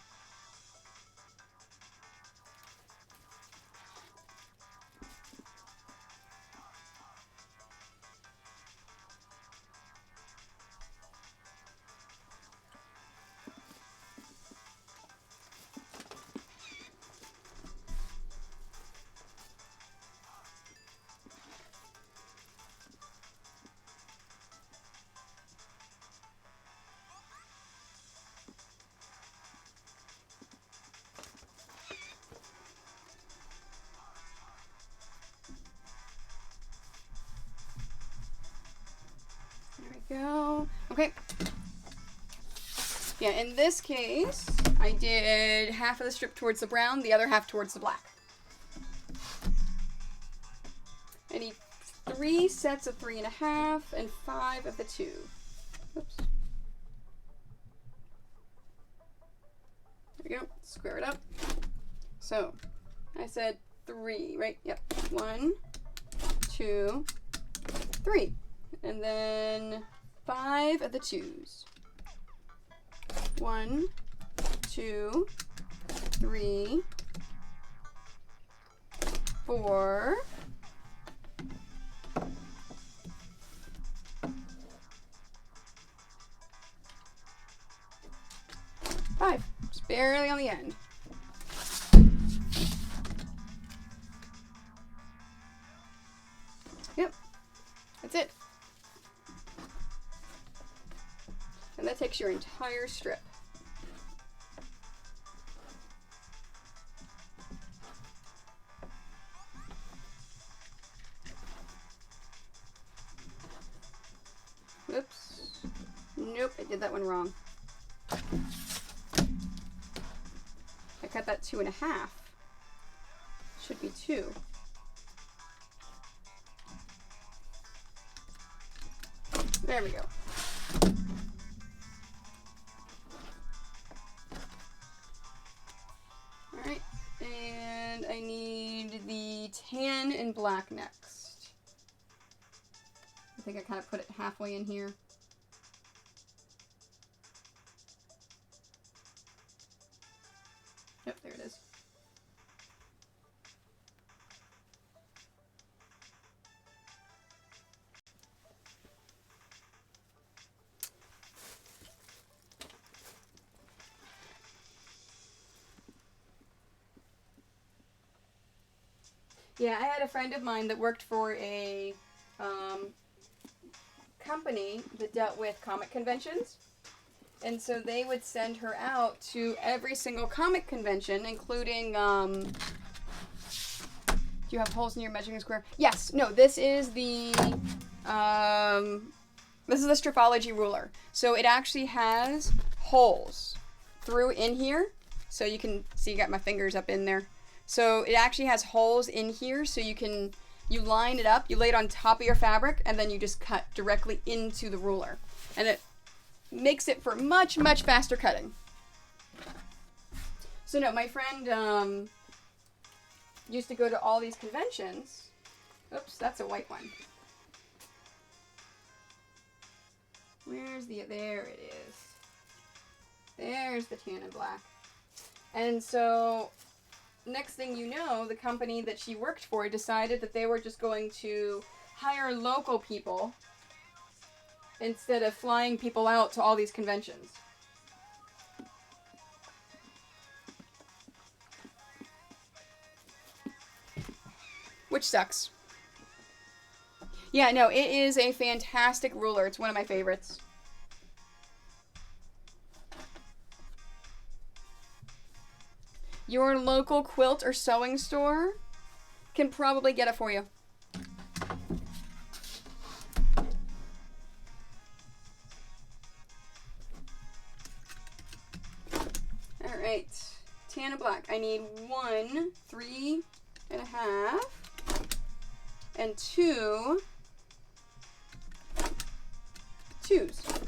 Go. Okay. Yeah, in this case, I did half of the strip towards the brown, the other half towards the black. I need 3 sets of 3.5 and 5 of the 2. Oops. There we go. Square it up. So, I said 3, right? Yep. 1, 2, 3. And then 5 of the 2s. 1, 2, 3, 4, 5. Just barely on the end. Yep. That's it. And that takes your entire strip. Oops. Nope, I did that one wrong. I cut that 2.5. Should be 2. There we go. Alright, and I need the tan and black next. I think I kind of put it halfway in here. Yep, there it is. Yeah, I had a friend of mine that worked for a company that dealt with comic conventions. And so they would send her out to every single comic convention, including, do you have holes in your measuring square? Yes. No, this is the Stripology ruler. So it actually has holes through in here. So you can see, I got my fingers up in there. So it actually has holes in here, so you line it up, you lay it on top of your fabric, and then you just cut directly into the ruler. And it makes it for much, much faster cutting. So no, my friend used to go to all these conventions. Oops, that's a white one. Where's the, there it is. There's the tan and black. And so, next thing you know, the company that she worked for decided that they were just going to hire local people instead of flying people out to all these conventions. Which sucks. Yeah, no, it is a fantastic ruler. It's one of my favorites. Your local quilt or sewing store can probably get it for you. All right, tan and black. I need 1 3.5 and 2 2s.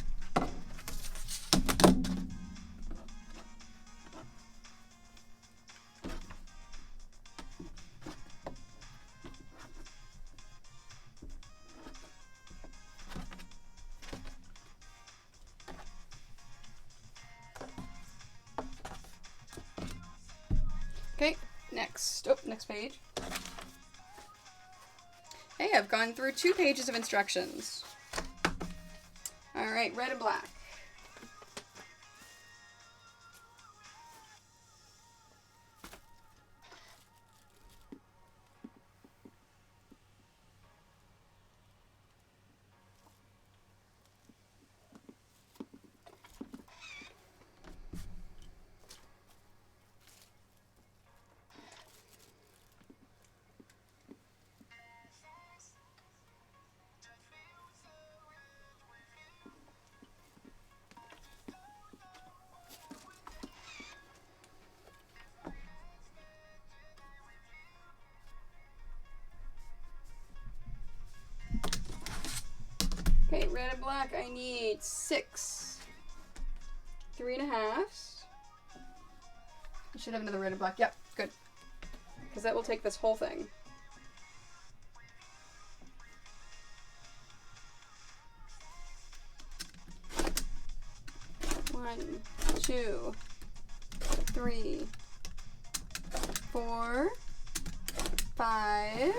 Okay, next. Oh, next page. Hey, I've gone through 2 pages of instructions. All right, red and black. Okay, red and black, I need 6 3.5. I should have another red and black. Yep, good. Because that will take this whole thing. One, 2, 3, 4, 5.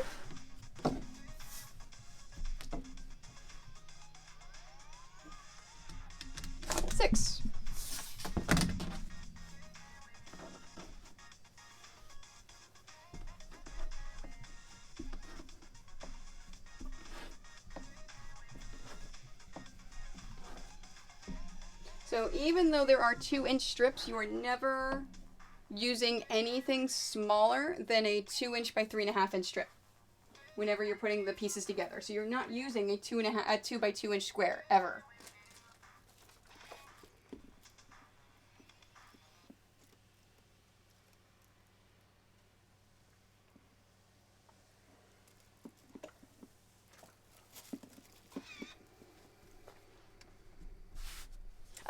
6. So even though there are 2-inch strips, you are never using anything smaller than a 2-inch by 3.5-inch strip whenever you're putting the pieces together. So you're not using a 2 by 2-inch square ever.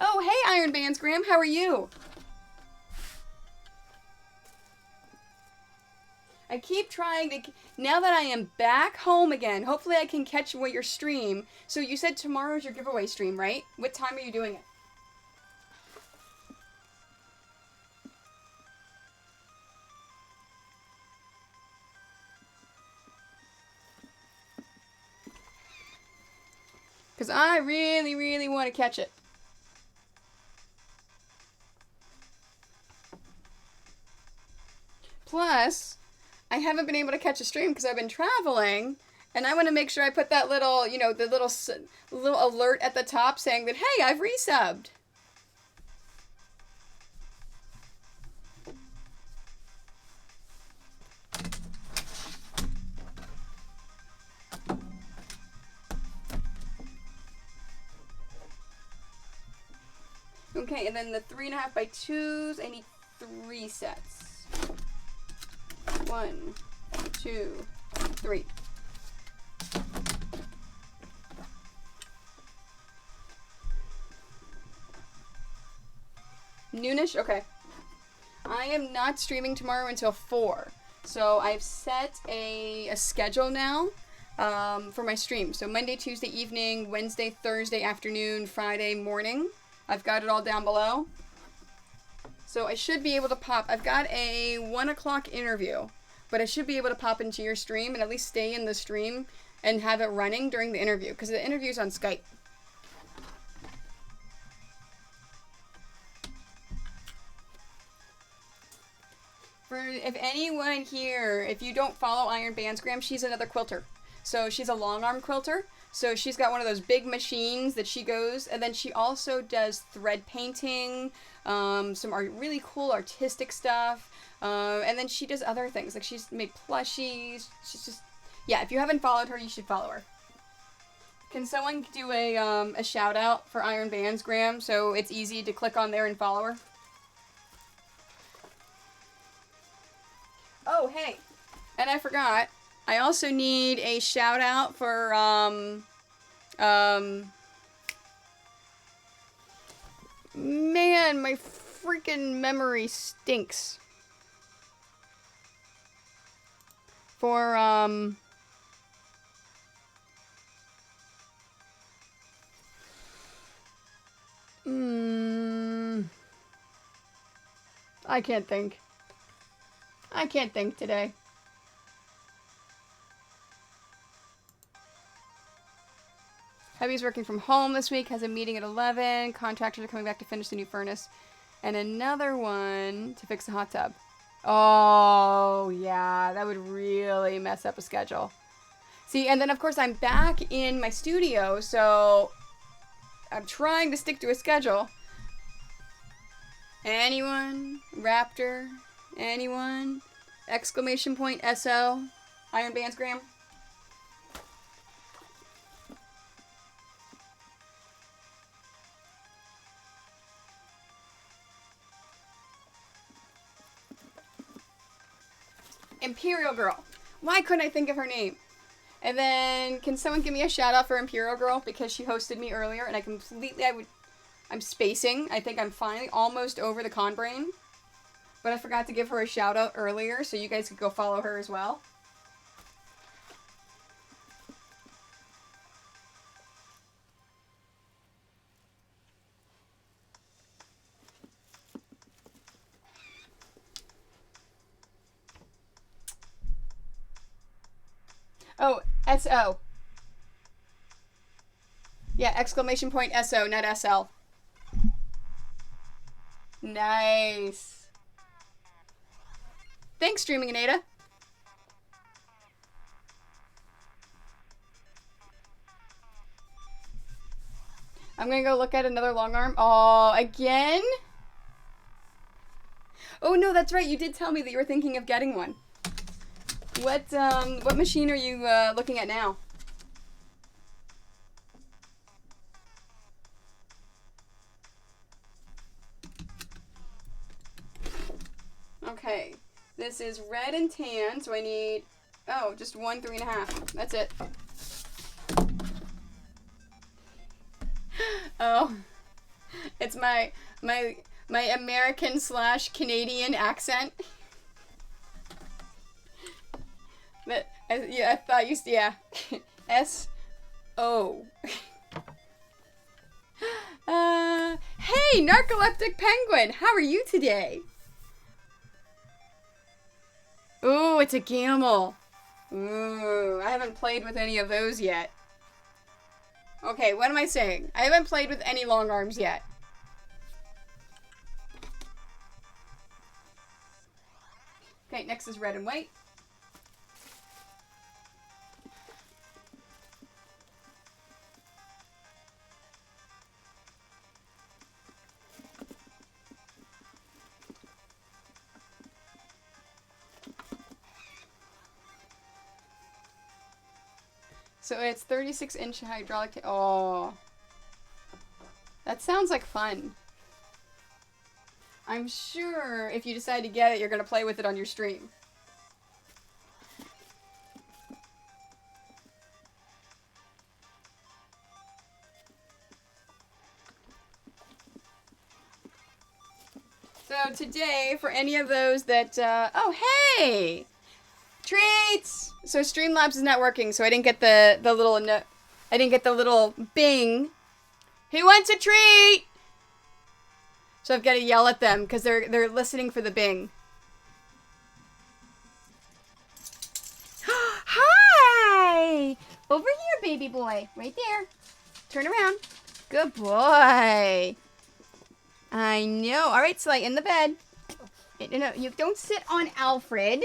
Oh, hey, Iron Bands Graham, how are you? I keep trying to, now that I am back home again, hopefully I can catch your stream. So you said tomorrow's your giveaway stream, right? What time are you doing it? Because I really, really want to catch it. Plus, I haven't been able to catch a stream because I've been traveling, and I want to make sure I put that little, you know, the little alert at the top saying that, hey, I've resubbed. Okay, and then the 3.5 by 2s, I need 3 sets. 1, 2, 3. Noonish? Okay. I am not streaming tomorrow until 4. So I've set a schedule now for my stream. So Monday, Tuesday evening, Wednesday, Thursday afternoon, Friday morning. I've got it all down below. So I should be able to pop. I've got a 1 o'clock interview, but I should be able to pop into your stream and at least stay in the stream and have it running during the interview, because the interview's on Skype. If anyone here, if you don't follow Iron Bandsgram, she's another quilter. So she's a long arm quilter. So she's got one of those big machines that she goes, and then she also does thread painting, some really cool artistic stuff, and then she does other things, like she's made plushies. She's just, yeah, if you haven't followed her, you should follow her. Can someone do a shout out for Iron Bandsgram so it's easy to click on there and follow her? Oh, hey, and I forgot. I also need a shout out for, man, my freaking memory stinks. For, I can't think. I can't think today. Hubby's working from home this week, has a meeting at 11. Contractors are coming back to finish the new furnace. And another one to fix the hot tub. Oh, yeah, that would really mess up a schedule. See, and then of course I'm back in my studio, so I'm trying to stick to a schedule. Anyone? Raptor? Anyone? Exclamation point SL? Iron Bandsgram? Imperial Girl. Why couldn't I think of her name? And then, can someone give me a shout out for Imperial Girl? Because she hosted me earlier and I'm spacing. I think I'm finally almost over the con brain. But I forgot to give her a shout out earlier, so you guys could go follow her as well. Oh, SO. Yeah, exclamation point SO, not SL. Nice. Thanks, Streaming Anita. I'm gonna go look at another long arm. Oh, again? Oh no, that's right. You did tell me that you were thinking of getting one. What machine are you looking at now? Okay, this is red and tan, so I need, oh, just 1 3.5. That's it. Oh, it's my American / Canadian accent. But yeah, I thought you, yeah, S-O. Hey, narcoleptic penguin, how are you today? Ooh, it's a camel. Ooh, I haven't played with any of those yet. Okay, what am I saying? I haven't played with any long arms yet. Okay, next is red and white. So it's 36-inch hydraulic. Oh. That sounds like fun. I'm sure if you decide to get it, you're going to play with it on your stream. So today, for any of those that, oh, hey! Treats! So Streamlabs is not working, so I didn't get the little, I didn't get the little bing. Who wants a treat? So I've got to yell at them, because they're listening for the bing. Hi! Over here, baby boy. Right there. Turn around. Good boy. I know. All right, Sly, in the bed. No, you don't sit on Alfred.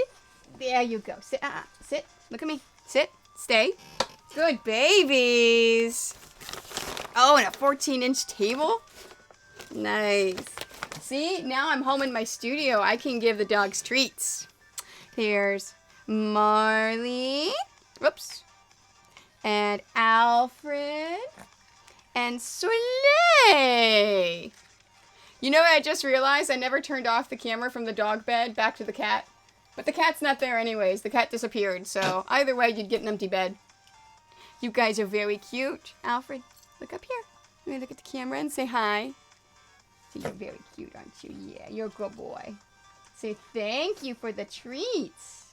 There you go. Sit. Sit. Look at me. Sit. Stay. Good babies. Oh, and a 14-inch table? Nice. See, now I'm home in my studio. I can give the dogs treats. Here's Marley. Whoops. And Alfred. And Soleil. You know what I just realized? I never turned off the camera from the dog bed back to the cat. But the cat's not there anyways. The cat disappeared. So either way, you'd get an empty bed. You guys are very cute. Alfred, look up here. Let me look at the camera and say hi. So you're very cute, aren't you? Yeah, you're a good boy. Say thank you for the treats.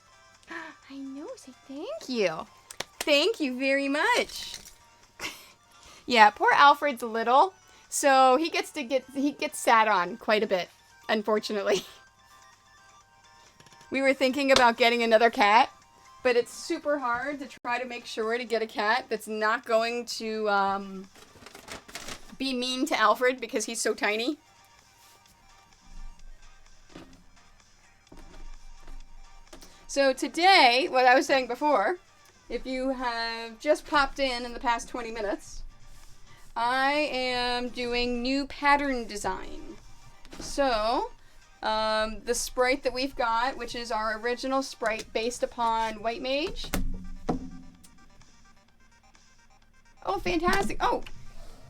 I know. Say thank you. Thank you very much. Yeah, poor Alfred's little. So he gets sat on quite a bit, unfortunately. We were thinking about getting another cat, but it's super hard to try to make sure to get a cat that's not going to be mean to Alfred because he's so tiny. So today, what I was saying before, if you have just popped in the past 20 minutes, I am doing new pattern design. So, the sprite that we've got, which is our original sprite based upon White Mage. Oh, fantastic. Oh,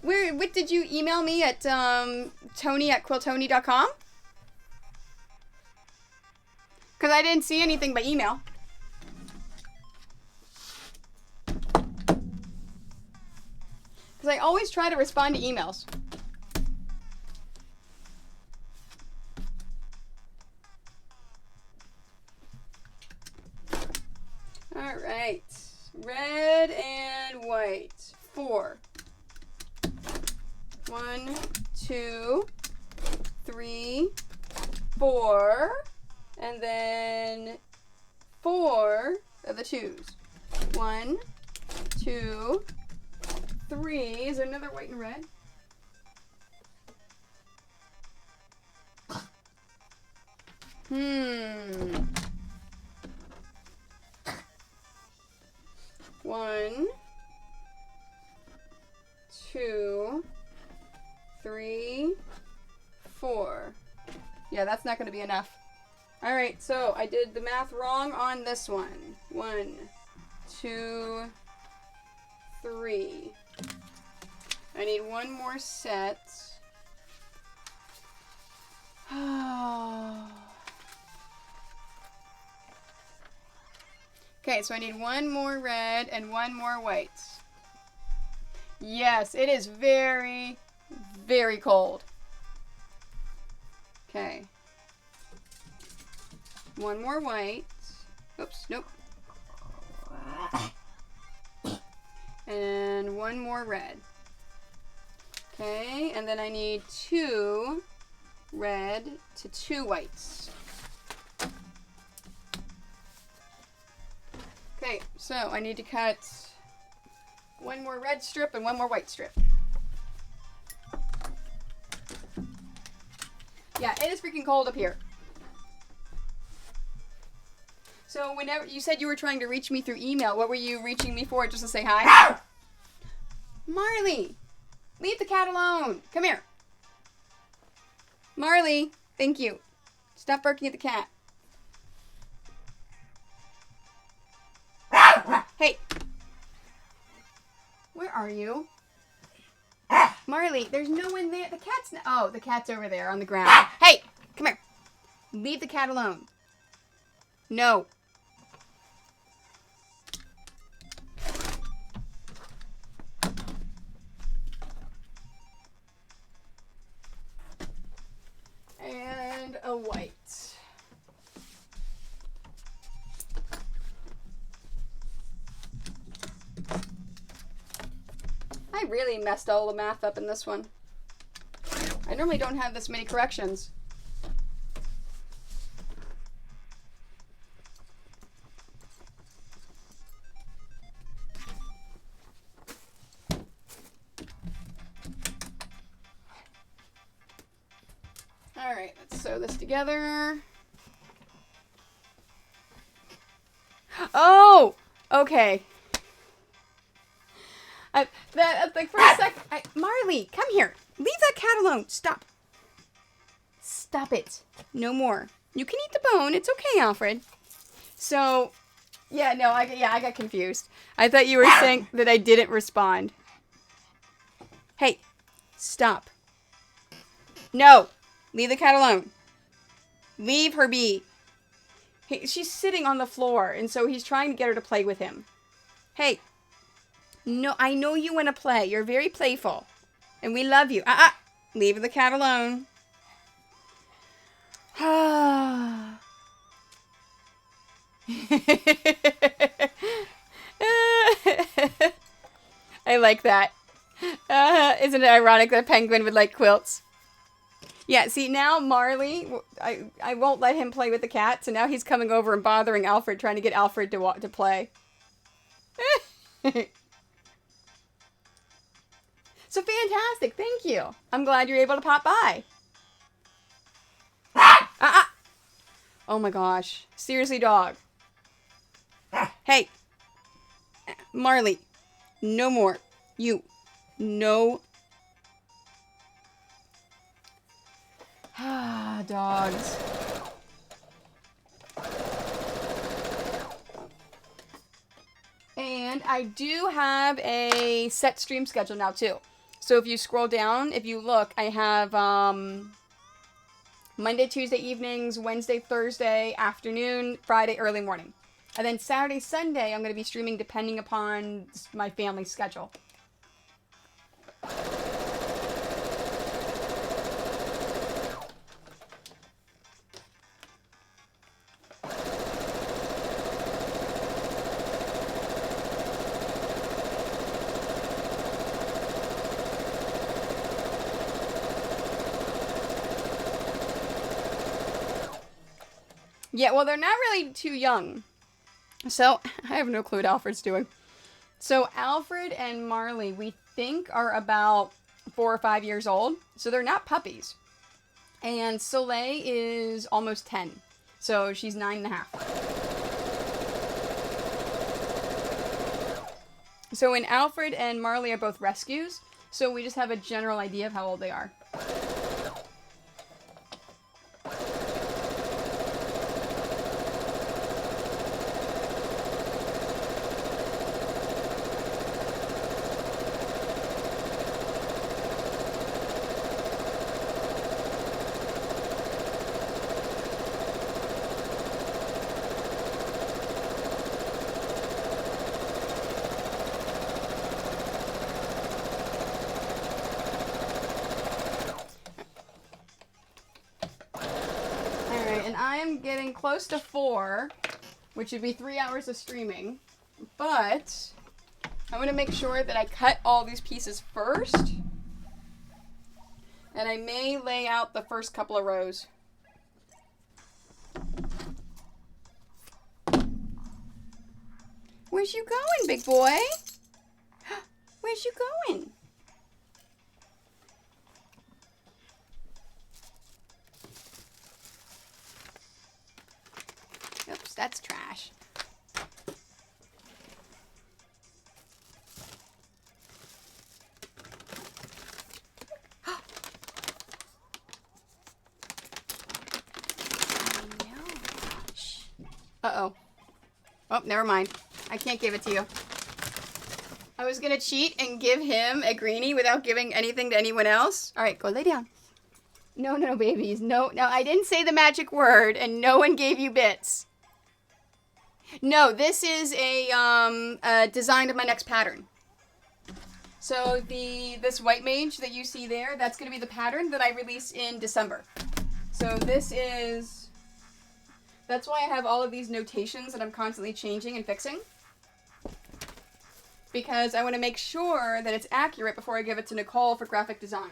what did you email me at Tony@quiltony.com? Because I didn't see anything by email. Because I always try to respond to emails. All right. Red and white. 4. 1, 2, 3, 4. And then 4 of the 2s. 1, 2, 3. Is there another white and red? One, 2, Yeah, that's not going to be enough. Alright, so I did the math wrong on this one. 1, 2, 3. I need one more set. Okay, so I need one more red and one more white. Yes, it is very, very cold. Okay. One more white. Oops, nope. And one more red. Okay, and then I need 2 red to 2 whites. Okay, so I need to cut one more red strip and one more white strip. Yeah, it is freaking cold up here. So whenever you said you were trying to reach me through email, what were you reaching me for? Just to say hi? Marley, leave the cat alone. Come here. Marley, thank you. Stop barking at the cat. Hey. Where are you? Marley, there's no one there. The cat's oh, the cat's over there on the ground. Hey, come here. Leave the cat alone. No. And a white. I really messed all the math up in this one. I normally don't have this many corrections. Alright, let's sew this together. Oh! Okay. Like for a sec, Marley, come here. Leave that cat alone. Stop. Stop it. No more. You can eat the bone. It's okay, Alfred. So, yeah, no, I got confused. I thought you were saying that I didn't respond. Hey, stop. No, leave the cat alone. Leave her be. She's sitting on the floor, and so he's trying to get her to play with him. Hey. No, I know you want to play. You're very playful. And we love you. Leave the cat alone. I like that. Isn't it ironic that a penguin would like quilts? Yeah, see, now Marley, I won't let him play with the cat, so now he's coming over and bothering Alfred, trying to get Alfred to play. So fantastic, thank you. I'm glad you're able to pop by. Oh my gosh. Seriously, dog. Hey. Marley. No more. You. No. Dogs. And I do have a set stream schedule now too. So if you scroll down, if you look, I have Monday, Tuesday evenings, Wednesday, Thursday afternoon, Friday early morning. And then Saturday, Sunday, I'm going to be streaming depending upon my family's schedule. Yeah, well, they're not really too young. So, I have no clue what Alfred's doing. So, Alfred and Marley, we think, are about 4 or 5 years old. So, they're not puppies. And Soleil is almost 10. So, she's 9.5. So, when Alfred and Marley are both rescues, so we just have a general idea of how old they are. I'm getting close to 4, which would be 3 hours of streaming. But I want to make sure that I cut all these pieces first. And I may lay out the first couple of rows. Where's you going, big boy? Where's you going? Oops, that's trash. Uh-oh. Oh, never mind. I can't give it to you. I was gonna cheat and give him a greenie without giving anything to anyone else. All right, go lay down. No, no, babies. No, no, I didn't say the magic word and no one gave you bits. No, this is a design of my next pattern. So this white mage that you see there, that's gonna be the pattern that I release in December. So that's why I have all of these notations that I'm constantly changing and fixing. Because I want to make sure that it's accurate before I give it to Nicole for graphic design.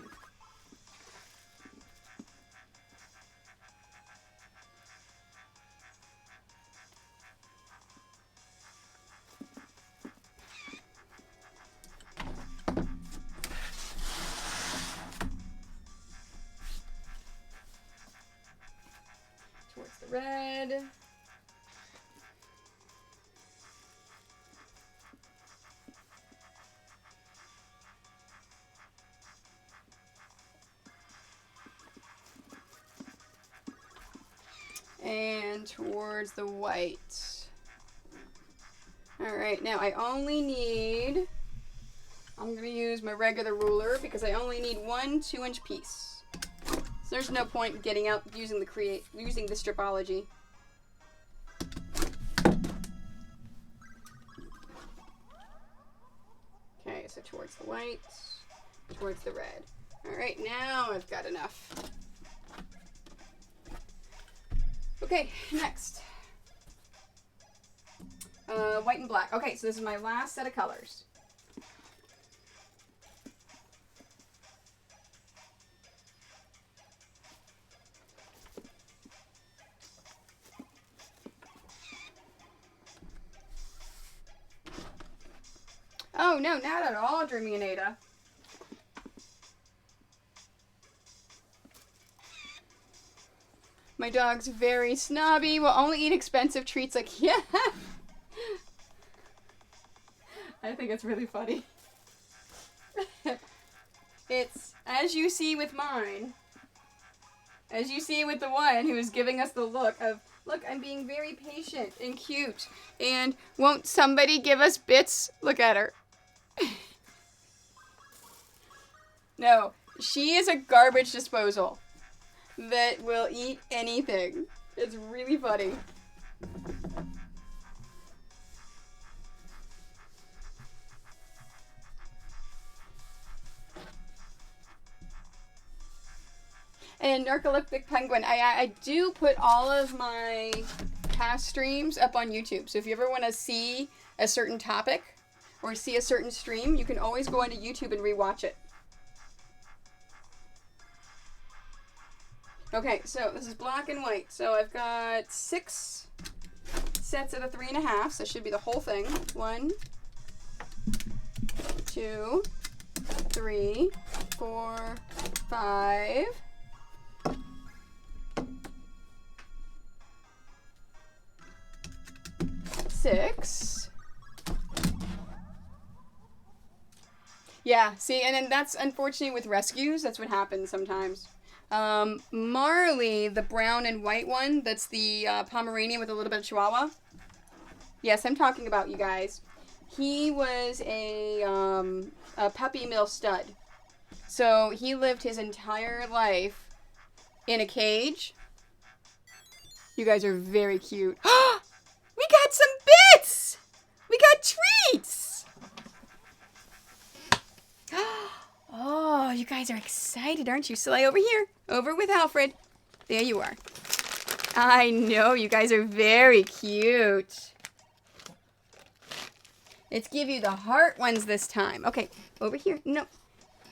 Towards the red. And towards the white. Alright, now I'm going to use my regular ruler because I only need 1 2-inch piece. So there's no point in getting out using the stripology. Okay, so towards the white, towards the red. Alright, now I've got enough. Okay, next. White and black. Okay, so this is my last set of colors. Oh, no, not at all, Dreamy and Ada. My dog's very snobby, will only eat expensive treats like, yeah. I think it's really funny. It's, as you see with mine, as you see with the one who is giving us the look of, look, I'm being very patient and cute, and won't somebody give us bits? Look at her. No, she is a garbage disposal that will eat anything. It's really funny. And Narcoleptic Penguin, I do put all of my past streams up on YouTube. So if you ever want to see a certain topic or see a certain stream, you can always go onto YouTube and rewatch it. Okay, so this is black and white. So I've got 6 sets of the 3.5, so it should be the whole thing. 1, 2, 3, 4, 5. 6. Yeah, see, and then that's unfortunately with rescues, that's what happens sometimes. Marley, the brown and white one, that's the Pomeranian with a little bit of Chihuahua. Yes, I'm talking about you guys. He was a puppy mill stud. So he lived his entire life in a cage. You guys are very cute. We got some bits! We got treats! Oh, you guys are excited, aren't you? So over here. Over with Alfred. There you are. I know, you guys are very cute. Let's give you the heart ones this time. Okay, over here. No.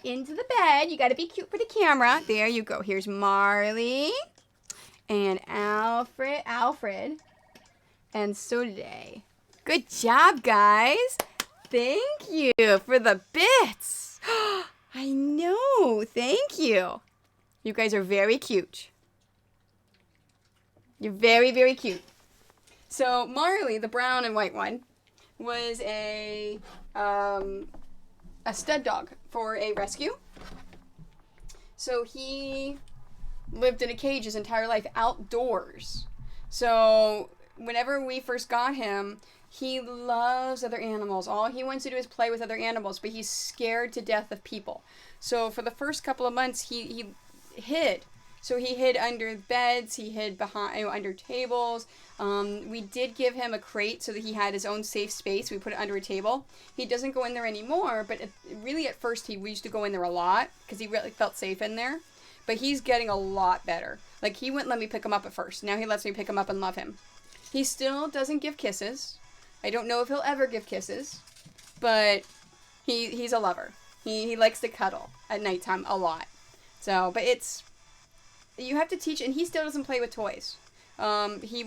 Into the bed. You gotta be cute for the camera. There you go. Here's Marley. And Alfred. And Soleil. Good job, guys. Thank you for the bits. I know. Thank you. You guys are very cute. You're very, very cute. So Marley, the brown and white one, was a stud dog for a rescue. So he lived in a cage his entire life outdoors. So whenever we first got him, he loves other animals. All he wants to do is play with other animals, but he's scared to death of people. So for the first couple of months, he hid. So he hid under beds, he hid behind, under tables. We did give him a crate so that he had his own safe space. We put it under a table. He doesn't go in there anymore, but really at first we used to go in there a lot because he really felt safe in there. But he's getting a lot better. Like, he wouldn't let me pick him up at first. Now he lets me pick him up and love him. He still doesn't give kisses. I don't know if he'll ever give kisses, but he's a lover. He likes to cuddle at nighttime a lot. So, but you have to teach, and he still doesn't play with toys. He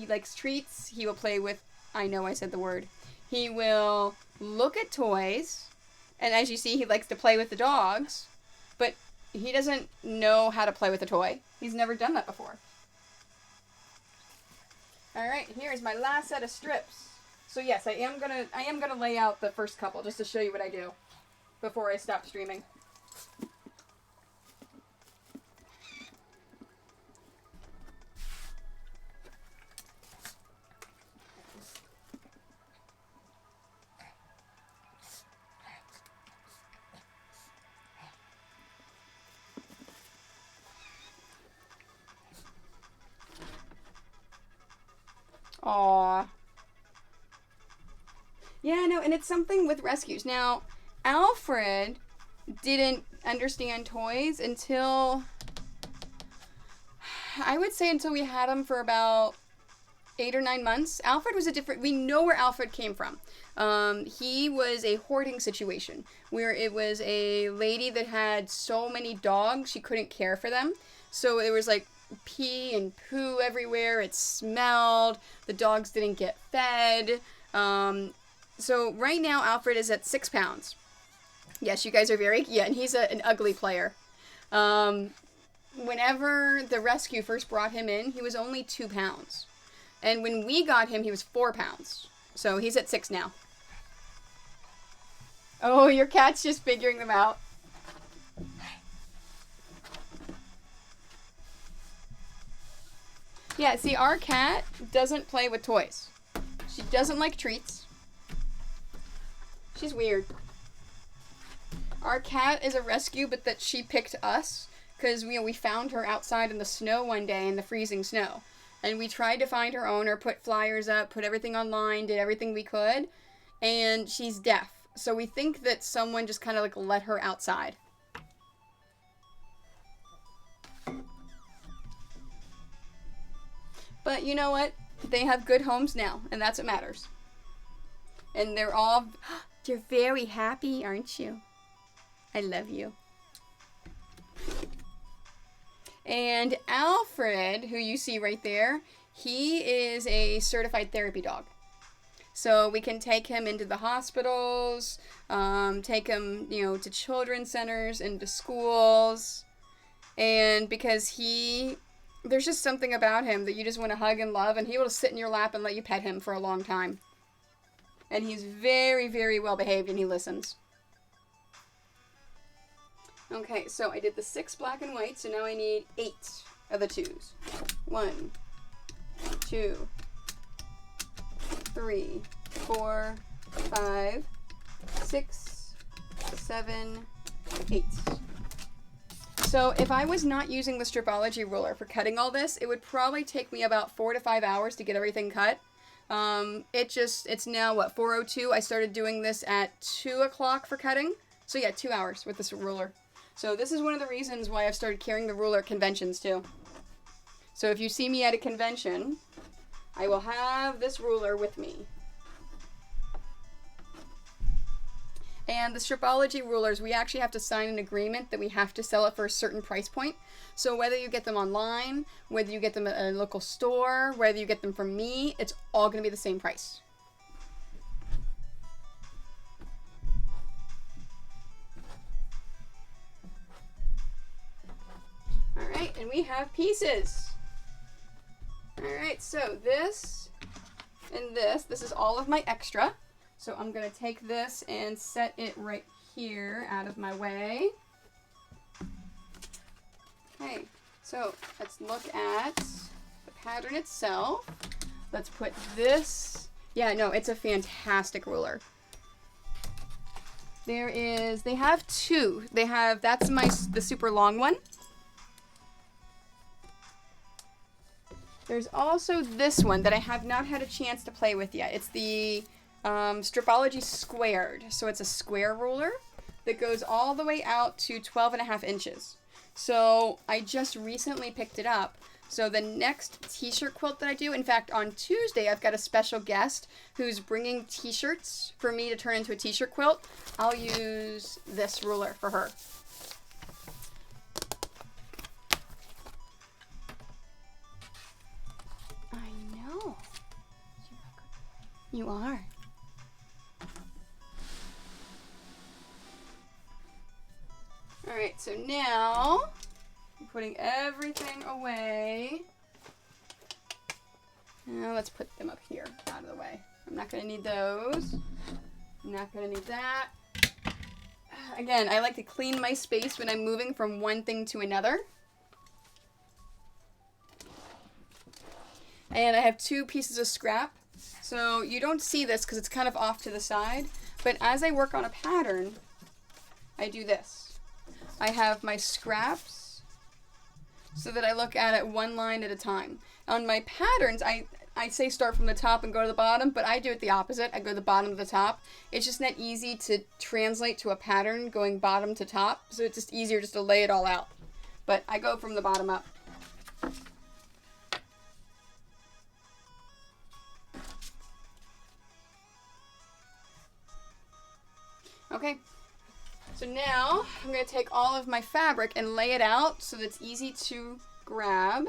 likes treats. He will play with, I know I said the word. He will look at toys, and as you see, he likes to play with the dogs, but he doesn't know how to play with a toy. He's never done that before. All right, here's my last set of strips. So yes, I am gonna lay out the first couple just to show you what I do before I stop streaming. Aww. Yeah, no, and it's something with rescues. Now, Alfred didn't understand toys until, I would say until we had him for about 8 or 9 months. Alfred was we know where Alfred came from. He was a hoarding situation where it was a lady that had so many dogs she couldn't care for them. So it was like pee and poo everywhere. It smelled. The dogs didn't get fed. So right now Alfred is at 6 pounds. Yes, you guys are and he's an ugly player. Whenever the rescue first brought him in, he was only 2 pounds. And when we got him, he was 4 pounds. So he's at 6 now. Oh, your cat's just figuring them out. Yeah, see, our cat doesn't play with toys. She doesn't like treats. She's weird. Our cat is a rescue, but that she picked us because we found her outside in the snow one day, in the freezing snow. And we tried to find her owner, put flyers up, put everything online, did everything we could, and she's deaf. So we think that someone just kind of like let her outside. But you know what? They have good homes now, and that's what matters. And you're very happy, aren't you? I love you. And Alfred, who you see right there, he is a certified therapy dog. So we can take him into the hospitals, take him, to children's centers, into schools. And because there's just something about him that you just want to hug and love, and he will sit in your lap and let you pet him for a long time. And he's very, very well behaved, and he listens. Okay, so I did the 6 black and white, so now I need 8 of the 2s. 1, 2, 3, 4, 5, 6, 7, 8. So if I was not using the Stripology ruler for cutting all this, it would probably take me about 4 to 5 hours to get everything cut. It's now, 4:02? I started doing this at 2 o'clock for cutting. So yeah, 2 hours with this ruler. So this is one of the reasons why I've started carrying the ruler at conventions too. So if you see me at a convention, I will have this ruler with me. And the Stripology rulers, we actually have to sign an agreement that we have to sell it for a certain price point. So whether you get them online, whether you get them at a local store, whether you get them from me, it's all going to be the same price. All right, and we have pieces. All right, so this and this is all of my extra. So I'm going to take this and set it right here out of my way. Okay, so let's look at the pattern itself. Let's put this. Yeah, no, it's a fantastic ruler. They have two. That's the super long one. There's also this one that I have not had a chance to play with yet. It's the Stripology Squared. So it's a square ruler that goes all the way out to 12.5 inches. So I just recently picked it up. So the next t-shirt quilt that I do, in fact, on Tuesday, I've got a special guest who's bringing t-shirts for me to turn into a t-shirt quilt. I'll use this ruler for her. I know. You are. Alright, so now I'm putting everything away. Now let's put them up here, out of the way. I'm not going to need those. I'm not going to need that. Again, I like to clean my space when I'm moving from one thing to another. And I have 2 pieces of scrap. So you don't see this because it's kind of off to the side. But as I work on a pattern, I do this. I have my scraps so that I look at it one line at a time. On my patterns, I say start from the top and go to the bottom, but I do it the opposite. I go to the bottom to the top. It's just not easy to translate to a pattern going bottom to top, so it's just easier just to lay it all out. But I go from the bottom up. Okay. So now I'm going to take all of my fabric and lay it out so that it's easy to grab.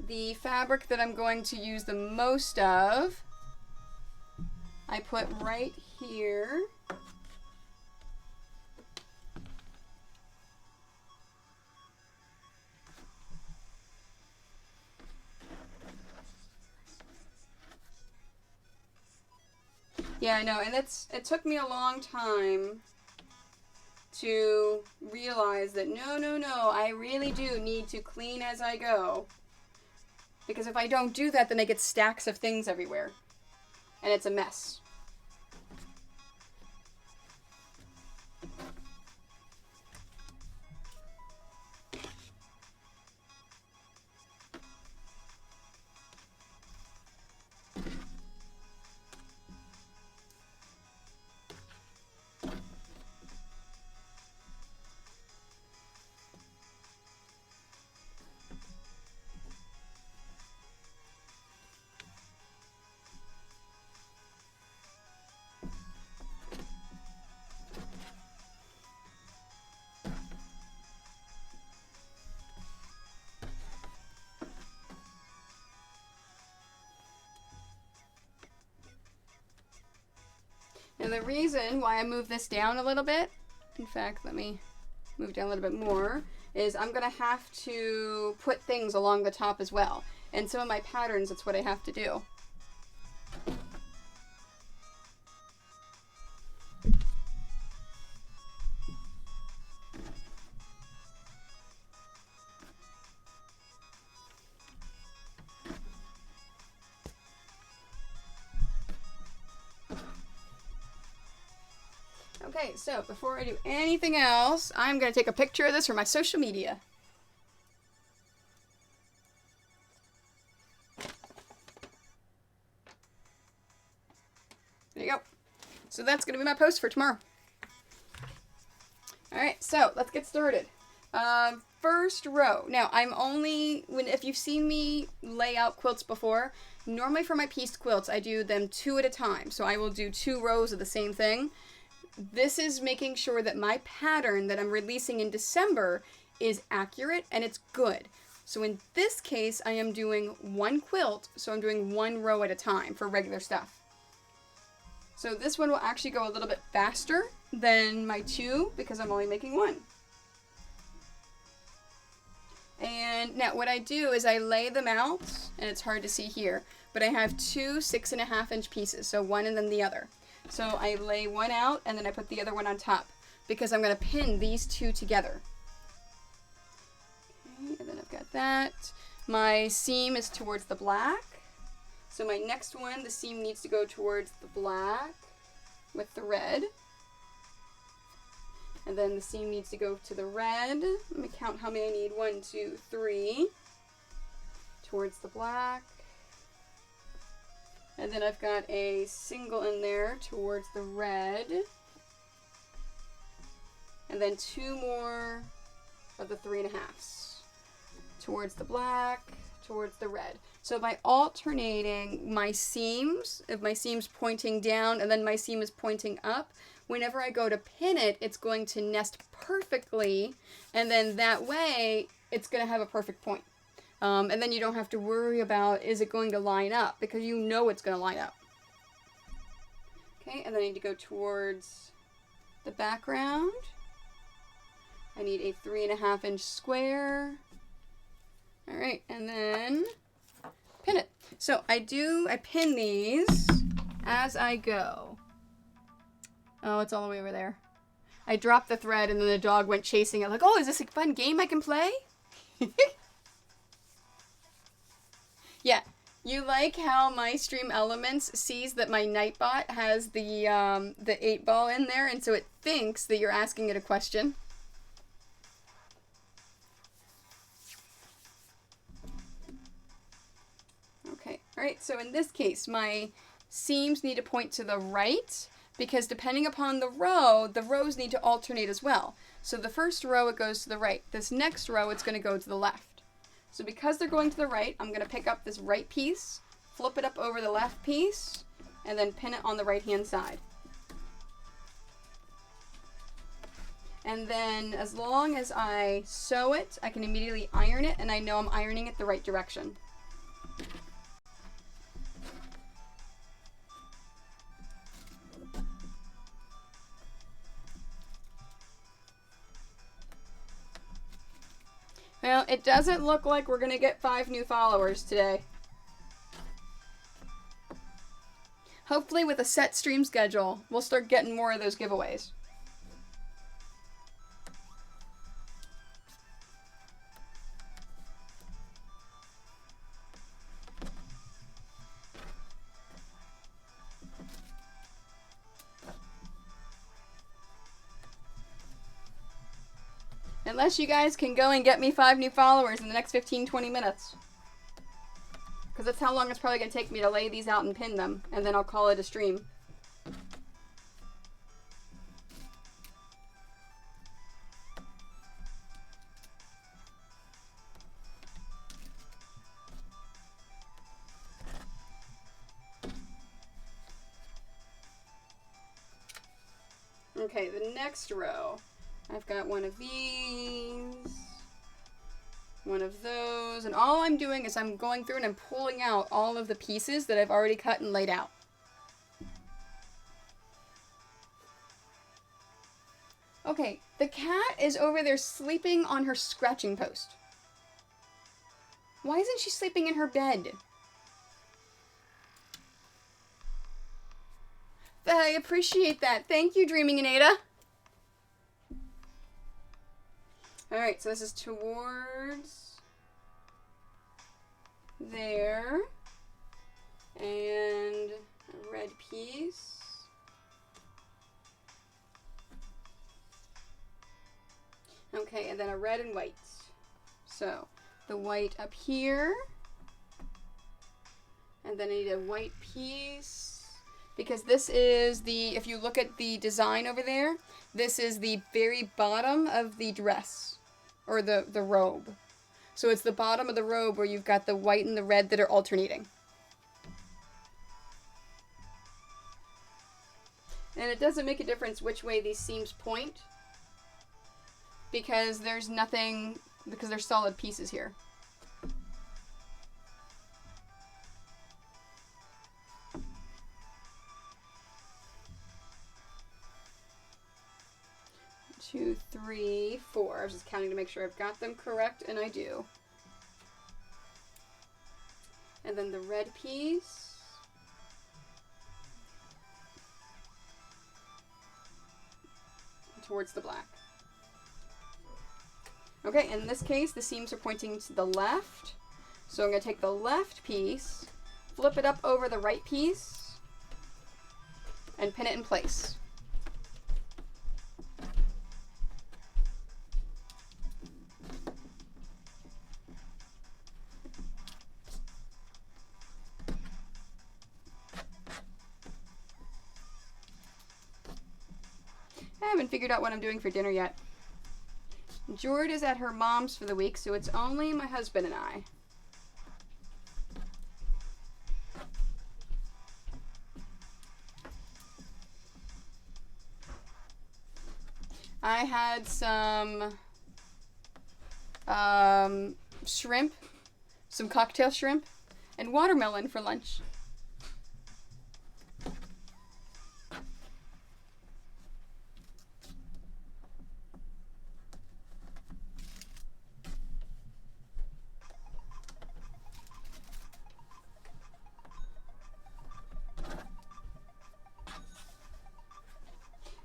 The fabric that I'm going to use the most of, I put right here. Yeah, I know, and it took me a long time to realize that no, I really do need to clean as I go. Because if I don't do that, then I get stacks of things everywhere. And it's a mess. And the reason why I move this down a little bit, in fact, let me move down a little bit more, is I'm going to have to put things along the top as well. And some of my patterns, that's what I have to do. Okay, so before I do anything else, I'm going to take a picture of this for my social media. There you go. So that's going to be my post for tomorrow. Alright, so let's get started. first row, now if you've seen me lay out quilts before, normally for my pieced quilts, I do them 2 at a time. So I will do 2 rows of the same thing. This is making sure that my pattern that I'm releasing in December is accurate and it's good. So in this case, I am doing 1 quilt, so I'm doing 1 row at a time for regular stuff. So this one will actually go a little bit faster than my 2 because I'm only making 1. And now what I do is I lay them out, and it's hard to see here, but I have 2 6.5-inch pieces, so one and then the other. So I lay one out, and then I put the other one on top, because I'm going to pin these 2 together. Okay, and then I've got that. My seam is towards the black. So my next one, the seam needs to go towards the black with the red. And then the seam needs to go to the red. Let me count how many I need. 1, 2, 3. Towards the black. And then I've got a single in there towards the red. And then 2 more of the 3.5s. Towards the black, towards the red. So by alternating my seams, if my seam's pointing down and then my seam is pointing up, whenever I go to pin it, it's going to nest perfectly, and then that way it's going to have a perfect point. And then you don't have to worry about, is it going to line up, because you know it's going to line up. Okay, and then I need to go towards the background. I need a 3.5-inch square. All right, and then pin it. So I pin these as I go. Oh, it's all the way over there. I dropped the thread and then the dog went chasing it like, oh, is this a fun game I can play? Yeah, you like how my Stream Elements sees that my Nightbot has the 8-ball in there, and so it thinks that you're asking it a question. Okay, alright, so in this case, my seams need to point to the right, because depending upon the rows need to alternate as well. So the first row, it goes to the right. This next row, it's going to go to the left. So because they're going to the right, I'm going to pick up this right piece, flip it up over the left piece, and then pin it on the right-hand side. And then as long as I sew it, I can immediately iron it, and I know I'm ironing it the right direction. Well, it doesn't look like we're going to get 5 new followers today. Hopefully with a set stream schedule, we'll start getting more of those giveaways. Unless you guys can go and get me 5 new followers in the next 15-20 minutes. Because that's how long it's probably going to take me to lay these out and pin them. And then I'll call it a stream. Okay, the next row. I've got one of these, one of those, and all I'm doing is I'm going through and I'm pulling out all of the pieces that I've already cut and laid out. Okay, the cat is over there sleeping on her scratching post. Why isn't she sleeping in her bed? I appreciate that. Thank you, Dreaming Anita. Alright, so this is towards there, and a red piece. Okay, and then a red and white. So, the white up here, and then I need a white piece. Because this is the, if you look at the design over there, this is the very bottom of the dress. or the robe. So it's the bottom of the robe where you've got the white and the red that are alternating. And it doesn't make a difference which way these seams point, because there's nothing, because there's solid pieces here. Two, three, four. I was just counting to make sure I've got them correct, and I do. And then the red piece. Towards the black. Okay, in this case, the seams are pointing to the left. So I'm going to take the left piece, flip it up over the right piece, and pin it in place. I haven't figured out what I'm doing for dinner yet. Jord is at her mom's for the week, so it's only my husband and I. I had some shrimp, some cocktail shrimp, and watermelon for lunch.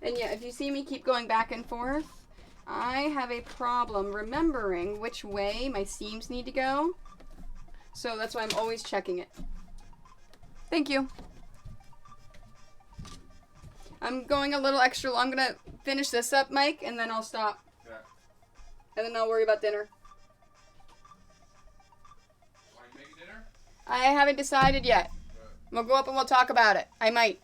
And yeah, if you see me keep going back and forth, I have a problem remembering which way my seams need to go. So that's why I'm always checking it. Thank you. I'm going a little extra long. I'm going to finish this up, Mike, and then I'll stop. Yeah. And then I'll worry about dinner. Want to make dinner? I haven't decided yet. Good. We'll go up and we'll talk about it. I might.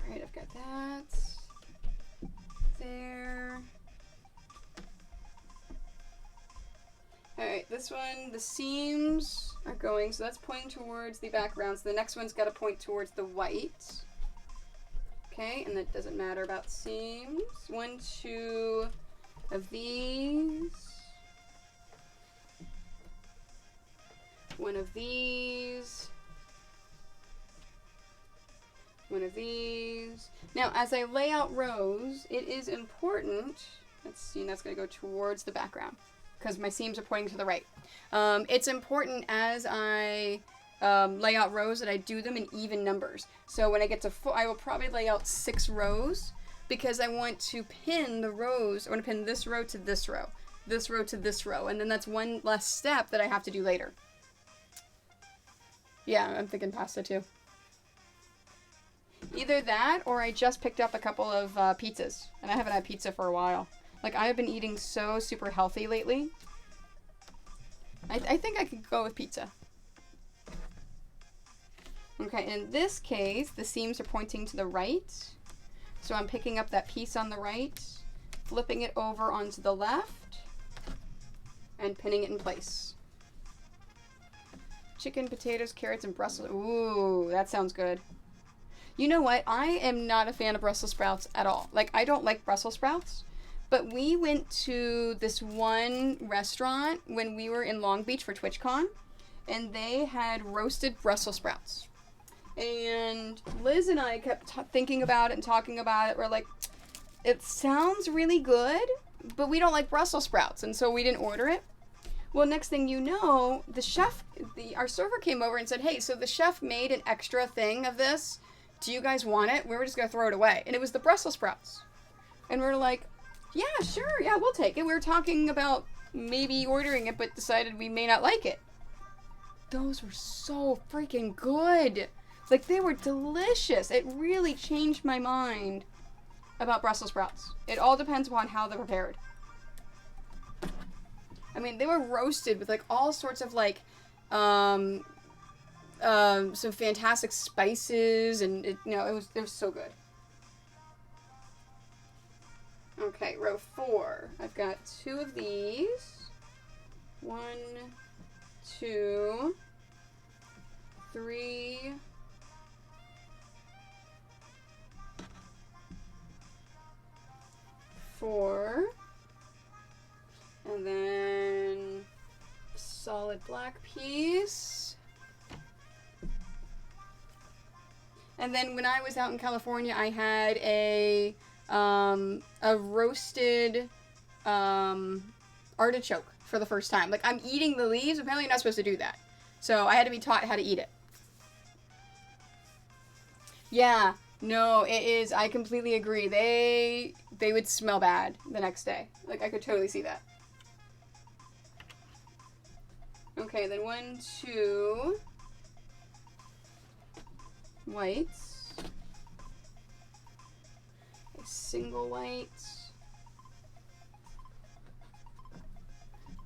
Alright, I've got that. There. Alright, this one, the seams are going, so that's pointing towards the background, so the next one's got to point towards the white. Okay, and that doesn't matter about seams. 1, 2 of these. 1 of these. 1 of these. Now, as I lay out rows, it is important, let's see, that's going to go towards the background, because my seams are pointing to the right. It's important as I lay out rows that I do them in even numbers. So when I get to 4, I will probably lay out 6 rows, because I want to pin the rows, I want to pin this row to this row to this row, and then that's one less step that I have to do later. Yeah, I'm thinking pasta too. Either that, or I just picked up a couple of pizzas, and I haven't had pizza for a while. Like, I've been eating so super healthy lately. I think I could go with pizza. Okay, in this case, the seams are pointing to the right. So I'm picking up that piece on the right, flipping it over onto the left, and pinning it in place. Chicken, potatoes, carrots, and Brussels. Ooh, that sounds good. You know what? I am not a fan of Brussels sprouts at all. Like, I don't like Brussels sprouts. But we went to this one restaurant when we were in Long Beach for TwitchCon, and they had roasted Brussels sprouts. And Liz and I kept thinking about it and talking about it. We're like, it sounds really good, but we don't like Brussels sprouts, and so we didn't order it. Well, next thing you know, the chef, our server came over and said, hey, so the chef made an extra thing of this. Do you guys want it? We were just going to throw it away. And it was the Brussels sprouts. And we're like, yeah, sure. Yeah, we'll take it. We were talking about maybe ordering it, but decided we may not like it. Those were so freaking good. Like, they were delicious. It really changed my mind about Brussels sprouts. It all depends upon how they're prepared. I mean, they were roasted with, like, all sorts of, like, some fantastic spices, and it was so good. Okay, row 4. I've got 2 of these. 1, 2, 3, 4, and then solid black piece. And then when I was out in California, I had a roasted artichoke for the first time. Like, I'm eating the leaves. Apparently you're not supposed to do that. So I had to be taught how to eat it. Yeah, no, it is. I completely agree. They would smell bad the next day. Like, I could totally see that. Okay, then 1, 2 whites. A single white.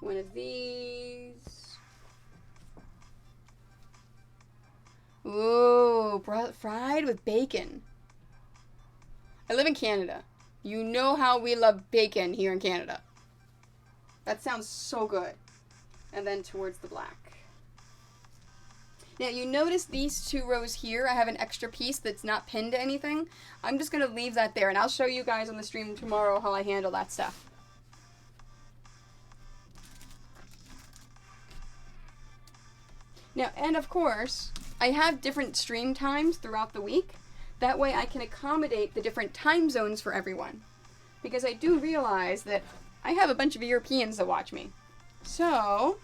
1 of these. Ooh, fried with bacon. I live in Canada. You know how we love bacon here in Canada. That sounds so good. And then towards the black. Now, you notice these 2 rows here, I have an extra piece that's not pinned to anything. I'm just going to leave that there, and I'll show you guys on the stream tomorrow how I handle that stuff. Now, and of course, I have different stream times throughout the week. That way I can accommodate the different time zones for everyone. Because I do realize that I have a bunch of Europeans that watch me. So,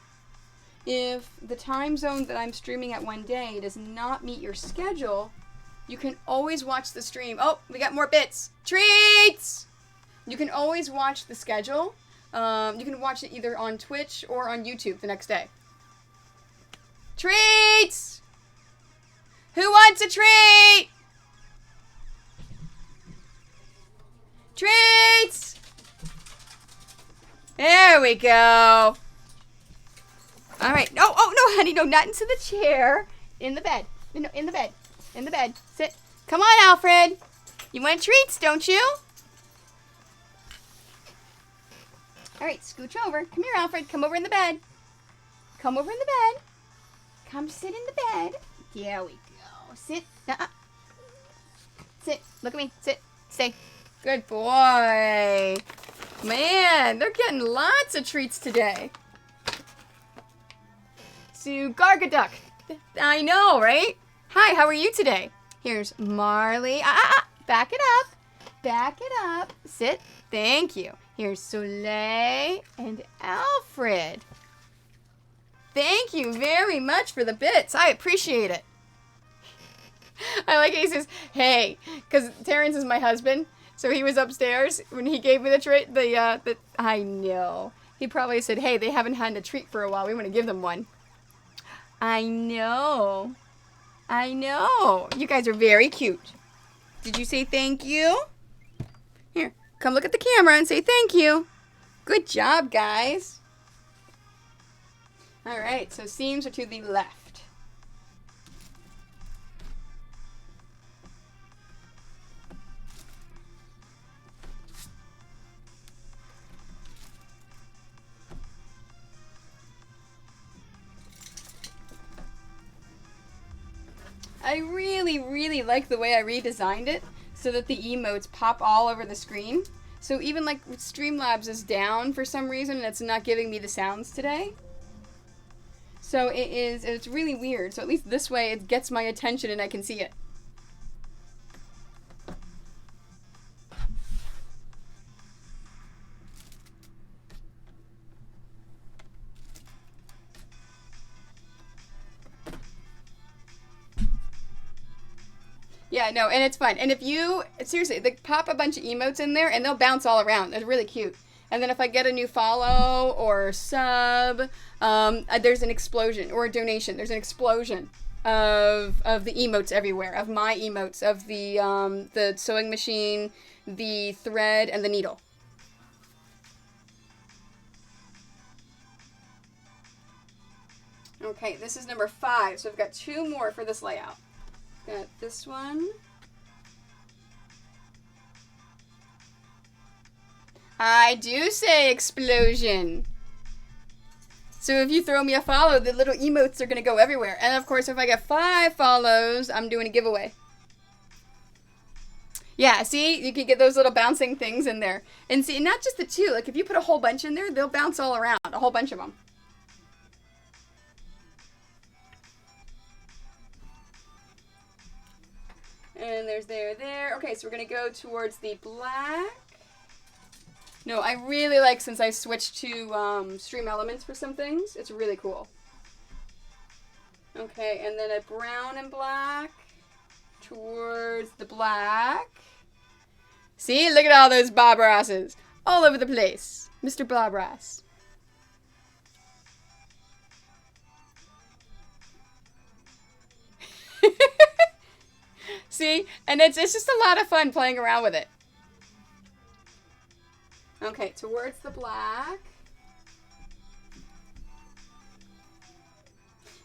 if the time zone that I'm streaming at one day does not meet your schedule, you can always watch the stream. Oh, we got more bits. Treats! You can always watch the schedule. You can watch it either on Twitch or on YouTube the next day. Treats! Who wants a treat? Treats! There we go. All right. No, oh, no, honey. No, not into the chair. In the bed. No, in the bed. In the bed. Sit. Come on, Alfred. You want treats, don't you? All right, scooch over. Come here, Alfred. Come over in the bed. Come over in the bed. Come sit in the bed. There we go. Sit. Sit. Look at me. Sit. Stay. Good boy. Man, they're getting lots of treats today. To Gargaduck. I know, right? Hi, how are you today? Here's Marley. Back it up. Back it up. Sit. Thank you. Here's Soleil and Alfred. Thank you very much for the bits. I appreciate it. I like it. He says, hey, because Terrence is my husband. So he was upstairs when he gave me the treat. I know. He probably said, hey, they haven't had a treat for a while. We want to give them one. I know. I know. You guys are very cute. Did you say thank you? Here, come look at the camera and say thank you. Good job, guys. All right, so seams are to the left. I really, really like the way I redesigned it so that the emotes pop all over the screen. So even like Streamlabs is down for some reason and it's not giving me the sounds today. So it's really weird. So at least this way it gets my attention and I can see it. Yeah, no, and it's fun. And if you, seriously, they pop a bunch of emotes in there and they'll bounce all around. It's really cute. And then if I get a new follow or sub, there's an explosion, or a donation. There's an explosion of the emotes everywhere, of my emotes, of the sewing machine, the thread, and the needle. Okay, this is number 5, so I've got 2 more for this layout. Got this one. I do say explosion. So if you throw me a follow, the little emotes are going to go everywhere. And of course, if I get 5 follows, I'm doing a giveaway. Yeah, see? You can get those little bouncing things in there. And see, not just the 2. Like, if you put a whole bunch in there, they'll bounce all around. A whole bunch of them. And there's there. Okay, so we're going to go towards the black. No, I really like, since I switched to Stream Elements for some things, it's really cool. Okay, and then a brown and black towards the black. See, look at all those Bob Rosses all over the place. Mr. Bob Ross. See, and it's just a lot of fun playing around with it. Okay, towards the black.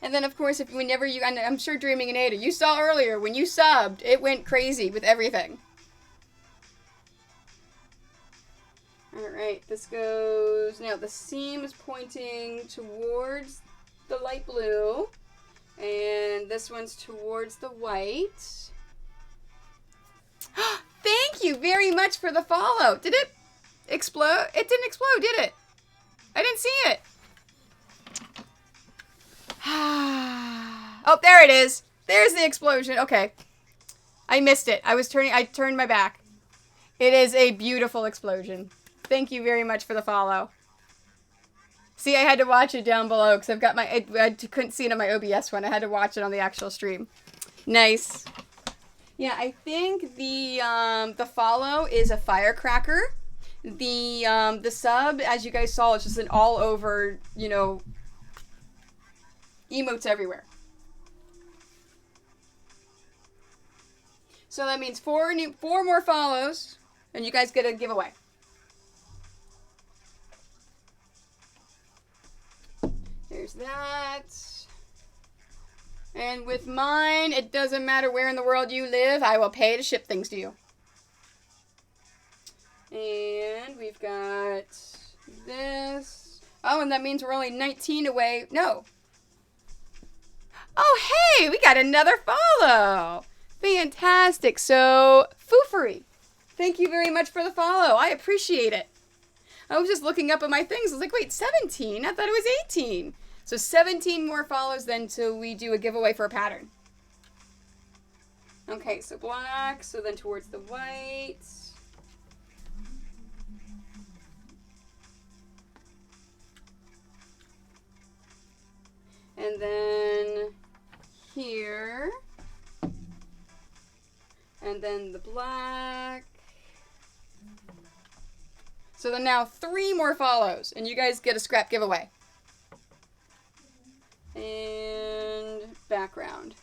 And then, of course, whenever you, I'm sure Dreaming in Ada, you saw earlier, when you subbed, it went crazy with everything. Alright, this goes, now the seam is pointing towards the light blue. And this one's towards the white. Thank you very much for the follow. Did it explode? It didn't explode, did it? I didn't see it. Oh, there it is. There's the explosion. Okay. I missed it. I turned my back. It is a beautiful explosion. Thank you very much for the follow. See, I had to watch it down below because I've got I couldn't see it on my OBS one. I had to watch it on the actual stream. Nice. Yeah, I think the follow is a firecracker. The sub, as you guys saw, is just an all over, you know, emotes everywhere. So that means 4 more follows, and you guys get a giveaway. There's that. And with mine, it doesn't matter where in the world you live, I will pay to ship things to you. And we've got this. Oh, and that means we're only 19 away. No. Oh, hey, we got another follow. Fantastic. So, Foofery, thank you very much for the follow. I appreciate it. I was just looking up at my things. I was like, wait, 17? I thought it was 18. So 17 more follows then till we do a giveaway for a pattern. Okay, so black, so then towards the white. And then here. And then the black. So then now 3 more follows, and you guys get a scrap giveaway. And background.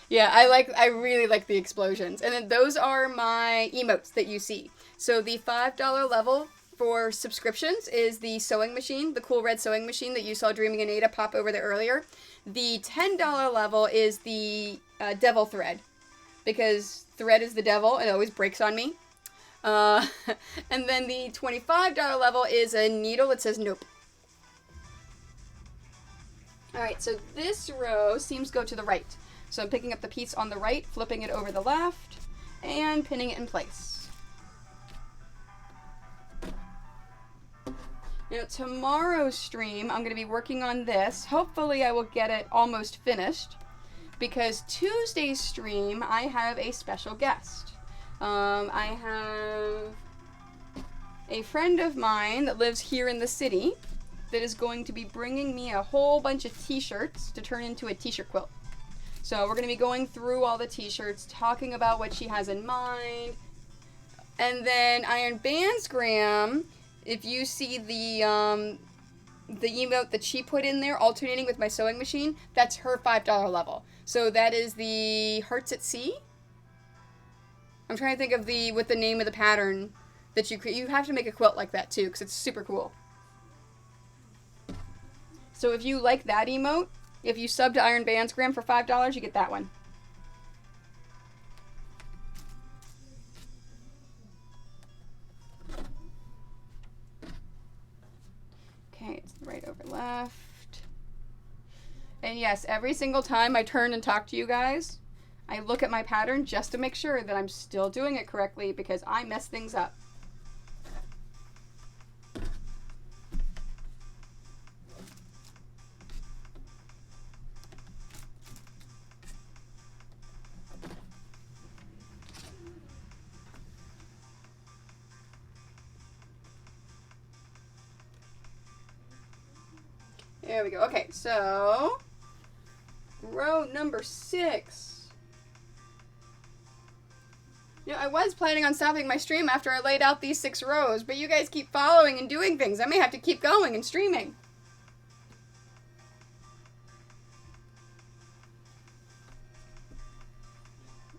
Yeah, I really like the explosions. And then those are my emotes that you see. So the $5 level for subscriptions is the sewing machine, the cool red sewing machine that you saw Dreaming in Ada pop over there earlier. The $10 level is the devil thread, because thread is the devil and it always breaks on me. And then the $25 level is a needle that says nope. Alright, so this row seems to go to the right. So I'm picking up the piece on the right, flipping it over the left, and pinning it in place. Now tomorrow's stream, I'm going to be working on this. Hopefully I will get it almost finished, because Tuesday's stream, I have a special guest. I have a friend of mine that lives here in the city that is going to be bringing me a whole bunch of t-shirts to turn into a t-shirt quilt. So we're going to be going through all the t-shirts, talking about what she has in mind. And then Iron Bandsgram, if you see the emote that she put in there, alternating with my sewing machine, that's her $5 level. So that is the Hearts at Sea. I'm trying to think of what the name of the pattern that you have to make a quilt like that too, because it's super cool. So if you like that emote, if you sub to Iron Bandsgram for $5, you get that one. Okay, it's right over left. And yes, every single time I turn and talk to you guys, I look at my pattern just to make sure that I'm still doing it correctly because I mess things up. There we go. Okay, so row number 6. You know, I was planning on stopping my stream after I laid out these 6 rows, but you guys keep following and doing things. I may have to keep going and streaming.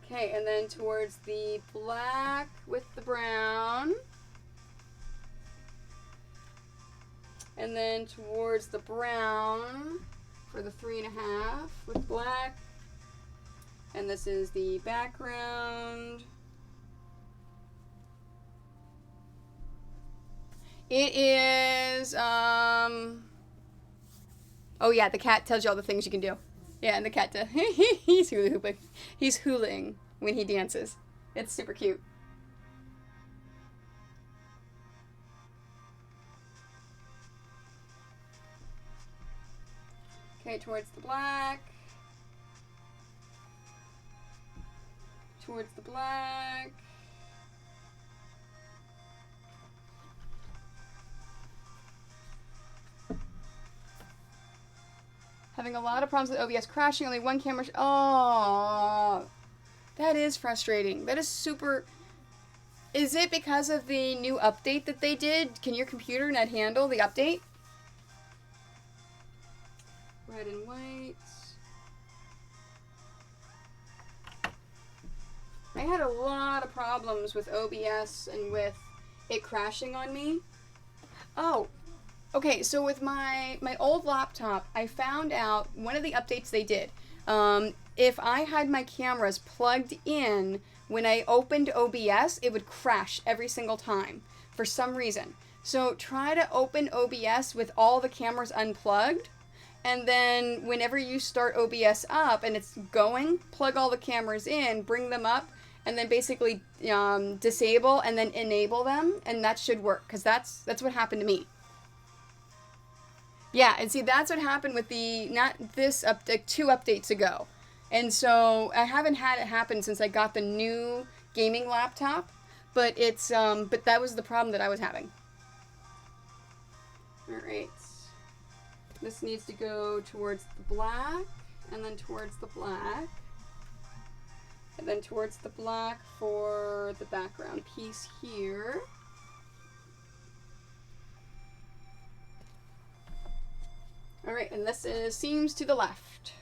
Okay, and then towards the black with the brown. And then towards the brown for the 3.5 with black. And this is the background. It is, oh yeah, the cat tells you all the things you can do. Yeah, and the cat, he's hula hooping. He's hulaing when he dances. It's super cute. Okay, towards the black. Towards the black. Having a lot of problems with OBS crashing, only one camera. Oh, that is frustrating. That is super. Is it because of the new update that they did? Can your computer not handle the update? Red and white. I had a lot of problems with OBS and with it crashing on me. Oh, okay, so with my old laptop, I found out one of the updates they did. If I had my cameras plugged in, when I opened OBS, it would crash every single time for some reason. So try to open OBS with all the cameras unplugged. And then whenever you start OBS up and it's going, plug all the cameras in, bring them up, and then basically disable and then enable them, and that should work, because that's what happened to me. Yeah, and see, that's what happened with the, not this update, 2 updates ago. And so I haven't had it happen since I got the new gaming laptop, but it's, but that was the problem that I was having. Alright. This needs to go towards the black, and then towards the black, and then towards the black for the background piece here. Alright, and this is seams to the left.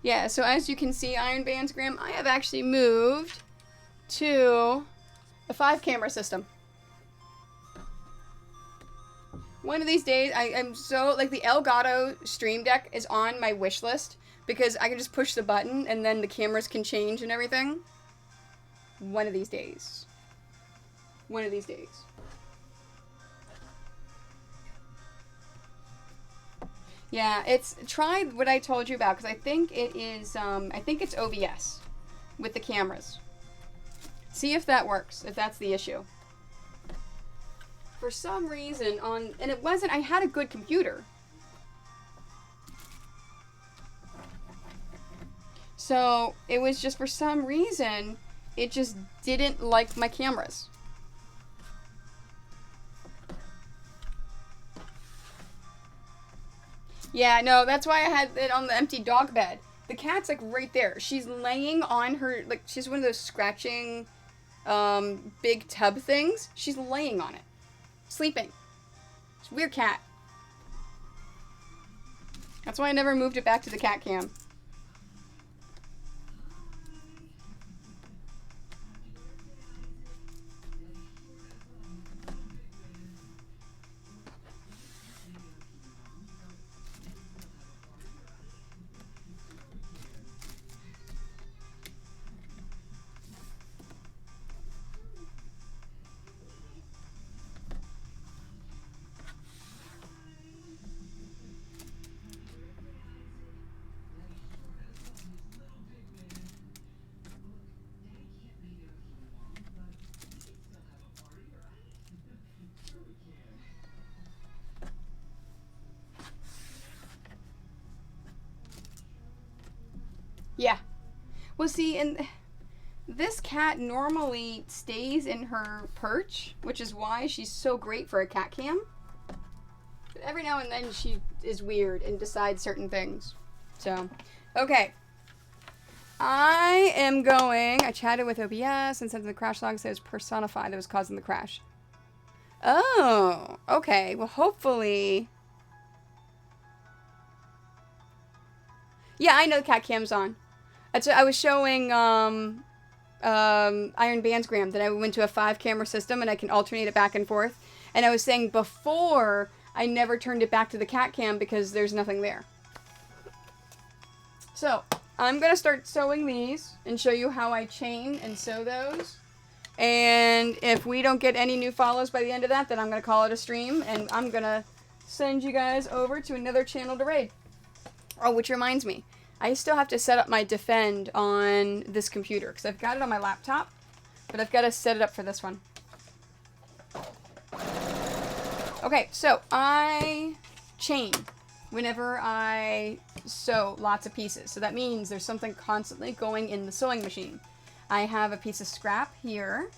Yeah, so as you can see, Iron Bandsgram, I have actually moved to a 5-camera system. One of these days, I'm so, like, the Elgato Stream Deck is on my wish list because I can just push the button and then the cameras can change and everything. One of these days. One of these days. Yeah, try what I told you about, because I think it is, I think it's OBS with the cameras. See if that works, if that's the issue. For some reason and it wasn't, I had a good computer. So, it was just for some reason, it just didn't like my cameras. Yeah, no, that's why I had it on the empty dog bed. The cat's like right there. She's laying on her, like, she's one of those scratching, big tub things. She's laying on it. Sleeping. It's a weird cat. That's why I never moved it back to the cat cam. Yeah. Well, see, and this cat normally stays in her perch, which is why she's so great for a cat cam. But every now and then she is weird and decides certain things. So, okay. I chatted with OBS and sent them the crash log that was personified that was causing the crash. Oh, okay. Well, hopefully... Yeah, I know the cat cam's on. That's what I was showing Iron Bandsgram that I went to a 5-camera system and I can alternate it back and forth. And I was saying before I never turned it back to the cat cam because there's nothing there. So, I'm going to start sewing these and show you how I chain and sew those. And if we don't get any new follows by the end of that, then I'm going to call it a stream. And I'm going to send you guys over to another channel to raid. Oh, which reminds me. I still have to set up my Defend on this computer. Because I've got it on my laptop. But I've got to set it up for this one. Okay, so I chain whenever I sew lots of pieces. So that means there's something constantly going in the sewing machine. I have a piece of scrap here.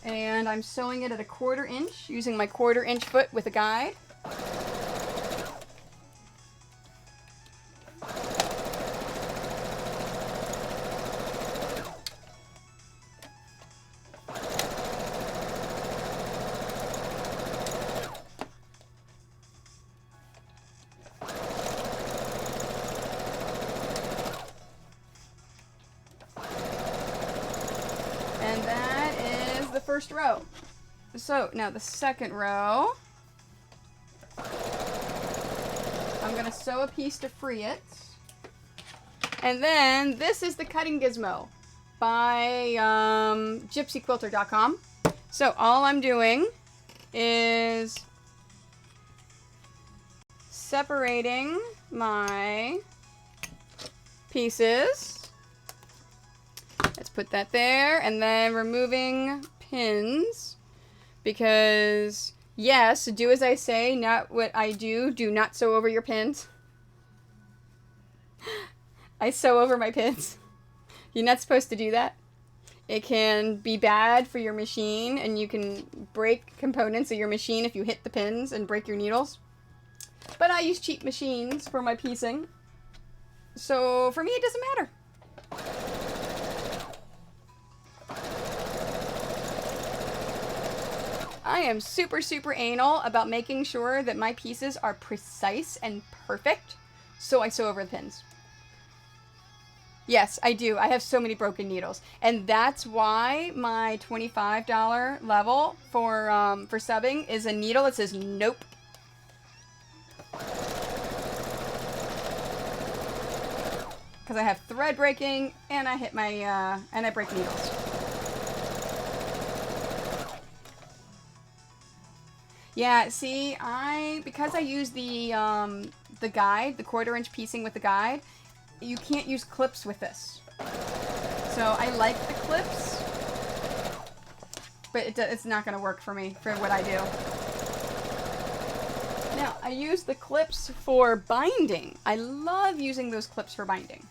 And I'm sewing it at a 1/4 inch using my 1/4 inch foot with a guide. And that is the first row. So now the second row, I'm going to sew a piece to free it. And then this is the cutting gizmo by gypsyquilter.com. So all I'm doing is separating my pieces. Let's put that there, and then removing pins, because, yes, do as I say, not what I do. Do not sew over your pins. I sew over my pins. You're not supposed to do that. It can be bad for your machine, and you can break components of your machine if you hit the pins and break your needles. But I use cheap machines for my piecing, so for me it doesn't matter. I am super, super anal about making sure that my pieces are precise and perfect, so I sew over the pins. Yes, I do. I have so many broken needles. And that's why my $25 level for subbing is a needle that says nope. Because I have thread breaking, and I hit my, and I break needles. Yeah, see, because I use the guide, the 1/4 inch piecing with the guide, you can't use clips with this. So I like the clips, but it's not going to work for me, for what I do. Now, I use the clips for binding. I love using those clips for binding.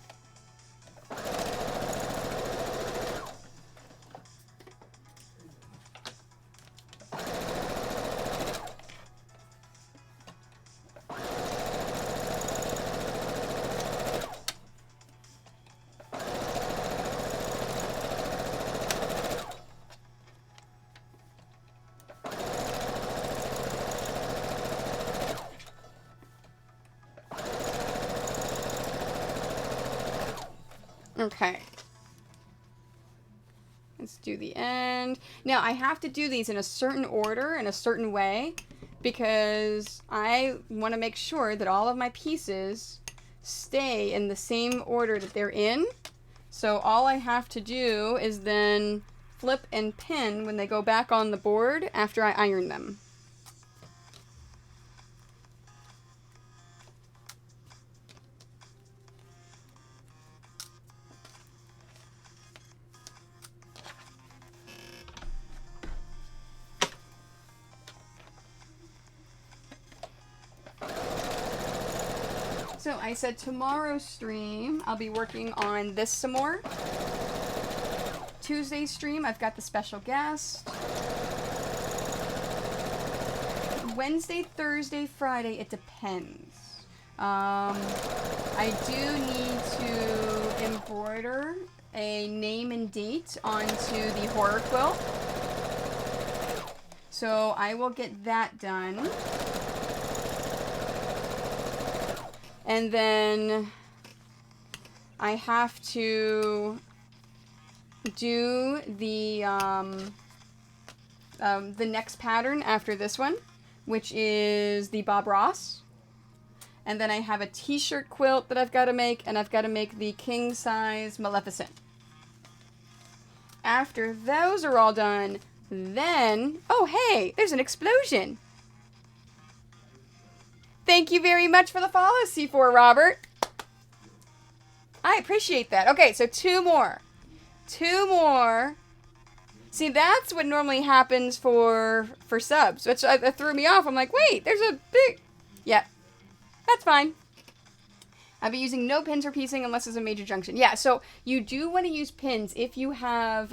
Okay. Let's do the end. Now, I have to do these in a certain order, in a certain way, because I want to make sure that all of my pieces stay in the same order that they're in. So all I have to do is then flip and pin when they go back on the board after I iron them. So So I said tomorrow's stream, I'll be working on this some more. Tuesday's stream, I've got the special guest. Wednesday, Thursday, Friday, it depends. I do need to embroider a name and date onto the horror quilt. So I will get that done. And then I have to do the next pattern after this one, which is the Bob Ross. And then I have a t-shirt quilt that I've got to make, and I've got to make the king size Maleficent. After those are all done, then... Oh, hey, there's an explosion. Thank you very much for the follow, C4 Robert. I appreciate that. Okay, so two more. Two more. See, that's what normally happens for subs, which threw me off. I'm like, wait, there's a big... Yeah, that's fine. I'll be using no pins for piecing unless it's a major junction. Yeah, so you do want to use pins if you have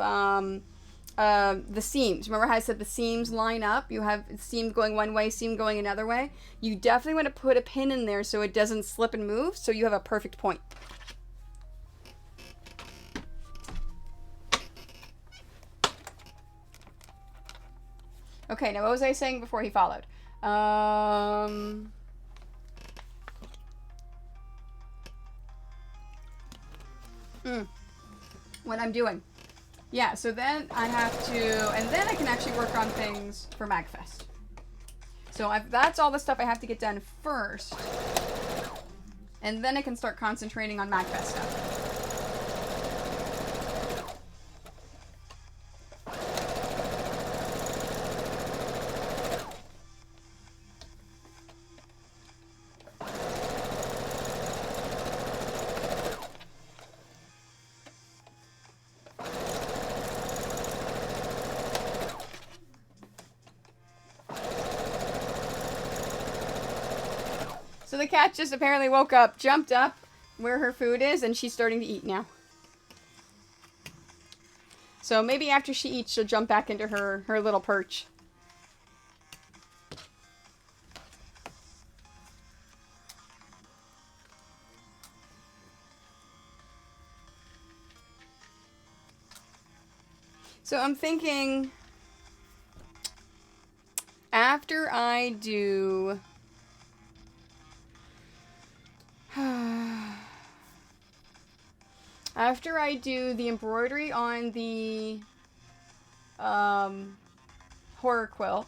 the seams. Remember how I said the seams line up? You have seam going one way, seam going another way. You definitely want to put a pin in there so it doesn't slip and move, so you have a perfect point. Okay, now what was I saying before he followed? What I'm doing. Yeah, so then I have to, and then I can actually work on things for MagFest. So that's all the stuff I have to get done first. And then I can start concentrating on MagFest stuff. So the cat just apparently woke up, jumped up where her food is, and she's starting to eat now. So maybe after she eats, she'll jump back into her little perch. So I'm thinking, after I do... After I do the embroidery on the horror quilt,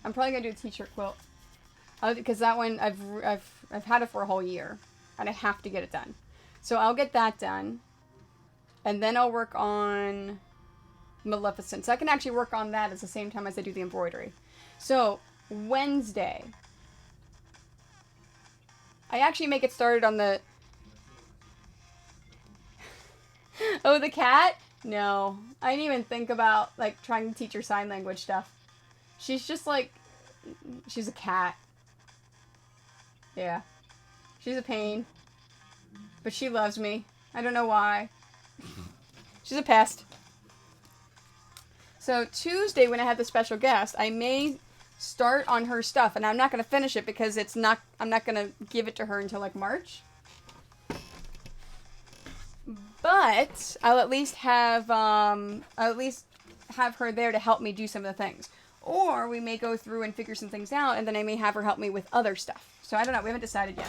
I'm probably gonna do a t-shirt quilt because that one I've had it for a whole year and I have to get it done. So I'll get that done, and then I'll work on Maleficent. So I can actually work on that at the same time as I do the embroidery. So Wednesday, I actually make it started on the... Oh, the cat? No. I didn't even think about, like, trying to teach her sign language stuff. She's just, like... She's a cat. Yeah. She's a pain. But she loves me. I don't know why. She's a pest. So, Tuesday, when I have the special guest, I may... start on her stuff, and I'm not going to finish it because I'm not going to give it to her until like March. But I'll at least have her there to help me do some of the things. Or we may go through and figure some things out, and then I may have her help me with other stuff. So I don't know, we haven't decided yet.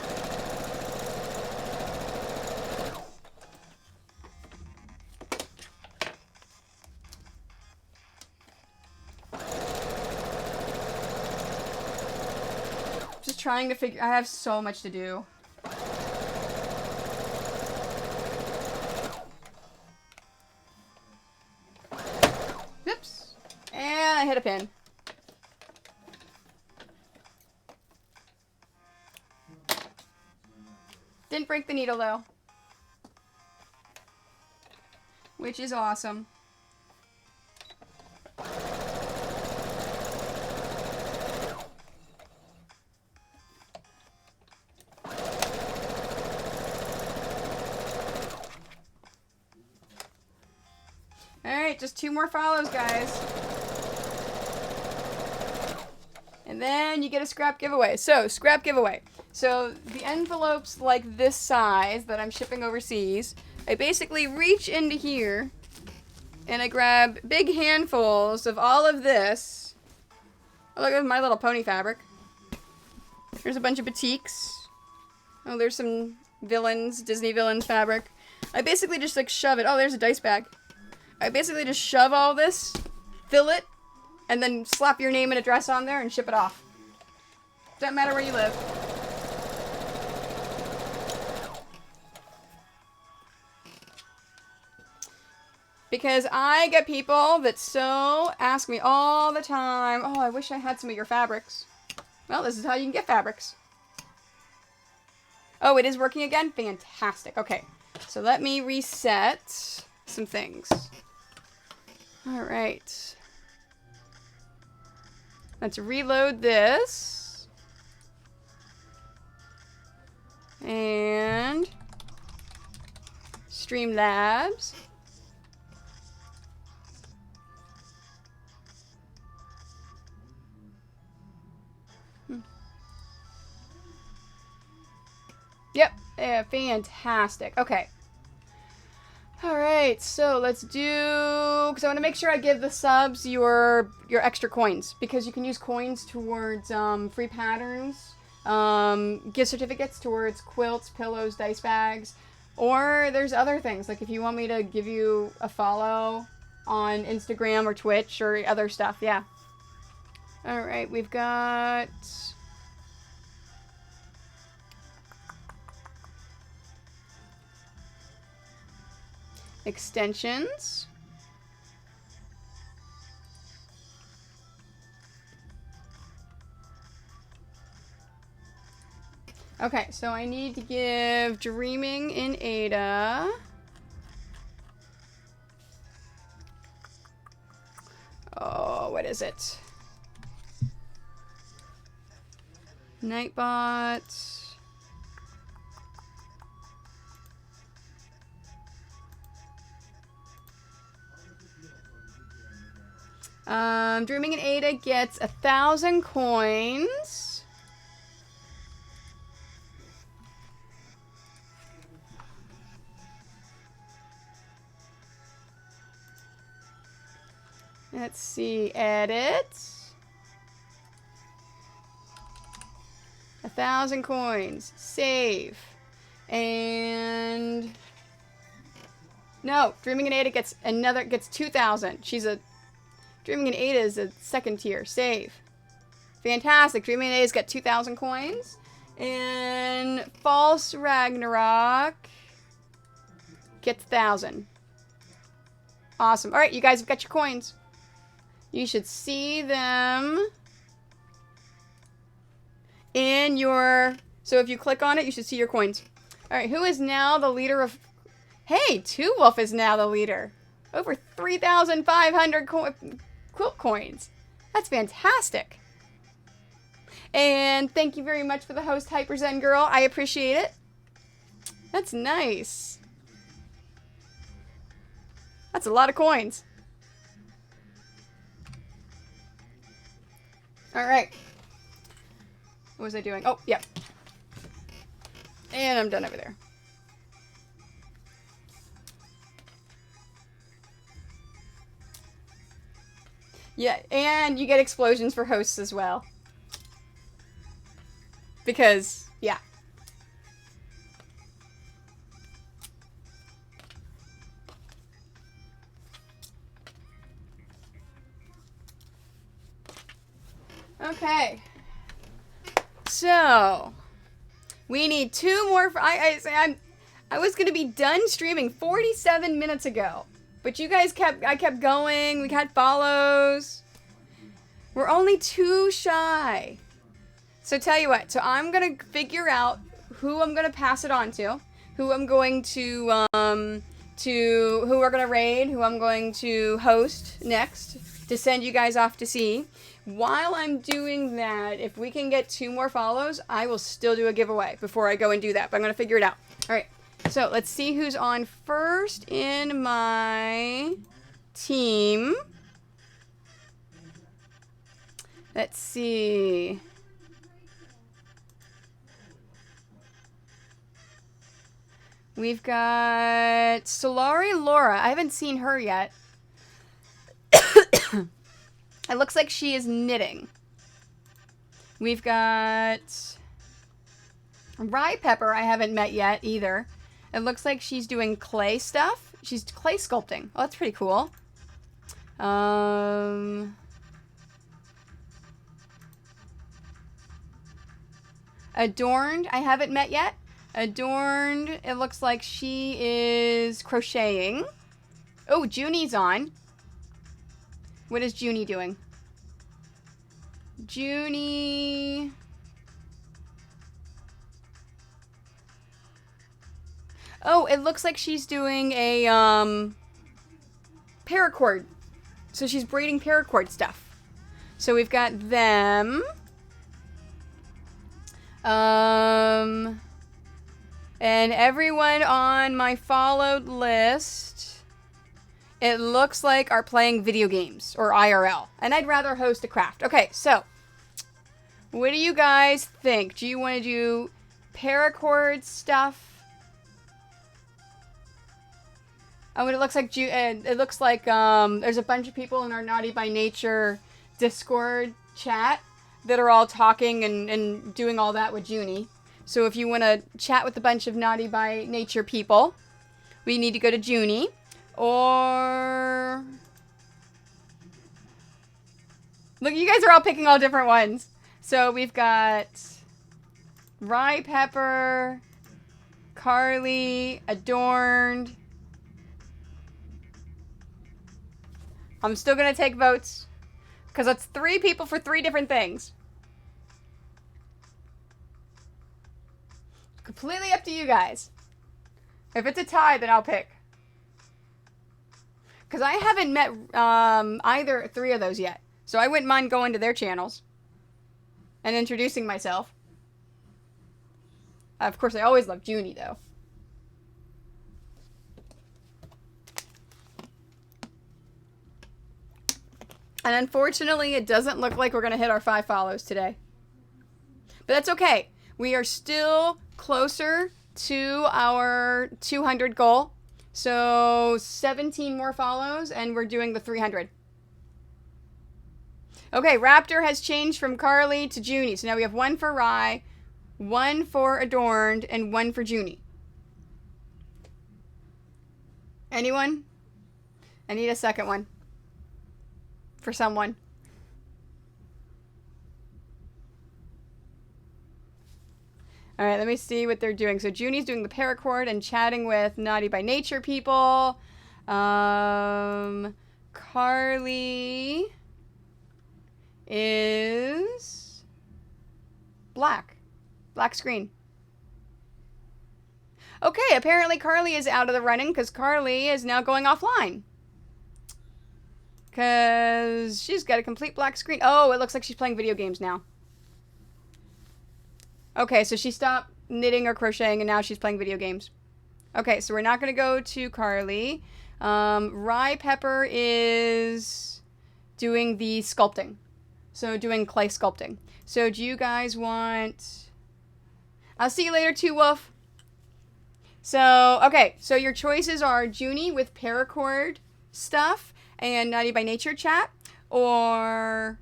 Trying to figure... I have so much to do. Oops. And I hit a pin. Didn't break the needle though. Which is awesome. just 2 more follows, guys. And then you get a scrap giveaway. So, scrap giveaway. So, the envelopes like this size that I'm shipping overseas, I basically reach into here and I grab big handfuls of all of this. Oh, look at My Little Pony fabric. There's a bunch of batiks. Oh, there's some villains, Disney villains fabric. I basically just like shove it. Oh, there's a dice bag. I basically just shove all this, fill it, and then slap your name and address on there and ship it off. Doesn't matter where you live. Because I get people that so ask me all the time, oh, I wish I had some of your fabrics. Well, this is how you can get fabrics. Oh, it is working again? Fantastic. Okay, so let me reset some things. All right. Let's reload this. And Streamlabs. Yep, yeah, fantastic. Okay. Alright, so let's do... Because I want to make sure I give the subs your extra coins. Because you can use coins towards free patterns, gift certificates towards quilts, pillows, dice bags. Or there's other things. Like if you want me to give you a follow on Instagram or Twitch or other stuff, yeah. Alright, we've got... extensions. Okay, so I need to give Dreaming in Ada. Oh, what is it? Nightbot. Dreaming in Ada gets 1,000 coins. Let's see, edit. 1,000 coins, save. And no, Dreaming in Ada gets 2,000. Dreaming in Ada is a second tier. Save. Fantastic. Dreaming in Ada's got 2,000 coins. And False Ragnarok gets 1,000. Awesome. Alright, you guys have got your coins. You should see them in your... So if you click on it, you should see your coins. Alright, who is now the leader of... Hey, Two Wolf is now the leader. Over 3,500 quilt coins. That's fantastic. And thank you very much for the host, Hyper Zen Girl. I appreciate it. That's nice. That's a lot of coins. Alright. What was I doing? Oh, yeah. And I'm done over there. Yeah, and you get explosions for hosts as well. Because, yeah. Okay. So, we need 2 more. I was gonna be done streaming 47 minutes ago. But you guys I kept going. We got follows. We're only 2 shy. So tell you what. So I'm going to figure out who I'm going to pass it on to. Who I'm going to who we're going to raid. Who I'm going to host next. To send you guys off to see. While I'm doing that, if we can get 2 more follows, I will still do a giveaway before I go and do that. But I'm going to figure it out. Alright. So, let's see who's on first in my team. Let's see. We've got Solari Laura. I haven't seen her yet. It looks like she is knitting. We've got Rye Pepper. I haven't met yet either. It looks like she's doing clay stuff. She's clay sculpting. Oh, that's pretty cool. Adorned. I haven't met yet. Adorned. It looks like she is crocheting. Oh, Junie's on. What is Junie doing? Junie. Oh, it looks like she's doing a paracord. So she's braiding paracord stuff. So we've got them. And everyone on my followed list, it looks like are playing video games or IRL. And I'd rather host a craft. Okay, so what do you guys think? Do you want to do paracord stuff? Oh, and it looks like there's a bunch of people in our Naughty by Nature Discord chat that are all talking and doing all that with Junie. So if you want to chat with a bunch of Naughty by Nature people, we need to go to Junie. Or... Look, you guys are all picking all different ones. So we've got Rye Pepper, Carly, Adorned. I'm still going to take votes. Because that's 3 people for 3 different things. Completely up to you guys. If it's a tie, then I'll pick. Because I haven't met either 3 of those yet. So I wouldn't mind going to their channels. And introducing myself. Of course, I always love Junie, though. And unfortunately, it doesn't look like we're going to hit our 5 follows today. But that's okay. We are still closer to our 200 goal. So 17 more follows, and we're doing the 300. Okay, Raptor has changed from Carly to Junie. So now we have 1 for Rye, 1 for Adorned, and 1 for Junie. Anyone? I need a second one. For someone. Alright, let me see what they're doing. So Junie's doing the paracord and chatting with Naughty by Nature people. Carly is black. Black screen. Okay, apparently Carly is out of the running because Carly is now going offline. Because she's got a complete black screen. Oh, it looks like she's playing video games now. Okay, so she stopped knitting or crocheting, and now she's playing video games. Okay, so we're not going to go to Carly. Rye Pepper is doing the sculpting. So doing clay sculpting. So do you guys want... I'll see you later too, Wolf. So, okay, so your choices are Junie with paracord stuff and Naughty by Nature chat, or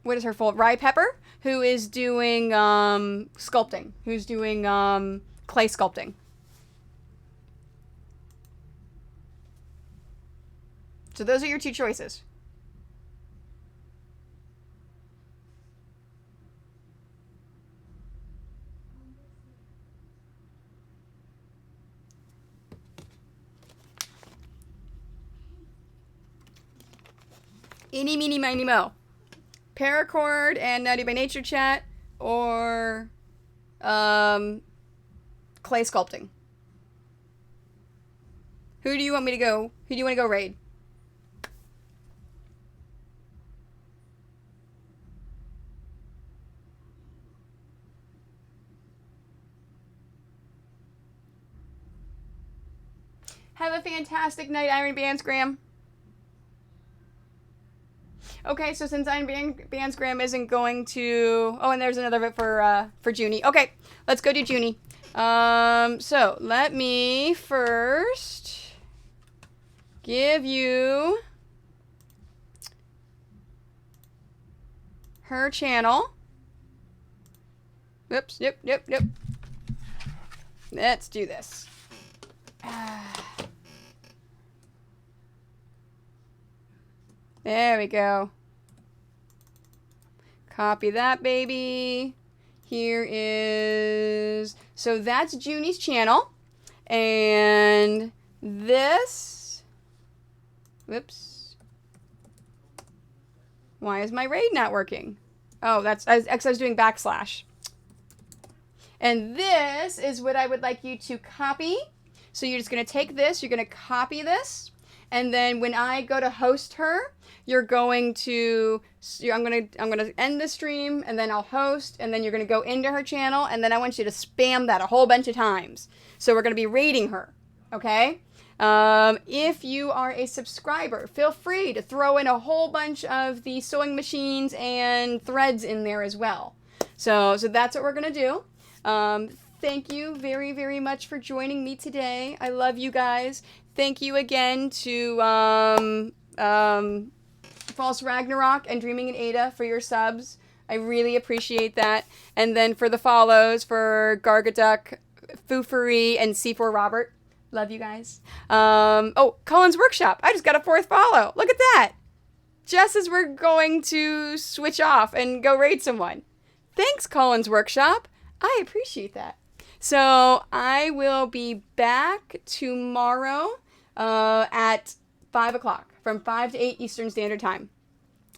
what is her full? Rye Pepper, who is doing sculpting, who's doing clay sculpting. So those are your 2 choices. Eeny, meeny, miny, mo. Paracord and Naughty by Nature chat, or clay sculpting. Who do you want me to go? Who do you want to go raid? Have a a fantastic night, Iron Bandsgram. Okay, so since Iron Bandsgram isn't going to... Oh, and there's another bit for Junie. Okay, let's go to Junie. So let me first give you her channel. Oops, yep. Let's do this. There we go. Copy that, baby. Here is... So that's Junie's channel. And this... Whoops. Why is my raid not working? Oh, that's... I was doing backslash. And this is what I would like you to copy. So you're just going to take this. You're going to copy this. And then when I go to host her, you're going to, I'm going to end the stream, and then I'll host, and then you're going to go into her channel, and then I want you to spam that a whole bunch of times. So we're going to be rating her, okay? If you are a subscriber, feel free to throw in a whole bunch of the sewing machines and threads in there as well. So that's what we're going to do. Thank you very, very much for joining me today. I love you guys. Thank you again to False Ragnarok and Dreaming in Ada for your subs. I really appreciate that. And then for the follows for Gargaduck, Foofery, and C4 Robert. Love you guys. Oh, Cullen's Workshop. I just got a 4th follow. Look at that. Just as we're going to switch off and go raid someone. Thanks, Cullen's Workshop. I appreciate that. So I will be back tomorrow at 5 o'clock, from 5 to 8 Eastern Standard Time.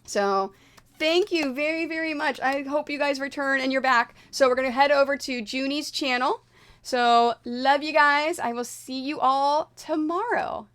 So thank you very, very much. I hope you guys return and you're back. So we're going to head over to Junie's channel. So love you guys. I will see you all tomorrow.